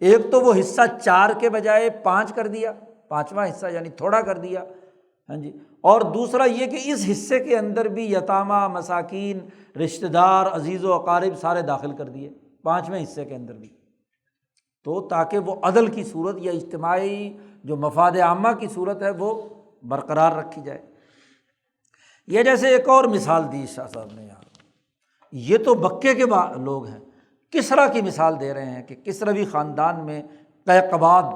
ایک تو وہ حصہ 4 کے بجائے 5 کر دیا، 5واں حصہ یعنی تھوڑا کر دیا، اور دوسرا یہ کہ اس حصے کے اندر بھی یتامہ، مساکین، رشتہ دار، عزیز و اقارب سارے داخل کر دیے 5ویں حصے کے اندر بھی، تو تاکہ وہ عدل کی صورت یا اجتماعی جو مفاد عامہ کی صورت ہے وہ برقرار رکھی جائے۔ یہ جیسے ایک اور مثال دی شاہ صاحب نے یہاں، یہ تو مکے کے لوگ ہیں، کسریٰ کی مثال دے رہے ہیں کہ کسروی خاندان میں قیقباد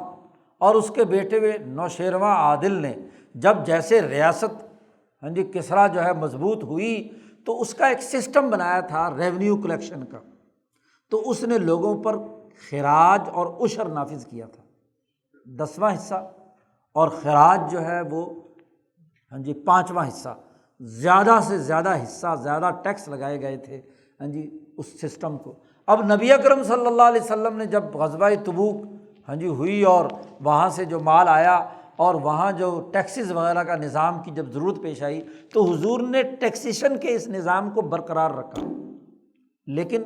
اور اس کے بیٹے ہوئے نوشیروان عادل نے جب جیسے ریاست کسریٰ جو ہے مضبوط ہوئی تو اس کا ایک سسٹم بنایا تھا ریونیو کلیکشن کا، تو اس نے لوگوں پر خراج اور عشر نافذ کیا تھا، 10واں حصہ، اور خراج جو ہے وہ 5واں حصہ، زیادہ سے زیادہ حصہ، زیادہ ٹیکس لگائے گئے تھے اس سسٹم کو۔ اب نبی اکرم صلی اللہ علیہ وسلم نے جب غزوہ تبوک ہوئی اور وہاں سے جو مال آیا اور وہاں جو ٹیکسز وغیرہ کا نظام کی جب ضرورت پیش آئی تو حضور نے ٹیکسیشن کے اس نظام کو برقرار رکھا، لیکن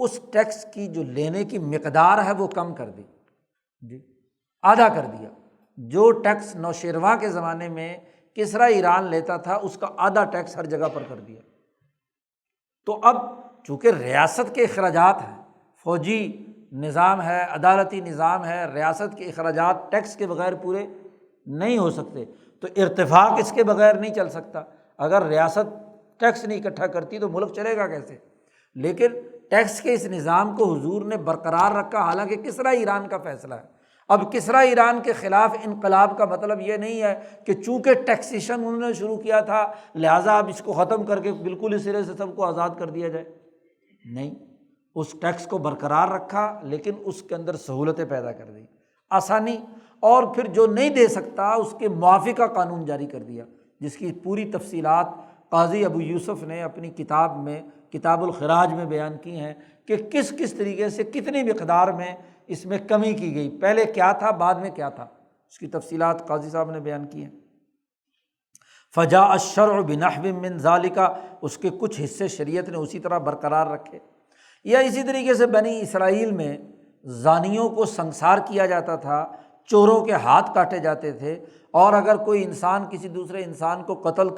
اس ٹیکس کی جو لینے کی مقدار ہے وہ کم کر دی، آدھا کر دیا۔ جو ٹیکس نوشیروان کے زمانے میں کسریٰ ایران لیتا تھا اس کا آدھا ٹیکس ہر جگہ پر کر دیا۔ تو اب چونکہ ریاست کے اخراجات ہیں، فوجی نظام ہے، عدالتی نظام ہے، ریاست کے اخراجات ٹیکس کے بغیر پورے نہیں ہو سکتے، تو ارتفاق اس کے بغیر نہیں چل سکتا۔ اگر ریاست ٹیکس نہیں اکٹھا کرتی تو ملک چلے گا کیسے؟ لیکن ٹیکس کے اس نظام کو حضور نے برقرار رکھا، حالانکہ کسریٰ ایران کا فیصلہ ہے۔ اب کسریٰ ایران کے خلاف انقلاب کا مطلب یہ نہیں ہے کہ چونکہ ٹیکسیشن انہوں نے شروع کیا تھا لہٰذا اب اس کو ختم کر کے بالکل اس سرے سے سب کو آزاد کر دیا جائے، نہیں، اس ٹیکس کو برقرار رکھا لیکن اس کے اندر سہولتیں پیدا کر دی، آسانی، اور پھر جو نہیں دے سکتا اس کے معافی کا قانون جاری کر دیا، جس کی پوری تفصیلات قاضی ابو یوسف نے اپنی کتاب میں کتاب الخراج میں بیان کی ہیں کہ کس کس طریقے سے کتنی مقدار میں اس میں کمی کی گئی، پہلے کیا تھا بعد میں کیا تھا، اس کی تفصیلات قاضی صاحب نے بیان کی ہیں۔ فجاء الشرع بنحو من ذالک، اس کے کچھ حصے شریعت نے اسی طرح برقرار رکھے۔ یا اسی طریقے سے بنی اسرائیل میں زانیوں کو سنسار کیا جاتا تھا، چوروں کے ہاتھ کاٹے جاتے تھے، اور اگر کوئی انسان کسی دوسرے انسان کو قتل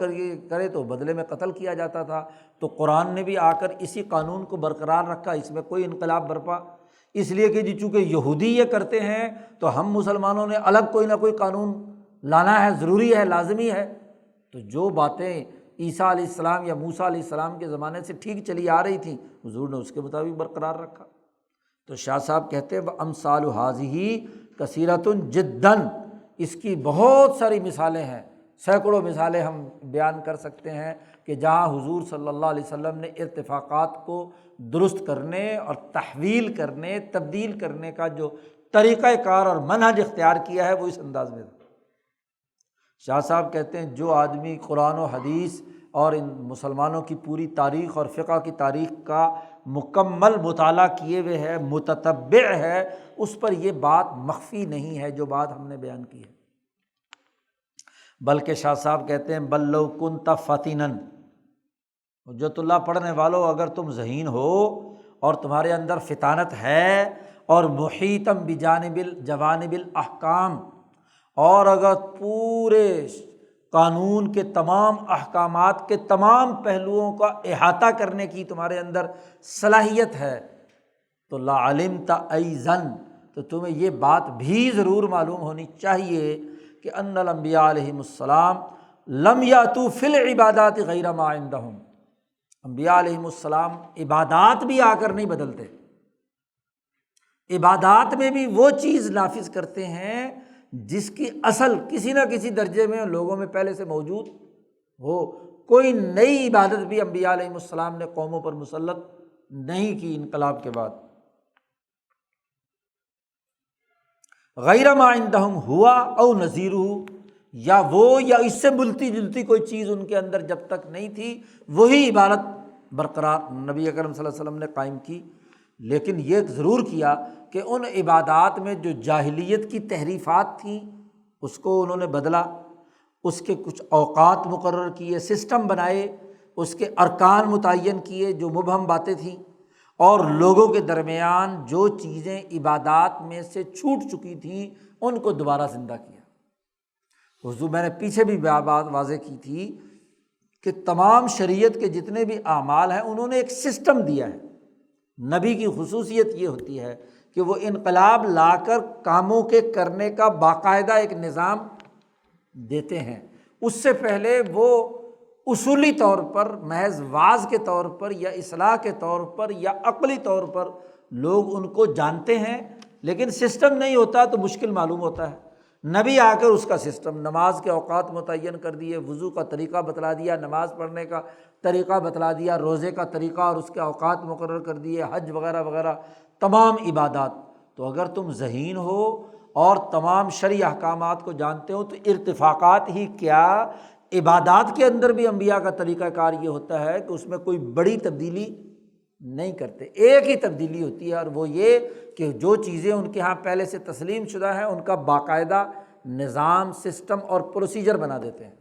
کرے تو بدلے میں قتل کیا جاتا تھا۔ تو قرآن نے بھی آ کر اسی قانون کو برقرار رکھا، اس میں کوئی انقلاب برپا اس لیے کہ چونکہ یہودی یہ کرتے ہیں تو ہم مسلمانوں نے الگ کوئی نہ کوئی قانون لانا ہے، ضروری ہے، لازمی ہے۔ تو جو باتیں عیسیٰ علیہ السلام یا موسیٰ علیہ السلام کے زمانے سے ٹھیک چلی آ رہی تھیں، حضور نے اس کے مطابق برقرار رکھا۔ تو شاہ صاحب کہتے ہیں وَأَمْثَالُ هَٰذِهِ کثیرۃ جداً، اس کی بہت ساری مثالیں ہیں، سینکڑوں مثالیں ہم بیان کر سکتے ہیں کہ جہاں حضور صلی اللہ علیہ وسلم نے ارتفاقات کو درست کرنے اور تحویل کرنے، تبدیل کرنے کا جو طریقہ کار اور منہج اختیار کیا ہے وہ اس انداز میں تھا۔ شاہ صاحب کہتے ہیں جو آدمی قرآن و حدیث اور ان مسلمانوں کی پوری تاریخ اور فقہ کی تاریخ کا مکمل مطالعہ کیے ہوئے ہے، متتبع ہے، اس پر یہ بات مخفی نہیں ہے جو بات ہم نے بیان کی ہے۔ بلکہ شاہ صاحب کہتے ہیں بل لو کنت فتنن، حجت اللہ پڑھنے والوں اگر تم ذہین ہو اور تمہارے اندر فطانت ہے، اور محیطم بجانب الجوانب الاحکام، اور اگر پورے قانون کے تمام احکامات کے تمام پہلوؤں کا احاطہ کرنے کی تمہارے اندر صلاحیت ہے، تو لعلمت ایضاً، تو تمہیں یہ بات بھی ضرور معلوم ہونی چاہیے کہ ان الانبیاء علیہم السلام لم یاتوا فی العبادات غیر ما عندہم، انبیاء علیہم السلام عبادات بھی آ کر نہیں بدلتے، عبادات میں بھی وہ چیز نافذ کرتے ہیں جس کی اصل کسی نہ کسی درجے میں لوگوں میں پہلے سے موجود ہو۔ کوئی نئی عبادت بھی انبیاء علیہم السلام نے قوموں پر مسلط نہیں کی انقلاب کے بعد۔ غیر ما عندہم ہوا او نذیرہ، یا وہ یا اس سے ملتی جلتی کوئی چیز ان کے اندر جب تک نہیں تھی وہی عبادت برقرار نبی اکرم صلی اللہ علیہ وسلم نے قائم کی۔ لیکن یہ ضرور کیا کہ ان عبادات میں جو جاہلیت کی تحریفات تھیں اس کو انہوں نے بدلا، اس کے کچھ اوقات مقرر کیے، سسٹم بنائے، اس کے ارکان متعین کیے جو مبہم باتیں تھیں، اور لوگوں کے درمیان جو چیزیں عبادات میں سے چھوٹ چکی تھیں ان کو دوبارہ زندہ کیا۔ حضور میں نے پیچھے بھی بات واضح کی تھی کہ تمام شریعت کے جتنے بھی اعمال ہیں انہوں نے ایک سسٹم دیا ہے۔ نبی کی خصوصیت یہ ہوتی ہے کہ وہ انقلاب لا کر کاموں کے کرنے کا باقاعدہ ایک نظام دیتے ہیں۔ اس سے پہلے وہ اصولی طور پر محض واعظ کے طور پر یا اصلاح کے طور پر یا عقلی طور پر لوگ ان کو جانتے ہیں، لیکن سسٹم نہیں ہوتا تو مشکل معلوم ہوتا ہے۔ نبی آ کر اس کا سسٹم، نماز کے اوقات متعین کر دیے، وضو کا طریقہ بتلا دیا، نماز پڑھنے کا طریقہ بتلا دیا، روزے کا طریقہ اور اس کے اوقات مقرر کر دیے، حج وغیرہ وغیرہ تمام عبادات۔ تو اگر تم ذہین ہو اور تمام شرعی احکامات کو جانتے ہو تو ارتفاقات ہی کیا، عبادات کے اندر بھی انبیاء کا طریقہ کار یہ ہوتا ہے کہ اس میں کوئی بڑی تبدیلی نہیں کرتے، ایک ہی تبدیلی ہوتی ہے، اور وہ یہ کہ جو چیزیں ان کے ہاں پہلے سے تسلیم شدہ ہیں ان کا باقاعدہ نظام، سسٹم اور پروسیجر بنا دیتے ہیں۔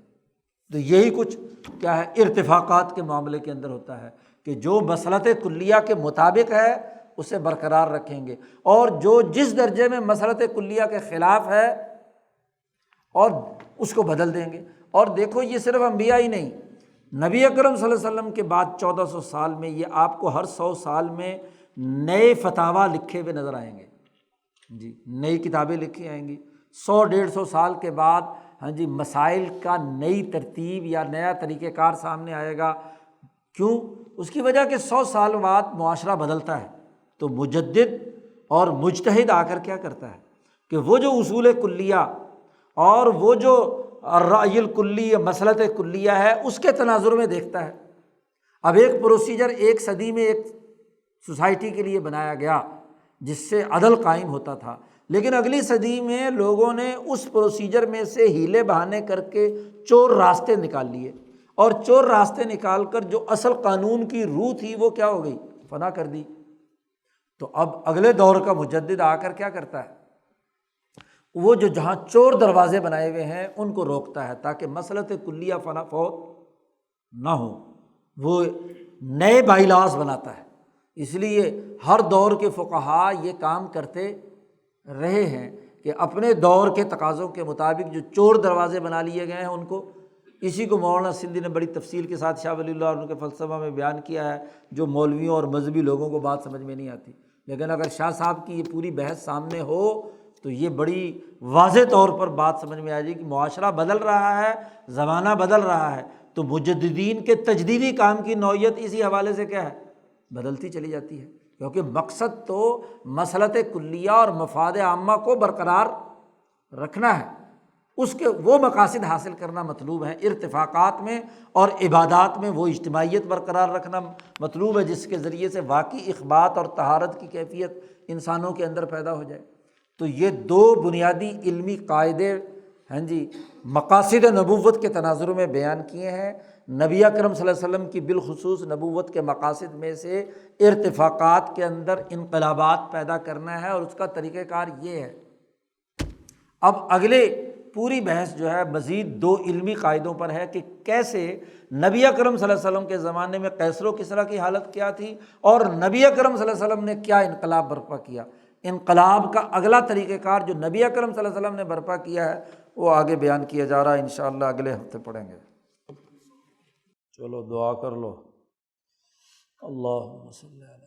تو یہی کچھ کیا ہے ارتفاقات کے معاملے کے اندر ہوتا ہے کہ جو مصلحت کلیہ کے مطابق ہے اسے برقرار رکھیں گے، اور جو جس درجے میں مصلحت کلیہ کے خلاف ہے اور اس کو بدل دیں گے۔ اور دیکھو یہ صرف انبیاء ہی نہیں، نبی اکرم صلی اللہ علیہ وسلم کے بعد 1400 سال میں یہ آپ کو ہر 100 سال میں نئے فتاویٰ لکھے ہوئے نظر آئیں گے، جی نئی کتابیں لکھی آئیں گی۔ 100-150 سال کے بعد مسائل کا نئی ترتیب یا نیا طریقہ کار سامنے آئے گا۔ کیوں؟ اس کی وجہ کہ 100 سال بعد معاشرہ بدلتا ہے، تو مجدد اور مجتہد آ کر کیا کرتا ہے کہ وہ جو اصول کلیہ اور وہ جو الرأی الکلی مصلحت کلیہ ہے اس کے تناظر میں دیکھتا ہے۔ اب ایک پروسیجر ایک صدی میں ایک سوسائٹی کے لیے بنایا گیا جس سے عدل قائم ہوتا تھا، لیکن اگلی صدی میں لوگوں نے اس پروسیجر میں سے ہیلے بہانے کر کے چور راستے نکال لیے، اور چور راستے نکال کر جو اصل قانون کی روح تھی وہ کیا ہو گئی؟ فنا کر دی۔ تو اب اگلے دور کا مجدد آ کر کیا کرتا ہے؟ وہ جو جہاں چور دروازے بنائے ہوئے ہیں ان کو روکتا ہے تاکہ مسلط کلیہ فنا فوت نہ ہو، وہ نئے بائی لاز بناتا ہے۔ اس لیے ہر دور کے فقہا یہ کام کرتے رہے ہیں کہ اپنے دور کے تقاضوں کے مطابق جو چور دروازے بنا لیے گئے ہیں ان کو، اسی کو مولانا سندھی نے بڑی تفصیل کے ساتھ شاہ ولی اللہ اور ان کے فلسفہ میں بیان کیا ہے، جو مولویوں اور مذہبی لوگوں کو بات سمجھ میں نہیں آتی، لیکن اگر شاہ صاحب کی یہ پوری بحث سامنے ہو تو یہ بڑی واضح طور پر بات سمجھ میں آ جائے کہ معاشرہ بدل رہا ہے، زمانہ بدل رہا ہے، تو مجددین کے تجدیدی کام کی نوعیت اسی حوالے سے کیا ہے؟ بدلتی چلی جاتی ہے، کیونکہ مقصد تو مصلحت کلیہ اور مفاد عامہ کو برقرار رکھنا ہے، اس کے وہ مقاصد حاصل کرنا مطلوب ہے۔ ارتفاقات میں اور عبادات میں وہ اجتماعیت برقرار رکھنا مطلوب ہے جس کے ذریعے سے واقعی اخبات اور طہارت کی کیفیت انسانوں کے اندر پیدا ہو جائے۔ تو یہ دو بنیادی علمی قاعدے مقاصد نبوت کے تناظر میں بیان کیے ہیں۔ نبی اکرم صلی اللہ علیہ وسلم کی بالخصوص نبوت کے مقاصد میں سے ارتفاقات کے اندر انقلابات پیدا کرنا ہے، اور اس کا طریقہ کار یہ ہے۔ اب اگلے پوری بحث جو ہے مزید دو علمی قاعدوں پر ہے کہ کیسے نبی اکرم صلی اللہ علیہ وسلم کے زمانے میں قیصر و کسریٰ کی حالت کیا تھی، اور نبی اکرم صلی اللہ علیہ وسلم نے کیا انقلاب برپا کیا۔ انقلاب کا اگلا طریقہ کار جو نبی اکرم صلی اللہ علیہ وسلم نے برپا کیا ہے وہ آگے بیان کیا جا رہا ہے، انشاءاللہ اگلے ہفتے پڑھیں گے۔ چلو دعا کر لو۔ اللہم صلی علی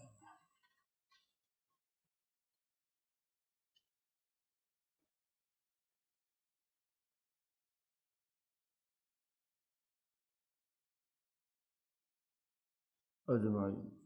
اجمعین۔